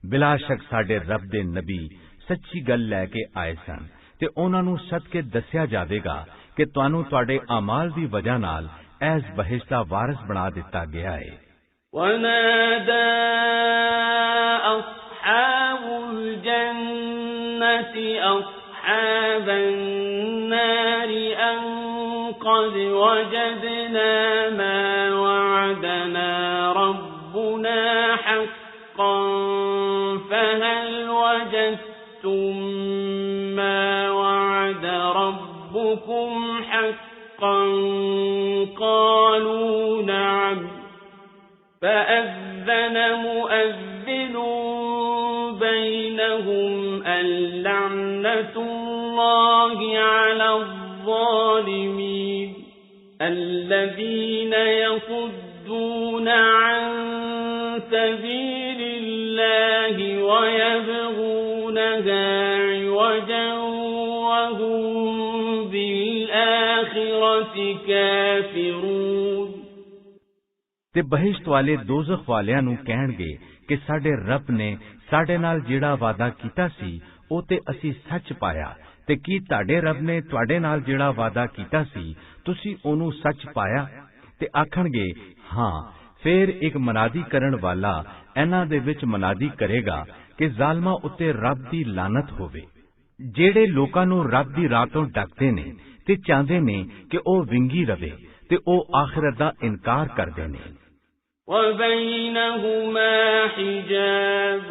ਬਿਲਾਸ਼ਕ ਸਾਡੇ ਰੱਬ ਦੇ ਨਬੀ ਸੱਚੀ ਗੱਲ ਲੈ ਕੇ ਆਏ ਸਨ, ਤੇ ਉਹਨਾਂ ਨੂੰ ਸੱਚ ਕੇ ਦੱਸਿਆ ਜਾਵੇਗਾ ਕਿ ਤੁਹਾਨੂੰ ਤੁਹਾਡੇ ਅਮਾਲ ਦੀ ਵਜ੍ਹਾ ਨਾਲ ਐਸ ਬਹਿਸ਼ਤ ਦਾ ਵਾਰਿਸ ਬਣਾ ਦਿੱਤਾ ਗਿਆ ਹੈ। وَنَادَى أَصْحَابُ الْجَنَّةِ أَصْحَابَ النَّارِ أَنْ قَدْ وَجَدْنَا مَا وَعَدَنَا رَبُّنَا حَقًّا فَهَلْ وَجَدتُّم مَّا وَعَدَ رَبُّكُمْ حَقًّا قَالُوا نَعَمْ فَأَذَّنَ يَأْذَنَ مُؤَذِّنٌ بَيْنَهُمْ اللَّعْنَةُ اللَّهِ عَلَى الظَّالِمِينَ الَّذِينَ يَصُدُّونَ عَن سَبِيلِ اللَّهِ وَيَبْغُونَهَا عِوَجًا وَهُمْ بِالْآخِرَةِ كَافِرُونَ। ਤੇ ਬਹਿਸ਼ਤ ਵਾਲੇ ਦੋਜ਼ਖ ਵਾਲਿਆਂ ਨੂੰ ਕਹਿਣਗੇ ਕਿ ਸਾਡੇ ਰੱਬ ਨੇ ਸਾਡੇ ਨਾਲ ਜਿਹੜਾ ਵਾਅਦਾ ਕੀਤਾ ਸੀ ਉਹ ਤੇ ਅਸੀਂ ਸੱਚ ਪਾਇਆ, ਤੇ ਕੀ ਤੁਹਾਡੇ ਰੱਬ ਨੇ ਤੁਹਾਡੇ ਨਾਲ ਜਿਹੜਾ ਵਾਅਦਾ ਕੀਤਾ ਸੀ ਤੁਸੀਂ ਉਹਨੂੰ ਸੱਚ ਪਾਇਆ? ਤੇ ਆਖਣਗੇ ਹਾਂ। ਫਿਰ ਇੱਕ ਮਨਾਦੀ ਕਰਨ ਵਾਲਾ ਇਹਨਾਂ ਦੇ ਵਿੱਚ ਮਨਾਦੀ ਕਰੇਗਾ ਕਿ ਜ਼ਾਲਮਾਂ ਉੱਤੇ ਰੱਬ ਦੀ ਲਾਨਤ ਹੋਵੇ। ਜਿਹੜੇ ਲੋਕਾਂ ਨੂੰ ਰੱਬ ਦੀ ਰਾਹ ਤੋਂ ਡੱਕਦੇ ਨੇ ਤੇ ਚਾਹੁੰਦੇ ਨੇ ਕਿ ਉਹ ਵਿੰਗੀ ਰਵੇ ਤੇ ਉਹ ਆਖਿਰਤ ਦਾ ਇਨਕਾਰ ਕਰਦੇ ਨੇ। وَبَيْنَهُمَا حِجَابٌ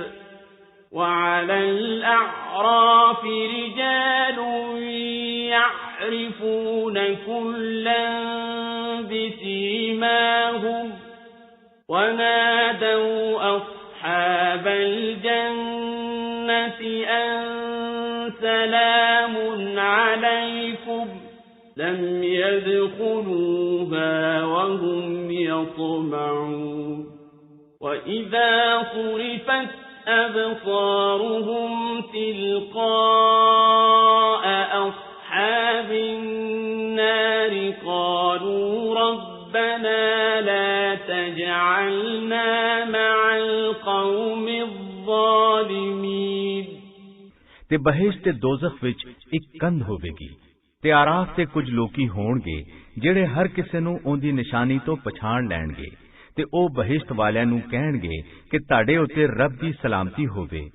وَعَلَى الْأَعْرَافِ رِجَالٌ يَعْرِفُونَ كُلًّا بِسِيمَاهُمْ وَنَادَوْا أَصْحَابَ الْجَنَّةِ أَن سَلَامٌ عَلَيْكُمْ لَمْ يَدْخُلُوهَا وَهُمْ يَطْمَعُونَ وَإِذَا صُرِفَتْ أَبْصَارُهُمْ تِلْقَاءَ أَصْحَابِ النَّارِ قَالُوا رَبَّنَا لَا تَجْعَلْنَا مَعَ الْقَوْمِ الظَّالِمِينَ। ਤੇ ਬਹਿਸ਼ਤ ਤੇ ਦੋਜ਼ਖ ਵਿੱਚ ਇੱਕ ਕੰਧ ਹੋਵੇਗੀ ਤੇ ਆਰਾਫ ਤੇ ਕੁਝ ਲੋਕੀ ਹੋਣਗੇ ਜਿਹੜੇ ਹਰ ਕਿਸੇ ਨੂੰ ਉਹਦੀ ਨਿਸ਼ਾਨੀ ਤੋਂ ਪਛਾਣ ਲੈਣਗੇ ਤੇ ਉਹ ਬਹਿਸ਼ਤ ਵਾਲਿਆਂ ਨੂੰ ਕਹਿਣਗੇ ਕਿ ਤੁਹਾਡੇ ਉੱਤੇ ਰੱਬ ਦੀ ਸਲਾਮਤੀ ਹੋਵੇ।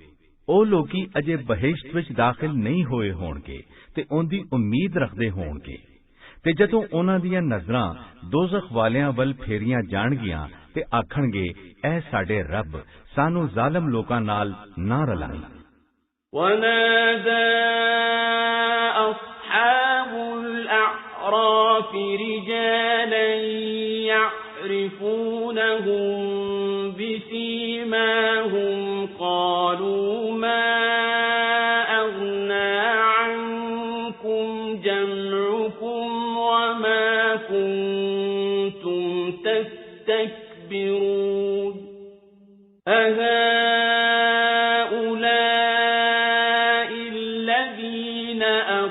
ਉਹ ਲੋਕੀ ਅਜੇ ਬਹਿਸ਼ਤ ਵਿੱਚ ਦਾਖਲ ਨਹੀਂ ਹੋਏ ਹੋਣਗੇ ਤੇ ਉਹਦੀ ਉਮੀਦ ਰੱਖਦੇ ਹੋਣਗੇ। ਤੇ ਜਦੋਂ ਉਹਨਾਂ ਦੀਆਂ ਨਜ਼ਰਾਂ ਦੋਜ਼ਖ ਵਾਲਿਆਂ ਵੱਲ ਫੇਰੀਆਂ ਜਾਣਗੀਆਂ ਤੇ ਆਖਣਗੇ ਐ ਸਾਡੇ ਰੱਬ ਸਾਨੂੰ ਜ਼ਾਲਮ ਲੋਕਾਂ ਨਾਲ ਨਾ ਰਲਾਈ। وَنَادَى أَصْحَابُ الْأَعْرَافِ رِجَالًا يَعْرِفُونَهُم بِسِيمَاهُمْ قَالُوا مَا أَغْنَىٰ عَنكُمْ جَمْعُكُمْ وَمَا كُنتُمْ تَسْتَكْبِرُونَ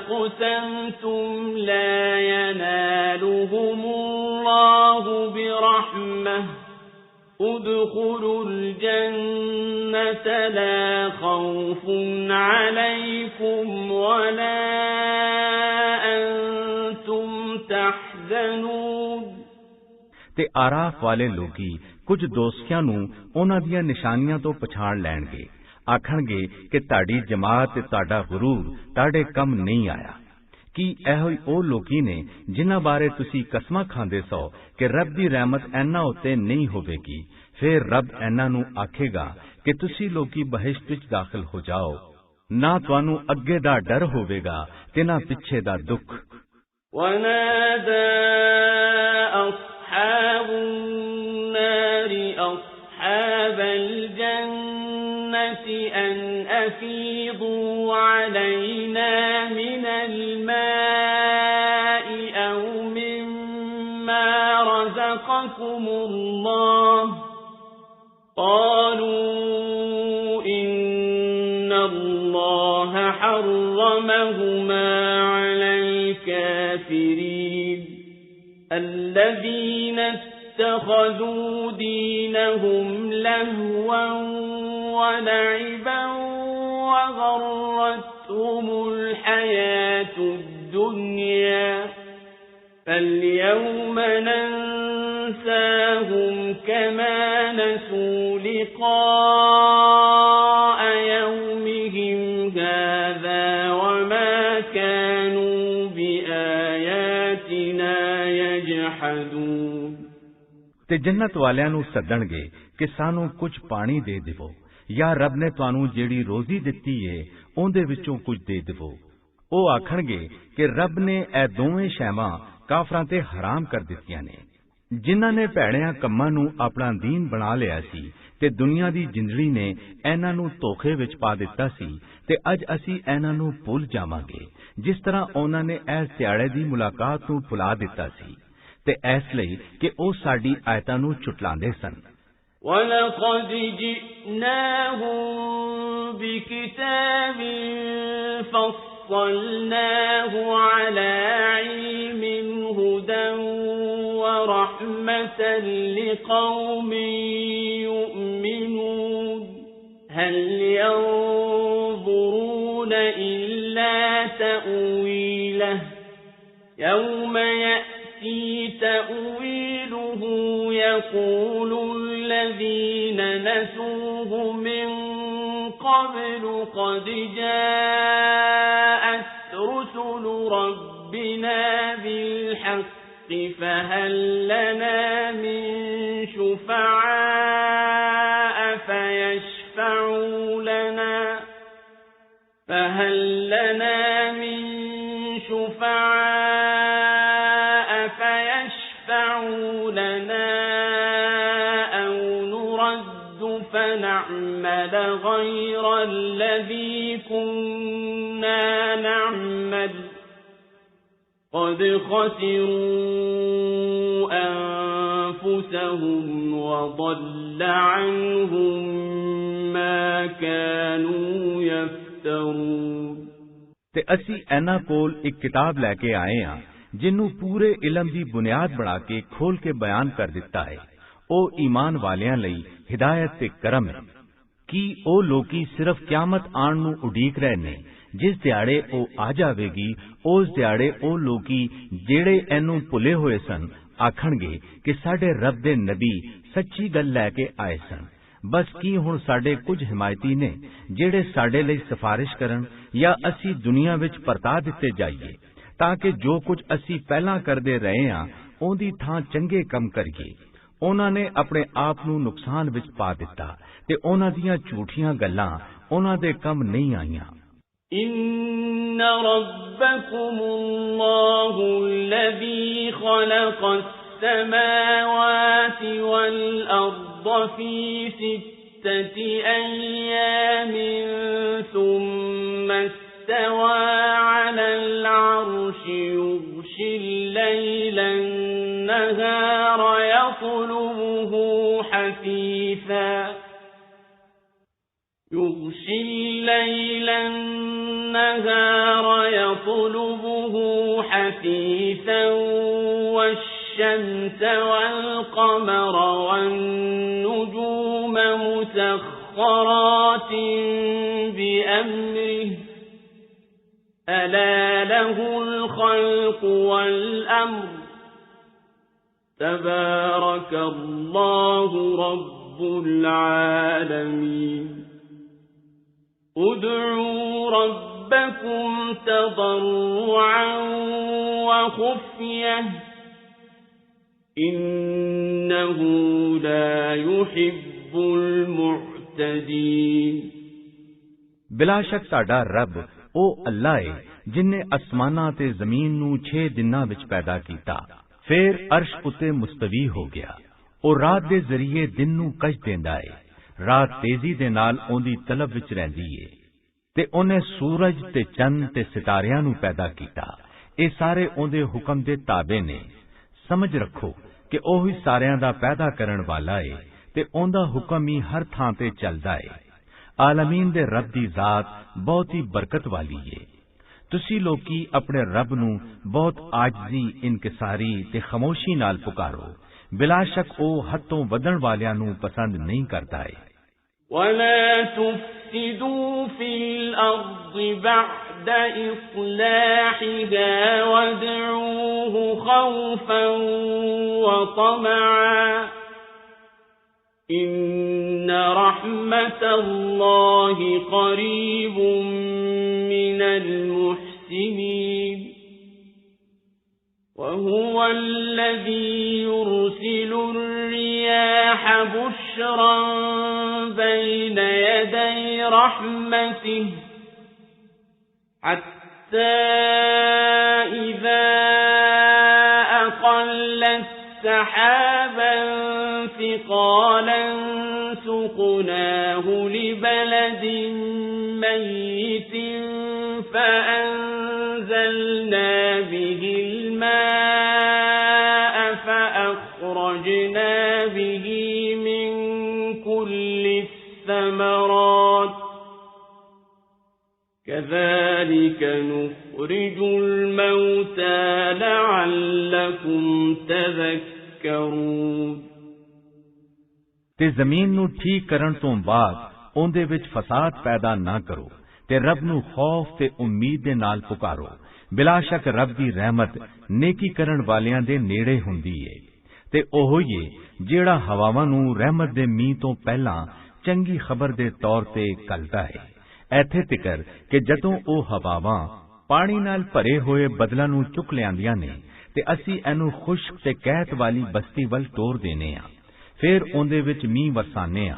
أَقْسَمْتُمْ لَا يَنَالُهُمُ اللَّهُ بِرَحْمَةٍ ادْخُلُوا الْجَنَّةَ لَا خَوْفٌ عَلَيْكُمْ وَلَا أَنْتُمْ تَحْزَنُونَ। ਤੇ ਆਰਾਫ ਵਾਲੇ ਲੋਕੀ ਕੁਝ ਦੋਸਤਿਆਂ ਨੂੰ ਉਹਨਾਂ ਦੀਆਂ ਨਿਸ਼ਾਨੀਆਂ ਤੋਂ ਪਛਾਣ ਲੈਣਗੇ। ਆਖਣਗੇ ਕਿ ਤੁਹਾਡੀ ਜਮਾਤ ਤੇ ਤੁਹਾਡਾ ਗੁਰੂਰ ਤੁਹਾਡੇ ਕੰਮ ਨਹੀਂ ਆਇਆ। ਕੀ ਇਹੋ ਉਹ ਲੋਕੀ ਨੇ ਜਿਨ੍ਹਾਂ ਬਾਰੇ ਤੁਸੀਂ ਕਸਮਾਂ ਖਾਂਦੇ ਸੋ ਕਿ ਰੱਬ ਦੀ ਰਹਿਮਤ ਇਹਨਾਂ ਉੱਤੇ ਨਹੀਂ ਹੋਵੇਗੀ? ਫਿਰ ਰੱਬ ਇਹਨਾਂ ਨੂੰ ਆਖੇਗਾ ਕਿ ਤੁਸੀਂ ਲੋਕੀ ਬਹਿਸ਼ਤ ਵਿੱਚ ਦਾਖਲ ਹੋ ਜਾਓ, ਨਾ ਤੁਹਾਨੂੰ ਅੱਗੇ ਦਾ ਡਰ ਹੋਵੇਗਾ ਤੇ ਨਾ ਪਿੱਛੇ ਦਾ ਦੁੱਖ। وَنَادَى أَصْحَابُ النَّارِ أَصْحَابَ الْجَنَّةِ أَنْ أَفِيضُوا عَلَيْنَا مِنَ الْمَاءِ أَوْ مِمَّا رَزَقَكُمُ اللَّهُ قَالُوا إِنَّ اللَّهَ حَرَّمَهُمَا عَلَى الْكَافِرِينَ الَّذِينَ اتَّخَذُوا دِينَهُمْ لَهْوًا وَلَعِبًا وَغَرَّتْهُمُ الْحَيَاةُ الدُّنْيَا فَالْيَوْمَ نَنْسَاهُمْ كَمَا نَسُوا لِقَاءَ يَوْمِهِمْ هَذَا وَمَا كَانُوا بِآيَاتِنَا يَجْحَدُونَ۔ ਤੇ ਜੰਨਤ ਵਾਲਿਆਂ ਨੂੰ ਸੱਦਣਗੇ ਕਿ ਸਾਨੂੰ ਕੁਝ ਪਾਣੀ ਦੇ ਦਿਵੋ, ਜਾਂ ਰੱਬ ਨੇ ਤੁਹਾਨੂੰ ਜਿਹੜੀ ਰੋਜ਼ੀ ਦਿੱਤੀ ਏ ਉਹਦੇ ਵਿੱਚੋਂ ਕੁਝ ਦੇ ਦਿਵੋ। ਉਹ ਆਖਣਗੇ ਕਿ ਰੱਬ ਨੇ ਇਹ ਦੋਵੇਂ ਸ਼ੈਵਾਂ ਕਾਫਰਾਂ ਤੇ ਹਰਾਮ ਕਰ ਦਿੱਤੀਆਂ ਨੇ। ਜਿਨ੍ਹਾਂ ਨੇ ਭੈੜਿਆਂ ਕੰਮਾਂ ਨੂੰ ਆਪਣਾ ਦੀਨ ਬਣਾ ਲਿਆ ਸੀ ਤੇ ਦੁਨੀਆ ਦੀ ਜਿੰਦੜੀ ਨੇ ਇਹਨਾਂ ਨੂੰ ਧੋਖੇ ਵਿੱਚ ਪਾ ਦਿੱਤਾ ਸੀ ਤੇ ਅੱਜ ਅਸੀਂ ਇਹਨਾਂ ਨੂੰ ਭੁੱਲ ਜਾਵਾਂਗੇ ਜਿਸ ਤਰ੍ਹਾਂ ਉਹਨਾਂ ਨੇ ਇਸ ਦਿਹਾੜੇ ਦੀ ਮੁਲਾਕਾਤ ਨੂੰ ਭੁਲਾ ਦਿੱਤਾ ਸੀ ਤੇ ਇਸ ਲਈ ਕਿ ਉਹ ਸਾਡੀ ਆਇਤਾਂ ਨੂੰ ਝੁਟਲਾਉਂਦੇ ਸਨ। وَلَقَدْ جِئْنَاهُمْ بِكِتَابٍ فَصَّلْنَاهُ عَلَى عِلْمٍ هُدًى وَرَحْمَةً لِقَوْمٍ يُؤْمِنُونَ هَلْ يَنظُرُونَ إِلَّا تَأْوِيلَهُ يَوْمَ يَأْتِي تَأْوِيلُهُ يَقُولُ الَّذِينَ نَسُوهُ مِن قَبْلُ قَدْ جَاءَتْ رُسُلُ رَبِّنَا بِالْحَقِّ فَهَلْ لَنَا مِن شُفَعَاءَ فَيَشْفَعُوا لَنَا أَوْ نُرَدُّ فَنَعْمَلَ غَيْرَ الَّذِي كُنَّا نَعْمَلُ قَدْ خَسِرُوا أَنفُسَهُمْ وَضَلَّ عَنْهُمْ مَا كَانُوا يَفْتَرُونَ ਤੇ ਅਸੀਂ ਇਹਨਾਂ ਕੋਲ ਇੱਕ ਕਿਤਾਬ ਲੈ ਕੇ ਆਏ ਹਾਂ ਜਿਹਨੂੰ ਪੂਰੇ ਇਲਮ ਦੀ ਬੁਨਿਆਦ ਬਣਾ ਕੇ ਖੋਲ ਕੇ ਬਿਆਨ ਕਰ ਦਿੱਤਾ ਹੈ। ਉਹ ਈਮਾਨ ਵਾਲਿਆਂ ਲਈ ਹਿਦਾਇਤ ਤੇ ਕਰਮ ਹੈ। ਕੀ ਉਹ ਲੋਕੀ ਸਿਰਫ ਕਿਆਮਤ ਆਉਣ ਨੂੰ ਉਡੀਕ ਰਹੇ ਨੇ ਜਿਸ ਦਿਹਾੜੇ ਉਹ ਆ ਜਾਵੇਗੀ ਉਸ ਦਿਹਾੜੇ ਉਹ ਲੋਕੀ ਜਿਹੜੇ ਇਹਨੂੰ ਭੁੱਲੇ ਹੋਏ ਸਨ ਆਖਣਗੇ ਕਿ ਸਾਡੇ ਰੱਬ ਦੇ ਨਬੀ ਸੱਚੀ ਗੱਲ ਲੈ ਕੇ ਆਏ ਸਨ। ਬਸ ਕੀ ਹੁਣ ਸਾਡੇ ਕੁਝ ਹਿਮਾਇਤੀ ਨੇ ਜਿਹੜੇ ਸਾਡੇ ਲਈ ਸਿਫਾਰਿਸ਼ ਕਰਨ ਜਾਂ ਅਸੀਂ ਦੁਨੀਆ ਵਿੱਚ ਪਰਤਾ ਦਿੱਤੇ ਜਾਈਏ ਤਾਂ ਕਿ ਜੋ ਕੁਝ ਅਸੀਂ ਪਹਿਲਾਂ ਕਰਦੇ ਰਹੇ ਹਾਂ ਉਹਦੀ ਥਾਂ ਚੰਗੇ ਕੰਮ ਕਰੀਏ। ਉਹਨਾਂ ਨੇ ਆਪਣੇ ਆਪ ਨੂੰ ਨੁਕਸਾਨ ਵਿੱਚ ਪਾ ਦਿੱਤਾ ਤੇ ਉਹਨਾਂ ਦੀਆਂ ਝੂਠੀਆਂ ਗੱਲਾਂ ਉਹਨਾਂ ਦੇ ਕੰਮ ਨਹੀਂ ਆਈਆਂ। إِنَّ رَبَّكُمُ اللَّهُ الَّذِي خَلَقَ السَّمَاوَاتِ وَالْأَرْضَ فِي 6 أَيَّامٍ ثُمَّ اسْتَوَى عَلَى الْعَرْشِ يُغْشِي اللَّيْلَ النَّهَارَ يطلبه حثيثا والشمس والقمر والنجوم مسخرات بأمره ألا له الخلق والأمر تبارك الله رب العالمين ادعوا ربكم تضرعا وخفية إنه لا يحب المعتدين بلا شک ਤੁਹਾਡਾ ਰੱਬ ਉਹ ਅੱਲਾਹ ਹੈ ਜਿਨਨੇ ਅਸਮਾਨਾਂ ਤੇ ਜ਼ਮੀਨ ਨੂੰ 6 ਦਿਨਾਂ ਵਿੱਚ ਪੈਦਾ ਕੀਤਾ ਫਿਰ ਅਰਸ਼ ਉਤੇ ਮੁਸਤਵੀ ਹੋ ਗਿਆ। ਉਹ ਰਾਤ ਦੇ ਜ਼ਰੀਏ ਦਿਨ ਨੂੰ ਕਸ਼ ਦਿੰਦਾ ਹੈ। ਰਾਤ ਤੇਜ਼ੀ ਦੇ ਨਾਲ ਉਹਦੀ ਤਲਬ ਵਿੱਚ ਰਹਿੰਦੀ ਹੈ ਤੇ ਉਹਨੇ ਸੂਰਜ ਤੇ ਚੰਨ ਤੇ ਸਿਤਾਰਿਆਂ ਨੂੰ ਪੈਦਾ ਕੀਤਾ। ਇਹ ਸਾਰੇ ਉਹਦੇ ਹੁਕਮ ਦੇ ਤਾਬੇ ਨੇ। ਸਮਝ ਰੱਖੋ ਕਿ ਉਹ ਹੀ ਸਾਰਿਆਂ ਦਾ ਪੈਦਾ ਕਰਨ ਵਾਲਾ ਹੈ ਤੇ ਉਹਦਾ ਹੁਕਮ ਹੀ ਹਰ ਥਾਂ ਤੇ ਚੱਲਦਾ ਹੈ। ਆਲਮੀਨ ਦੇ ਰੱਬ ਦੀ ਜ਼ਾਤ ਬਹੁਤ ਹੀ ਬਰਕਤ ਵਾਲੀ ਹੈ। ਤੁਸੀਂ ਲੋਕੀ ਆਪਣੇ ਰੱਬ ਨੂੰ ਬਹੁਤ ਆਜਜ਼ੀ, ਇਨਕਿਸਾਰੀ ਤੇ ਖਾਮੋਸ਼ੀ ਨਾਲ ਪੁਕਾਰੋ। ਬਿਲਾ ਸ਼ੱਕ ਉਹ ਹੱਥੋਂ ਵਧਣ ਵਾਲਿਆਂ ਨੂੰ ਪਸੰਦ ਨਹੀਂ ਕਰਦਾ ਹੈ। وَلَا تُفْسِدُوا فِي الْأَرْضِ بَعْدَ إِصْلَاحِهَا وَادْعُوهُ خَوْفًا وَطَمَعًا إِنَّ رَحْمَةَ اللَّهِ قَرِيبٌ مِّنَ الْمُحْسِنِينَ وَهُوَ الَّذِي يُرْسِلُ الرِّيَاحَ بُشْرًا بَيْنَ يَدَيْ رَحْمَتِهِ حَتَّى إِذَا أَقَلَّتْ سحابا ثقالا سقناه لبلد ميت فأنزلنا به الماء فأخرجنا به من كل الثمرات كذلك نخرج الموتى لعلكم تذكرون ਤੇ ਜ਼ਮੀਨ ਨੂੰ ਠੀਕ ਕਰਨ ਤੋਂ ਬਾਅਦ ਉਹਦੇ ਵਿੱਚ ਫਸਾਦ ਪੈਦਾ ਨਾ ਕਰੋ ਤੇ ਰੱਬ ਨੂੰ ਖੌਫ ਤੇ ਉਮੀਦ ਦੇ ਨਾਲ ਪੁਕਾਰੋ। ਬਿਲਾਸ਼ੱਕ ਰੱਬ ਦੀ ਰਹਿਮਤ ਨੇਕੀ ਕਰਨ ਵਾਲਿਆਂ ਦੇ ਨੇੜੇ ਹੁੰਦੀ ਏ ਤੇ ਉਹ ਹੀ ਏ ਜਿਹੜਾ ਹਵਾਵਾਂ ਨੂੰ ਰਹਿਮਤ ਦੇ ਮੀਂਹ ਤੋਂ ਪਹਿਲਾਂ ਚੰਗੀ ਖਬਰ ਦੇ ਤੌਰ ਤੇ ਘੱਲਦਾ ਹੈ। ਇੱਥੇ ਤਿਕਰ ਕਿ ਜਦੋਂ ਉਹ ਹਵਾਵਾਂ ਪਾਣੀ ਨਾਲ ਭਰੇ ਹੋਏ ਬਦਲਾਂ ਨੂੰ ਚੁੱਕ ਲਿਆਂਦੀਆਂ ਨੇ ਤੇ ਅਸੀਂ ਇਹਨੂੰ ਖੁਸ਼ਕ ਤੇ ਕਹਿਤ ਵਾਲੀ ਬਸਤੀ ਵੱਲ ਤੋਰ ਦੇਨੇ ਆ, ਫਿਰ ਉਹਦੇ ਵਿੱਚ ਮੀਂਹ ਵਰਸਾਨੇ ਆ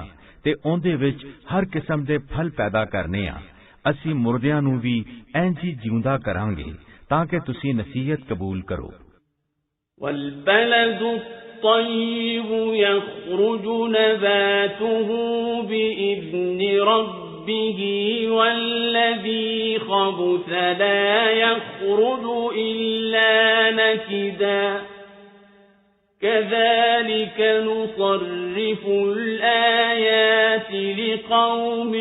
ਤੇ ਉਹਦੇ ਵਿੱਚ ਹਰ ਕਿਸਮ ਦੇ ਫਲ ਪੈਦਾ ਕਰਨੇ ਆ। ਅਸੀਂ ਮੁਰਦਿਆਂ ਨੂੰ ਵੀ ਇੰਜ ਹੀ ਜਿਉਂਦਾ ਕਰਾਂਗੇ ਤਾਂ ਕਿ ਤੁਸੀਂ ਨਸੀਹਤ ਕਬੂਲ ਕਰੋ। والبلد الطيب يخرج نباته بإذن ربه والذي خبث لا يخرج إلا نكدا كذلك نصرف الآيات لقوم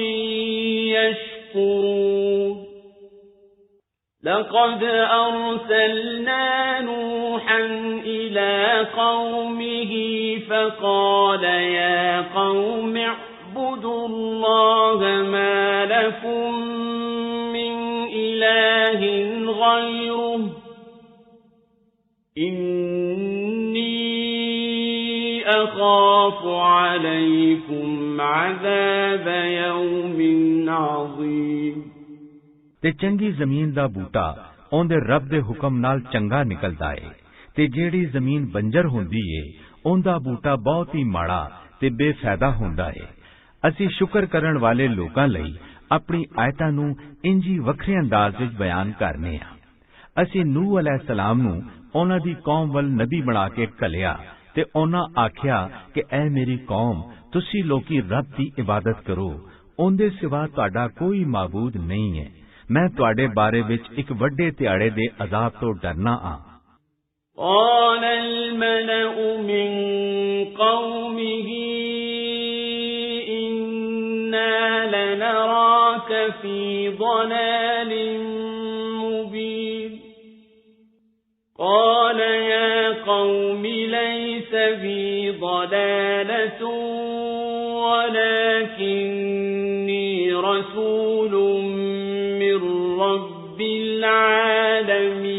يشكرون لقد أرسلنا نوحا إلى قومه فقال يا قوم اعبدوا الله ما لكم من إله غيره إني أخاف عليكم عذاب يوم عظيم ਤੇ ਚੰਗੀ ਜ਼ਮੀਨ ਦਾ ਬੂਟਾ ਉਹਦੇ ਰੱਬ ਦੇ ਹੁਕਮ ਨਾਲ ਚੰਗਾ ਨਿਕਲਦਾ ਏ ਤੇ ਜਿਹੜੀ ਜ਼ਮੀਨ ਬੰਜਰ ਹੁੰਦੀ ਏ ਉਹਦਾ ਬੂਟਾ ਬਹੁਤ ਹੀ ਮਾੜਾ ਤੇ ਬੇਫਾਇਦਾ ਹੁੰਦਾ ਏ। ਅਸੀਂ ਸ਼ੁਕਰ ਕਰਨ ਵਾਲੇ ਲੋਕਾਂ ਲਈ ਆਪਣੀ ਆਇਤਾਂ ਨੂੰ ਇੰਜੀ ਵੱਖਰੇ ਅੰਦਾਜ਼ ਵਿੱਚ ਬਿਆਨ ਕਰਨੇ ਆ। ਅਸੀਂ ਨੂਹ ਅਲੈਹਿਸਸਲਾਮ ਨੂੰ ਉਹਨਾਂ ਦੀ ਕੌਮ ਵੱਲ ਨਬੀ ਬਣਾ ਕੇ ਘੱਲਿਆ ਤੇ ਉਹਨਾਂ ਆਖਿਆ ਕਿ ਐ ਮੇਰੀ ਕੌਮ, ਤੁਸੀਂ ਲੋਕੀ ਰੱਬ ਦੀ ਇਬਾਦਤ ਕਰੋ, ਉਹਦੇ ਸਿਵਾ ਤੁਹਾਡਾ ਕੋਈ ਮਾਬੂਦ ਨਹੀਂ ਹੈ। ਮੈਂ ਤੁਹਾਡੇ ਬਾਰੇ ਵਿੱਚ ਇੱਕ ਵੱਡੇ ਧਿਆੜੇ ਦੇ ਅਜ਼ਾਬ ਤੋਂ ਡਰਨਾ ਆ। قال الملأ من قومه إنا لنراك في ضلال مبين قال يا قوم ليس بي ضلالة ولكني رسول من رب العالمين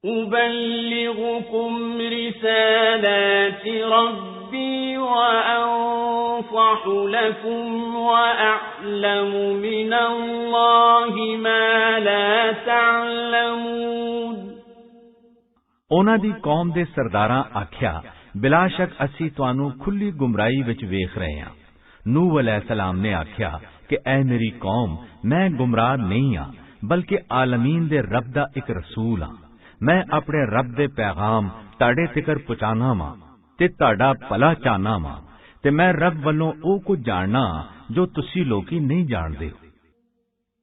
أبلغكم رسالات ربي وأنصح لكم وأعلم من الله ما لا تعلمون ਉਹਨਾਂ ਦੀ ਕੌਮ ਦੇ ਸਰਦਾਰਾਂ ਆਖਿਆ, ਬਿਲਾਸ਼ੱਕ ਅਸੀਂ ਤੁਹਾਨੂੰ ਖੁੱਲੀ ਗੁੰਮਰਾਹੀ ਵਿੱਚ ਵੇਖ ਰਹੇ ਹਾਂ। ਨੂਹ ਅਲੈਹਿਸਸਲਾਮ ਨੇ ਆਖਿਆ ਕਿ ਐ ਮੇਰੀ ਕੌਮ, ਮੈਂ ਗੁੰਮਰਾਹ ਨਹੀਂ ਹਾਂ ਬਲਕਿ ਆਲਮੀਨ ਦੇ ਰੱਬ ਦਾ ਇੱਕ ਰਸੂਲ ਹਾਂ। ਮੈਂ ਆਪਣੇ ਰੱਬ ਦੇ ਪੈਗਾਮ ਤੁਹਾਡੇ ਤੱਕ ਪਹੁੰਚਾਣਾ ਵਾਂ ਤੇ ਤੁਹਾਡਾ ਭਲਾ ਚਾਹਨਾ ਵਾਂ ਤੇ ਮੈਂ ਰੱਬ ਵੱਲੋਂ ਉਹ ਕੁਝ ਜਾਣਨਾ ਜੋ ਤੁਸੀਂ ਲੋਕੀ ਨਹੀਂ ਜਾਣਦੇ।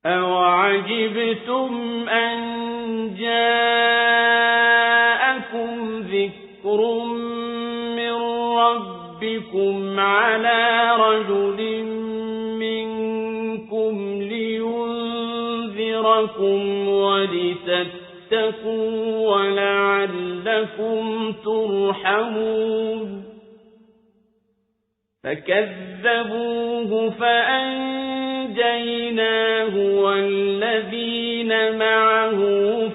أَوَعَجِبْتُمْ أَنْ جَاءَكُمْ ذِكْرٌ مِّن رَّبِّكُمْ عَلَى رَجُلٍ مِّنكُمْ لِيُنذِرَكُمْ وَلِتَتَّقُوا وَلَعَلَّكُمْ تُرْحَمُونَ فَكَذَّبُوهُ فَأَنجَيْنَاهُ وَالَّذِينَ مَعَهُ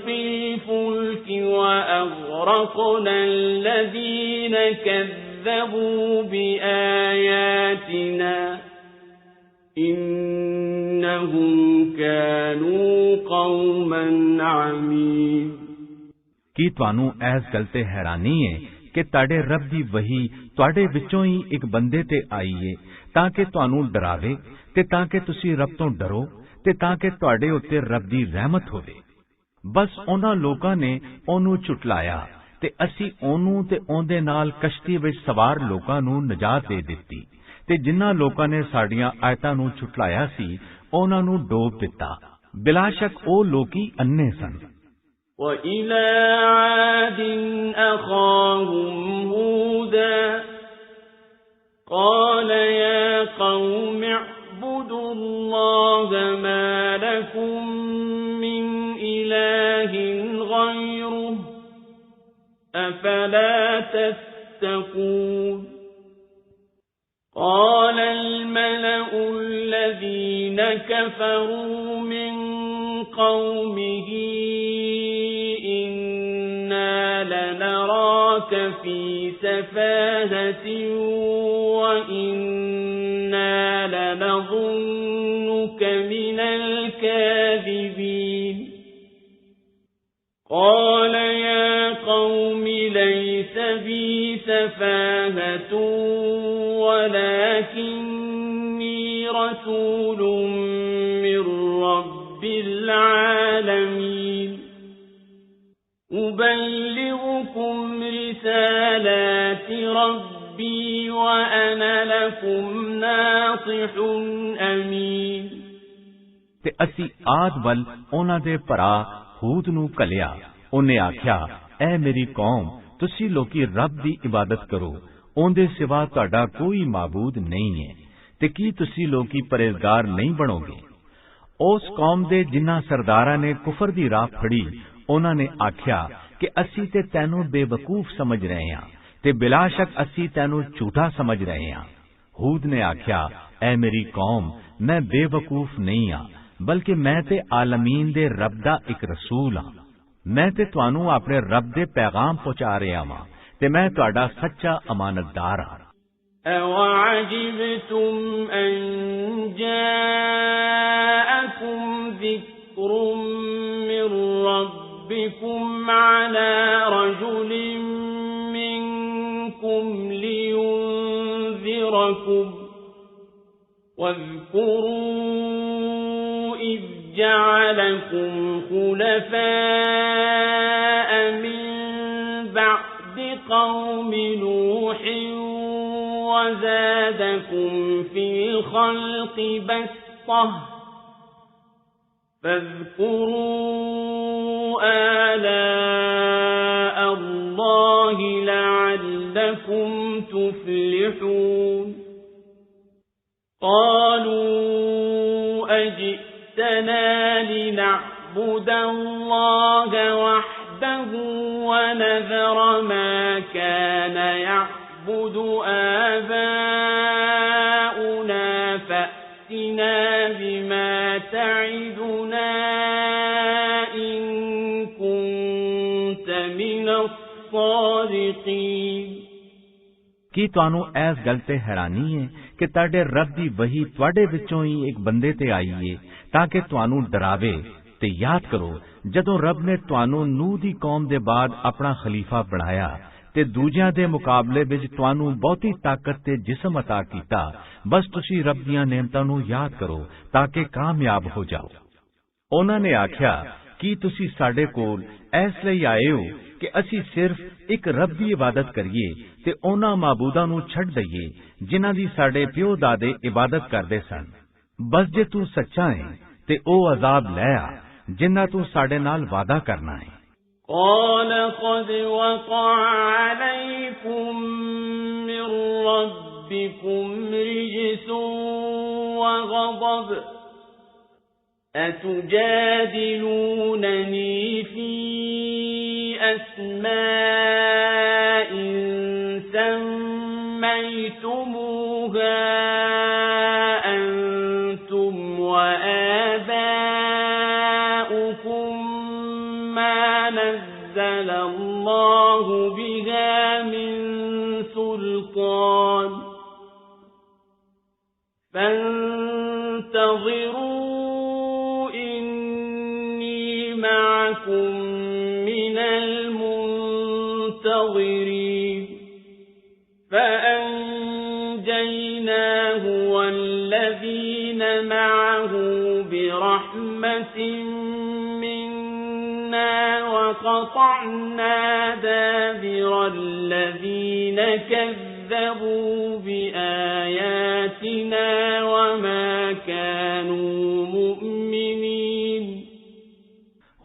فِي الْفُلْكِ وَأَغْرَقْنَا الَّذِينَ كَذَّبُوا بِآيَاتِنَا إِنَّهُمْ كَانُوا قَوْمًا عَمِينَ ਕੀ ਤੁਹਾਨੂੰ ਇਸ ਗੱਲ ਤੇ ਹੈਰਾਨੀ ਹੈ ਕਿ ਤੁਹਾਡੇ ਰੱਬ ਦੀ ਵਹੀ ਤੁਹਾਡੇ ਵਿੱਚੋਂ ਹੀ ਇੱਕ ਬੰਦੇ ਤੇ ਆਈ ਏ ਤਾਂ ਕਿ ਤੁਹਾਨੂੰ ਡਰਾਵੇ ਤੇ ਤਾਂ ਕਿ ਤੁਸੀਂ ਰੱਬ ਤੋਂ ਡਰੋ ਤੇ ਤਾਂ ਕਿ ਤੁਹਾਡੇ ਉੱਤੇ ਰੱਬ ਦੀ ਰਹਿਮਤ ਹੋਵੇ। ਬਸ ਉਹਨਾਂ ਲੋਕਾਂ ਨੇ ਉਹਨੂੰ ਝੁਟਲਾਇਆ ਤੇ ਅਸੀਂ ਉਹਨੂੰ ਤੇ ਉਹਦੇ ਨਾਲ ਕਸ਼ਤੀ ਵਿੱਚ ਸਵਾਰ ਲੋਕਾਂ ਨੂੰ ਨਜਾਤ ਦੇ ਦਿੱਤੀ ਤੇ ਜਿਨ੍ਹਾਂ ਲੋਕਾਂ ਨੇ ਸਾਡੀਆਂ ਆਇਤਾਂ ਨੂੰ ਝੁਟਲਾਇਆ ਸੀ ਉਹਨਾਂ ਨੂੰ ਡੋਬ ਦਿੱਤਾ। ਬਿਲਾਸ਼ੱਕ ਉਹ ਲੋਕੀ ਅੰਨੇ ਸਨ। وَإِلَى عَادٍ أَخَاهُمْ هُودًا قَالَ يَا قَوْمِ اعْبُدُوا اللَّهَ مَا لَكُمْ مِنْ إِلَٰهٍ غَيْرُهُ أَفَلَا تَتَّقُونَ قَالَ الْمَلَأُ الَّذِينَ كَفَرُوا مِنْ قَوْمِهِ إِنَّا لَنَرَاكَ فِي سَفَاهَةٍ وَإِنَّا لَنَظُنُّكَ مِنَ الْكَاذِبِينَ قَالَ يَا قَوْمِ لَيْسَ بِي سَفَاهَةٌ وَلَكِنِّي رَسُولٌ مِّن رَّبِّ الْعَالَمِينَ أُبَلِّغُكُمْ رِسَالَاتِ رَبِّي وَأَنَا لَكُمْ نَاصِحٌ أَمِينٌ ਤੇ ਅਸੀਂ ਆਦ ਵੱਲ ਉਹਨਾਂ ਦੇ ਭਰਾ ਹੂਦ ਨੂੰ ਘੱਲਿਆ। ਉਹਨੇ ਆਖਿਆ, ਐ ਮੇਰੀ ਕੌਮ, ਤੁਸੀਂ ਲੋਕੀ ਰੱਬ ਦੀ ਇਬਾਦਤ ਕਰੋ, ਉਹਦੇ ਸਿਵਾ ਤੁਹਾਡਾ ਕੋਈ ਮਾਬੂਦ ਨਹੀਂ ਹੈ, ਤੇ ਕੀ ਤੁਸੀਂ ਲੋਕੀ ਪਰਹੇਜ਼ਗਾਰ ਨਹੀਂ ਬਣੋਗੇ? ਉਸ ਕੌਮ ਦੇ ਜਿਨ੍ਹਾਂ ਸਰਦਾਰਾਂ ਨੇ ਕੁਫਰ ਦੀ ਰਾਹ ਫੜੀ, ਉਹਨਾਂ ਨੇ ਆਖਿਆ ਕਿ ਅਸੀਂ ਤੇ ਤੈਨੂੰ ਬੇਵਕੂਫ ਸਮਝ ਰਹੇ ਹਾਂ ਤੇ ਬਿਲਾਸ਼ੱਕ ਅਸੀਂ ਤੈਨੂੰ ਝੂਠਾ ਸਮਝ ਰਹੇ ਹਾਂ। ਹੂਦ ਨੇ ਆਖਿਆ, ਐ ਮੇਰੀ ਕੌਮ, ਮੈਂ ਬੇਵਕੂਫ ਨਹੀਂ ਹਾਂ, ਬਲਕਿ ਮੈਂ ਤੇ ਆਲਮੀਨ ਦੇ ਰੱਬ ਦਾ ਇੱਕ ਰਸੂਲ ਹਾਂ। ਮੈਂ ਤੇ ਤੁਹਾਨੂੰ ਆਪਣੇ ਰੱਬ ਦੇ ਪੈਗਾਮ ਪਹੁੰਚਾ ਰਿਹਾ ਹਾਂ ਤੇ ਮੈਂ ਤੁਹਾਡਾ ਸੱਚਾ ਅਮਾਨਤਦਾਰ ਹਾਂ। أَوَعَجِبْتُمْ أَنْ جَاءَكُمْ ذِكْرٌ مِّن رَّبِّكُمْ عَلَى رَجُلٍ مِّنكُمْ لِيُنذِرَكُمْ واذكروا إذ جعلكم خلفاء من بعد قوم نوح وزادكم في الخلق بسطة فاذكروا آلاء الله لعلكم تفلحون قالوا أجئتنا لنعبد الله وحده ونذر ما كان يعبد آباؤنا فأتنا بما تعدنا إن كنت من الصادقين ਕੀ ਤੁਹਾਨੂੰ ਇਸ ਗੱਲ ਤੇ ਹੈਰਾਨੀ ਹੈ ਕਿ ਤੁਹਾਡੇ ਰੱਬ ਦੀ ਵਹੀ ਤੁਹਾਡੇ ਵਿੱਚੋਂ ਹੀ ਇੱਕ ਬੰਦੇ ਤੇ ਆਈ ਏ ਤਾਂ ਕਿ ਤੁਹਾਨੂੰ ਡਰਾਵੇ? ਤੇ ਯਾਦ ਕਰੋ ਜਦੋਂ ਰੱਬ ਨੇ ਤੁਹਾਨੂੰ ਨੂਹ ਦੀ ਕੌਮ ਦੇ ਬਾਅਦ ਆਪਣਾ ਖਲੀਫਾ ਬਣਾਇਆ ਤੇ ਦੂਜਿਆਂ ਦੇ ਮੁਕਾਬਲੇ ਵਿੱਚ ਤੁਹਾਨੂੰ ਬਹੁਤੀ ਤਾਕਤ ਤੇ ਜਿਸਮ عطا ਕੀਤਾ। ਬਸ ਤੁਸੀਂ ਰੱਬ ਦੀਆਂ ਨਿਮਤਾਂ ਨੂੰ ਯਾਦ ਕਰੋ ਤਾਂ ਕਿ ਕਾਮਯਾਬ ਹੋ ਜਾਓ। ਉਹਨਾਂ ਨੇ ਆਖਿਆ, ਕੀ ਤੁਸੀਂ ਸਾਡੇ ਕੋਲ ਇਸ ਲਈ ਆਏ ਹੋ ਕਿ ਅਸੀਂ ਸਿਰਫ ਇੱਕ ਰੱਬ ਦੀ ਇਬਾਦਤ ਕਰੀਏ ਤੇ ਉਹਨਾਂ ਮਾਬੂਦਾਂ ਨੂੰ ਛੱਡ ਦਈਏ ਜਿਨ੍ਹਾਂ ਦੀ ਸਾਡੇ ਪਿਓ ਦਾਦੇ ਇਬਾਦਤ ਕਰਦੇ ਸਨ? ਬਸ ਜੇ ਤੂੰ ਸੱਚਾ ਹੈ ਤੇ ਉਹ ਅਜ਼ਾਬ ਲੈ ਆ ਜਿਨ੍ਹਾਂ ਤੂੰ ਸਾਡੇ ਨਾਲ ਵਾਅਦਾ ਕਰਨਾ ਹੈ। قال قد وقع عليكم من ربكم رجس وغضب أتجادلونني في أسماء سميتموها أنتم وآباؤكم ما نزل الله بها من سلطان فانتظروا إني معكم من المنتظرين فأنجيناه والذين معه برحمة منا وقطعنا دابر الذين كذبوا بآياتنا وما كانوا مؤمنين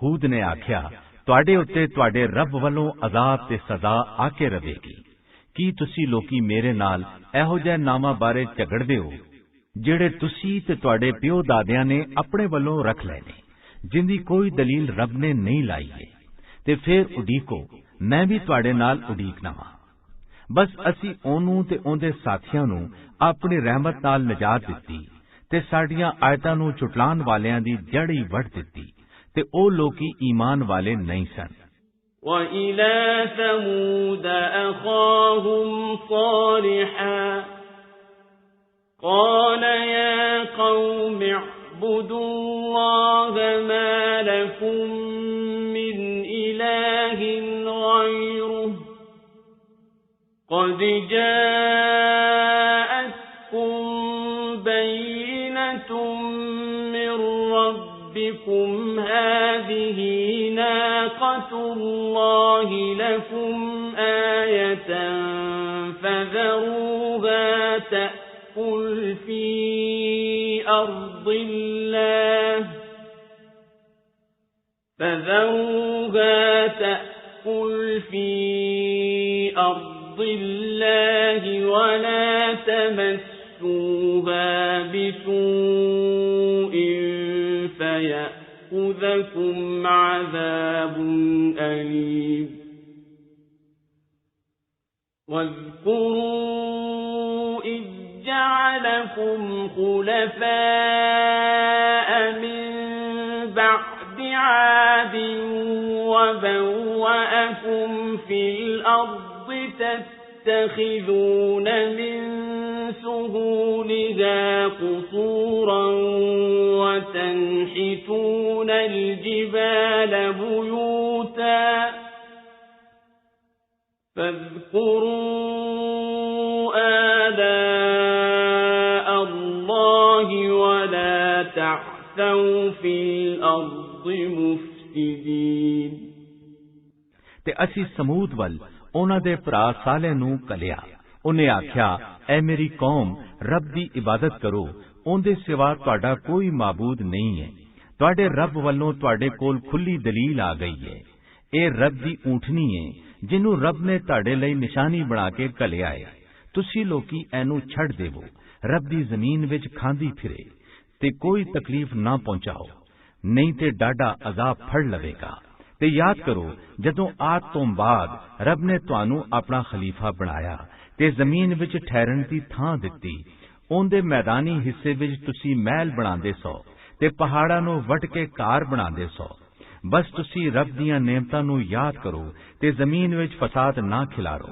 ਹੂਦ ਨੇ ਆਖਿਆ, ਤੁਹਾਡੇ ਉੱਤੇ ਤੁਹਾਡੇ ਰੱਬ ਵੱਲੋਂ ਅਜ਼ਾਬ ਤੇ ਸਜ਼ਾ ਆ ਕੇ ਰਹੇਗੀ। ਕੀ ਤੁਸੀਂ ਲੋਕੀ ਮੇਰੇ ਨਾਲ ਇਹੋ ਜਿਹੇ ਨਾਮਾਂ ਬਾਰੇ ਝਗੜਦੇ ਹੋ ਜਿਹੜੇ ਤੁਸੀਂ ਤੇ ਤੁਹਾਡੇ ਪਿਓ ਦਾਦਿਆਂ ਨੇ ਆਪਣੇ ਵੱਲੋਂ ਰੱਖ ਲਏ ਨੇ, ਜਿੰਦੀ ਕੋਈ ਦਲੀਲ ਰੱਬ ਨੇ ਨਹੀਂ ਲਾਈ ਹੈ, ਤੇ ਫਿਰ ਉਡੀਕੋ, ਮੈਂ ਵੀ ਤੁਹਾਡੇ ਨਾਲ ਉਡੀਕਣਾ ਵਾਂ। ਬਸ ਅਸੀਂ ਉਹਨੂੰ ਤੇ ਉਹਦੇ ਸਾਥੀਆਂ ਨੂੰ ਆਪਣੀ ਰਹਿਮਤ ਨਾਲ ਨਜਾਤ ਦਿੱਤੀ ਤੇ ਸਾਡੀਆਂ ਆਇਤਾਂ ਨੂੰ ਝੁਟਲਾਉਣ ਵਾਲਿਆਂ ਦੀ ਜੜ ਹੀ ਵੱਢ ਦਿੱਤੀ, ਤੇ ਉਹ ਲੋਕੀ ਈਮਾਨ ਵਾਲੇ ਨਹੀਂ ਸਨ। وَإِلَى ثَمُودَ أَخَاهُمْ صَالِحًا قَالَ يَا قَوْمِ اعْبُدُوا اللَّهَ مَا لَكُمْ مِنْ إِلَٰهٍ غَيْرُهُ قَدْ جَاءَتْكُمْ بَيِّنَةٌ مِّن رَّبِّكُمْ هَٰذِهِ نَاقَةُ اللَّهِ لَكُمْ آيَةً فَذَرُوهَا تَأْكُلْ فِي أَرْضِ اللَّهِ وَلَا تَمَسُّوهَا بِسُوءٍ فَيَأْخُذَكُمْ عَذَابٌ أَلِيمٌ وَاذْكُرُوا إِذْ جَعَلَكُمْ خُلَفَاءَ مِنْ بَعْدِ عَادٍ وَبَوَّأَكُمْ فِي الْأَرْضِ تَتَّخِذُونَ مِنْ سُهُولِهَا قُصُورًا وَتَنْحِتُونَ الْجِبَالَ بُيُوتًا فَاذْكُرُوا آلَاءَ اللَّهِ وَلَا تَعْثَوْا فِي الْأَرْضِ مُفْسِدِينَ ਤੇ ਅਸੀਂ ਸਮੂਦ ਵੱਲ ਉਹਨਾਂ ਦੇ ਭਰਾ ਸਾਲਹ ਨੂੰ ਕਲਿਆ। ਉਹਨੇ ਆਖਿਆ, ਐ ਮੇਰੀ ਕੌਮ, ਰੱਬ ਦੀ ਇਬਾਦਤ ਕਰੋ, ਉਹਦੇ ਸਿਵਾ ਤੁਹਾਡਾ ਕੋਈ ਮਾਬੂਦ ਨਹੀਂ ਹੈ। ਤੁਹਾਡੇ ਰੱਬ ਵੱਲੋਂ ਤੁਹਾਡੇ ਕੋਲ ਖੁੱਲੀ ਦਲੀਲ ਆ ਗਈ ਹੈ। ਇਹ ਰੱਬ ਦੀ ਊਂਠਣੀ ਹੈ ਜਿਹਨੂੰ ਰੱਬ ਨੇ ਤੁਹਾਡੇ ਲਈ ਨਿਸ਼ਾਨੀ ਬਣਾ ਕੇ ਘੱਲਿਆ ਹੈ। ਤੁਸੀਂ ਲੋਕੀ ਇਹਨੂੰ ਛੱਡ ਦੇਵੋ, ਰੱਬ ਦੀ ਜ਼ਮੀਨ ਵਿੱਚ ਖਾਂਦੀ ਫਿਰੇ, ਤੇ ਕੋਈ ਤਕਲੀਫ ਨਾ ਪਹੁੰਚਾਓ, ਨਹੀਂ ਤੇ ਡਾਢਾ ਅਜ਼ਾਬ ਫੜ ਲਵੇਗਾ। ਤੇ ਯਾਦ ਕਰੋ, ਜਦੋਂ ਆਦ ਤੋਂ ਬਾਅਦ ਰੱਬ ਨੇ ਤੁਹਾਨੂੰ ਆਪਣਾ ਖਲੀਫਾ ਬਣਾਇਆ ਤੇ ਜ਼ਮੀਨ ਵਿੱਚ ਠਹਿਰਨ ਦੀ ਥਾਂ ਦਿੱਤੀ। ਉਹਦੇ ਮੈਦਾਨੀ ਹਿੱਸੇ ਵਿੱਚ ਤੁਸੀਂ ਮਹਿਲ ਬਣਾਉਂਦੇ ਸੋ ਤੇ ਪਹਾੜਾਂ ਨੂੰ ਵੱਢ ਕੇ ਘਰ ਬਣਾਉਂਦੇ ਸੋ। ਬਸ ਤੁਸੀਂ ਰੱਬ ਦੀਆਂ ਨਿਯਮਤਾਂ ਨੂੰ ਯਾਦ ਕਰੋ ਤੇ ਜ਼ਮੀਨ ਵਿੱਚ ਫਸਾਦ ਨਾ ਖਿਲਾਰੋ।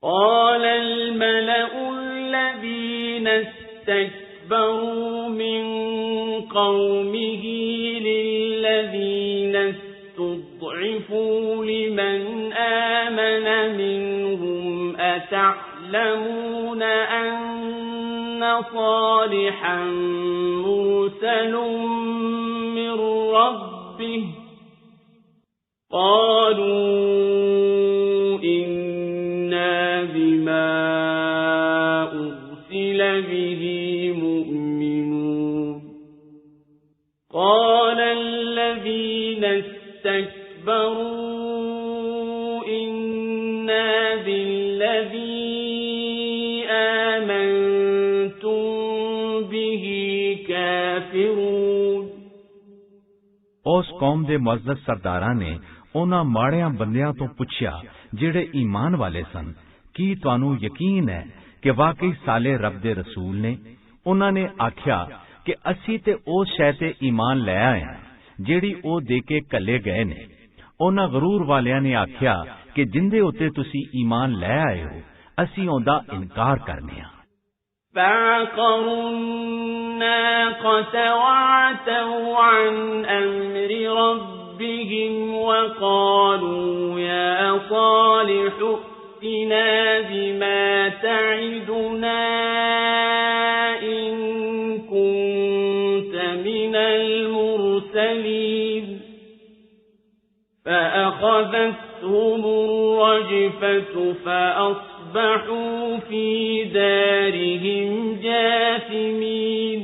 قَالَ الْمَلَأُ الَّذِينَ اسْتَكْبَرُوا مِنْ قَوْمِهِ لِلَّذِينَ اسْتُضْعِفُوا لِمَنْ آمَنَ مِنْهُمْ أَتَعْلَمُونَ أَنَّ صَالِحًا مُرْسَلٌ مِّن رَّبِّهِ قَالُوا إِنَّا بِمَا أُرْسِلَ بِهِ مُؤْمِنُونَ قَالَ الَّذِينَ اسْتَكْبَرُوا إِنَّا بِالَّذِي آمَنْتُمْ بِهِ كَافِرُونَ ਉਸ ਕੌਮ ਦੇ ਮੁਅੱਜ਼ਜ਼ ਸਰਦਾਰਾਂ ਨੇ ਉਹਨਾਂ ਮਾੜਿਆਂ ਬੰਦਿਆਂ ਤੋਂ ਪੁੱਛਿਆ ਜਿਹੜੇ ਈਮਾਨ ਵਾਲੇ ਸਨ, ਕੀ ਤੁਹਾਨੂੰ ਯਕੀਨ ਹੈ ਕਿ ਵਾਕਈ ਸਾਲੇ ਰੱਬ ਦੇ ਰਸੂਲ ਨੇ? ਉਹਨਾਂ ਨੇ ਆਖਿਆ ਕਿ ਅਸੀਂ ਤੇ ਉਸ ਸ਼ੈ ਤੇ ਈਮਾਨ ਲੈ ਆਏ ਹਾਂ ਜਿਹੜੀ ਉਹ ਦੇ ਕੇ ਘੱਲੇ ਗਏ ਨੇ। ਉਹਨਾਂ ਗਰੂਰ ਵਾਲਿਆਂ ਨੇ ਆਖਿਆ ਕਿ ਜਿੰਦੇ ਉੱਤੇ ਤੁਸੀਂ ਈਮਾਨ ਲੈ ਆਏ ਹੋ, ਅਸੀਂ ਉਹਦਾ ਇਨਕਾਰ ਕਰਨੇ ਹਾਂ। فَعَقَرُوا النَّاقَةَ وَعَتَوْا عَنْ أَمْرِ رَبِّهِمْ وَقَالُوا يَا صَالِحُ ائْتِنَا بِمَا تَعِدُنَا إِن كُنتَ مِنَ الْمُرْسَلِينَ فأخذتهم الرجفة فأصبحوا في دارهم جاثمين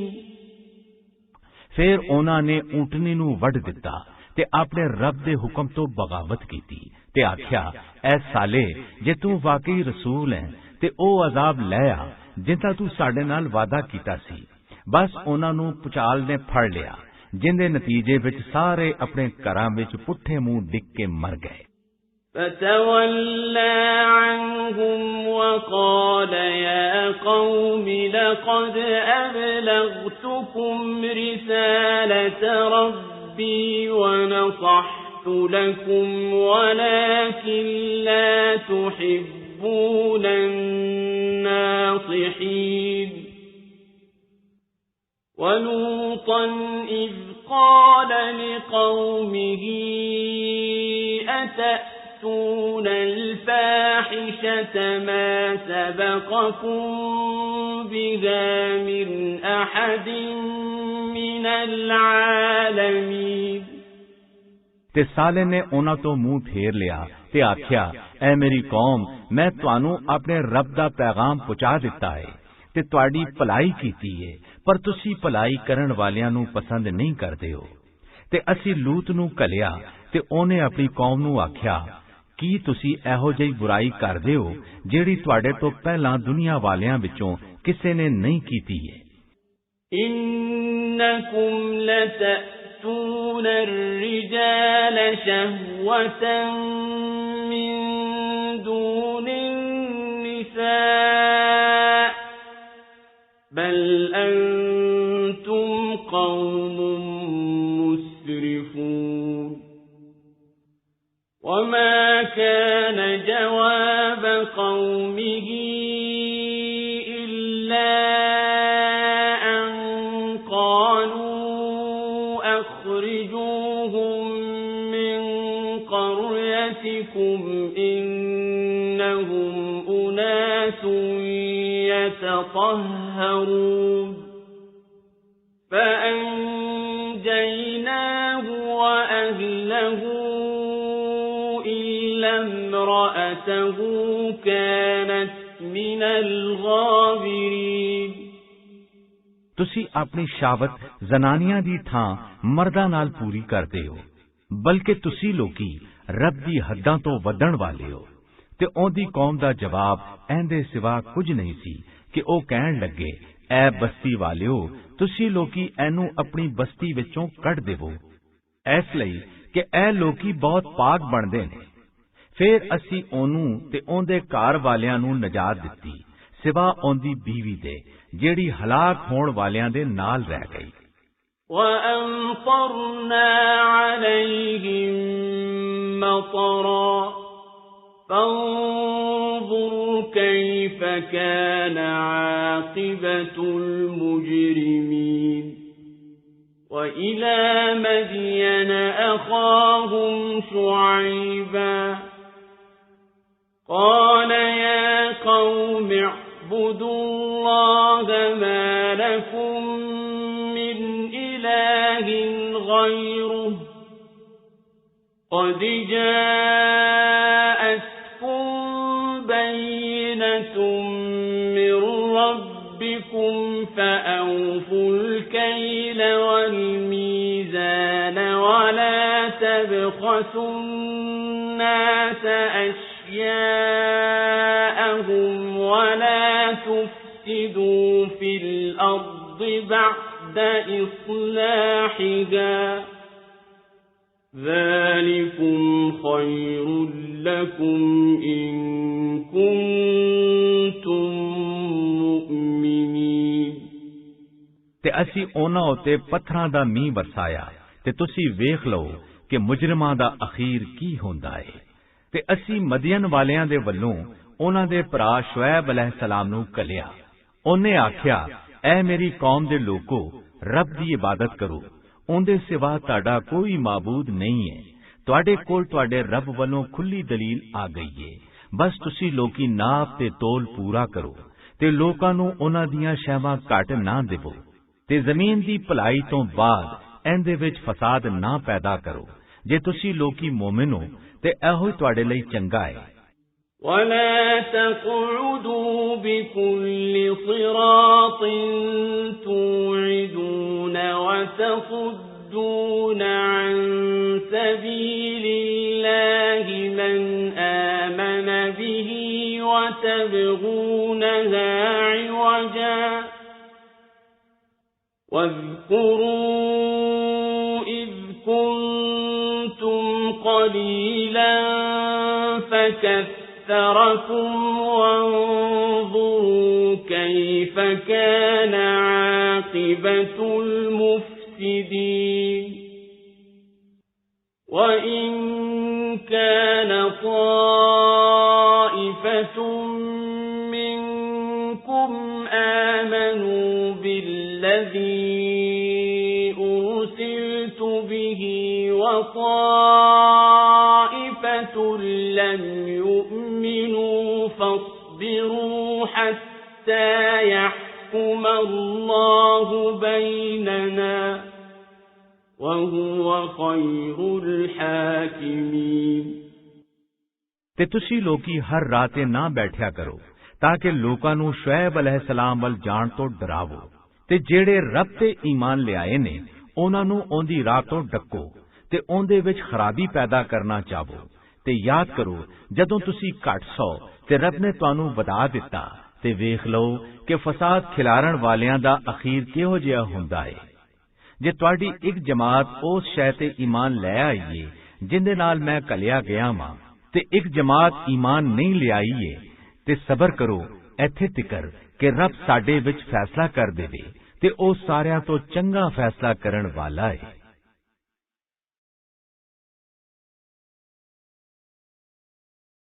फिर ਉਹਨਾਂ ਨੇ ਊਂਟਨੀ ਨੂੰ ਵੱਢ ਦਿੱਤਾ ਤੇ ਆਪਣੇ ਰੱਬ ਦੇ ਹੁਕਮ ਤੋਂ ਬਗਾਵਤ ਕੀਤੀ ਤੇ ਆਖਿਆ, ਐ ਸਾਲੇ, ਜੇ ਤੂੰ ਵਾਕਈ ਰਸੂਲ ਹੈ ਤੇ ਉਹ ਅਜ਼ਾਬ ਲੈ ਆ ਜਿੰਦਾ ਤੂੰ ਸਾਡੇ ਨਾਲ ਵਾਅਦਾ ਕੀਤਾ ਸੀ। ਬਸ ਉਹਨਾਂ ਨੂੰ ਪੁਚਾਲ ਨੇ ਫੜ ਲਿਆ, ਜਿੰਦੇ ਨਤੀਜੇ ਵਿੱਚ ਸਾਰੇ ਆਪਣੇ ਘਰਾਂ ਵਿੱਚ ਪੁੱਠੇ ਮੂੰਹ ਡਿੱਗ ਕੇ ਮਰ ਗਏ। فتولى عنهم وقال يا قوم لقد أبلغتكم رسالة ربي ونصحت لكم ولكن لا تحبون الناصحين ولوطا إذ قال لقومه أتأتون الفاحشة ما سبقكم بها من أحد من العالمين ਤੇ ਸਾਲੇ ਨੇ ਉਹਨਾਂ ਤੋਂ ਮੂੰਹ ਫੇਰ ਲਿਆ ਤੇ ਆਖਿਆ, ਐ ਮੇਰੀ ਕੌਮ, ਮੈਂ ਤੁਹਾਨੂੰ ਆਪਣੇ ਰੱਬ ਦਾ ਪੈਗਾਮ ਪਹੁੰਚਾ ਦਿੱਤਾ ਹੈ ਤੇ ਤੁਹਾਡੀ ਭਲਾਈ ਕੀਤੀ ਹੈ, ਪਰ ਤੁਸੀਂ ਭਲਾਈ ਕਰਨ ਵਾਲਿਆਂ ਨੂੰ ਪਸੰਦ ਨਹੀਂ ਕਰਦੇ ਹੋ। ਤੇ ਅਸੀਂ ਲੂਤ ਨੂੰ ਘੱਲਿਆ ਤੇ ਉਹਨੇ ਆਪਣੀ ਕੌਮ ਨੂੰ ਆਖਿਆ, ਕੀ ਤੁਸੀਂ ਇਹੋ ਜਿਹੀ ਬੁਰਾਈ ਕਰਦੇ ਹੋ ਜਿਹੜੀ ਤੁਹਾਡੇ ਤੋਂ ਪਹਿਲਾਂ ਦੁਨੀਆ ਵਾਲਿਆਂ ਵਿੱਚੋਂ ਕਿਸੇ ਨੇ ਨਹੀਂ ਕੀਤੀ ਹੈ। إنكم لتأتون الرجال شهوة من دون النساء بل أنتم قوم مسرفون وما كان جواب قومه إلا أن قالوا أخرجوهم من قريتكم إنهم أناس يتطهرون فأنجيناه وأهله إلا امرأته كانت من الغابرين ਤੁਸੀਂ ਆਪਣੀ ਸ਼ਾਵਤ ਜ਼ਨਾਨੀਆਂ ਦੀ ਥਾਂ ਮਰਦਾਂ ਨਾਲ ਪੂਰੀ ਕਰਦੇ ਹੋ, ਬਲਕਿ ਤੁਸੀਂ ਲੋਕੀ ਰੱਬ ਦੀ ਹੱਦਾਂ ਤੋਂ ਵਧਣ ਵਾਲੇ ਹੋ। ਤੇ ਉਹਦੀ ਕੌਮ ਦਾ ਜਵਾਬ ਇਹਦੇ ਸਿਵਾ ਕੁਝ ਨਹੀਂ ਸੀ ਕਿ ਉਹ ਕਹਿਣ ਲੱਗੇ, ਐ ਬਸਤੀ ਵਾਲਿਓ, ਤੁਸੀਂ ਲੋਕੀ ਇਹਨੂੰ ਆਪਣੀ ਬਸਤੀ ਵਿੱਚੋਂ ਕੱਢ ਦੇਵੋ, ਇਸ ਲਈ ਕਿ ਇਹ ਲੋਕੀ ਬਹੁਤ ਪਾਕ ਬਣਦੇ ਨੇ। ਫਿਰ ਅਸੀਂ ਉਹਨੂੰ ਤੇ ਉਹਦੇ ਘਰ ਵਾਲਿਆਂ ਨੂੰ ਨਜਾਤ ਦਿੱਤੀ, ਸਿਵਾ ਉਹਦੀ ਬੀਵੀ ਦੇ ਜਿਹੜੀ ਹਲਾਕ ਹੋਣ ਵਾਲਿਆਂ ਦੇ ਨਾਲ ਰਹਿ ਗਈ। وَأَمْطَرْنَا عَلَيْهِمْ مَطَرًا فَانظُرْ كَيْفَ كَانَ عَاقِبَةُ الْمُجْرِمِينَ وَإِلَى مَدْيَنَ أَخَاهُمْ شُعَيْبًا قَالَ يَا قَوْمِ اعْبُدُوا اللَّهَ مَا لَكُمْ مِنْ إِلَٰهٍ غَيْرُهُ قَدْ جَاءَتْكُمْ بَيِّنَةٌ مِّن رَّبِّكُمْ فَأَوْفُوا الْكَيْلَ وَالْمِيزَانَ وَلَا تَبْخَسُوا النَّاسَ أشياءهم ولا تفسدوا في الأرض بعد إصلاحها ذلكم خير لكم إن كنتم مؤمنين ਤੇ ਅਸੀਂ ਉਹਨਾਂ ਉੱਤੇ ਪੱਥਰਾਂ ਦਾ ਮੀਂਹ ਵਰਸਾਇਆ ਤੇ ਤੁਸੀਂ ਵੇਖ ਲਓ ਕਿ ਮੁਜਰਮਾਂ ਦਾ ਅਖੀਰ ਕੀ ਹੁੰਦਾ ਹੈ। ਤੇ ਅਸੀਂ ਮਦੀਨ ਵਾਲਿਆਂ ਦੇ ਵੱਲੋਂ ਉਹਨਾਂ ਦੇ ਭਰਾ ਸ਼ੁਐਬ ਅਲੈਹਿਸਲਾਮ ਨੂੰ ਘੱਲਿਆ। ਉਹਨੇ ਆਖਿਆ, ਐ ਮੇਰੀ ਕੌਮ ਦੇ ਲੋਕੋ, ਰੱਬ ਦੀ ਇਬਾਦਤ ਕਰੋ, ਉਹਦੇ ਸਿਵਾ ਤੁਹਾਡਾ ਕੋਈ ਮਾਬੂਦ ਨਹੀਂ ਹੈ। ਤੁਹਾਡੇ ਕੋਲ ਤੁਹਾਡੇ ਰੱਬ ਵੱਲੋਂ ਖੁੱਲੀ ਦਲੀਲ ਆ ਗਈ ਹੈ। ਬਸ ਤੁਸੀਂ ਲੋਕੀ ਨਾਪ ਤੇ ਤੋਲ ਪੂਰਾ ਕਰੋ ਤੇ ਲੋਕਾਂ ਨੂੰ ਉਹਨਾਂ ਦੀਆਂ ਸ਼ੈਵਾਂ ਘੱਟ ਨਾ ਦੇਵੋ ਤੇ ਜ਼ਮੀਨ ਦੀ ਭਲਾਈ ਤੋਂ ਬਾਅਦ ਇਹਦੇ ਵਿੱਚ ਫਸਾਦ ਨਾ ਪੈਦਾ ਕਰੋ। जे तुसी लोकी मोमिन हो ते एहो ही तुहाडे लई चंगा है। ولا تقعدوا بكل صراط توعدون وتصدون عن سبيل الله من آمن به وتبغونها عوجا واذكروا إذ كنتم قليلا فكثركم وانظروا كيف كان عاقبة المفسدين وإن كان طائفة منكم آمنوا بالذي أرسلت به وطائفة لم يؤمنوا فاصبروا حتى يحكم الله بيننا وهو خير الحاكمين ते तुसी लोकी हर राते ना बैठिया करो ताकि लोकां नू शुएब अलैहिस्सलाम वल जाण तो डरावो ते जेड़े रब ते ईमान लियाए ने उन्हां नू ओंदी राह तो डको ते ओंदे विच खराबी पैदा करना चाहो ते याद करो जदों तुसी घट सौ ते रब ने तुहानू वधा दिता ते वेख लो कि फसाद खिलारण वालियां दा अखीर किहो जिहा हुंदा है। जे तुहाडी एक जमात उस शै ते ईमान लै आई है जिंदे नाल मैं कलिया गया वां ते एक जमात ईमान नहीं लियाई है ते सबर करो इत्थे तिकर कि रब साडे विच फैसला कर देवे ते ओ सारियां तो चंगा फैसला करन वाला है।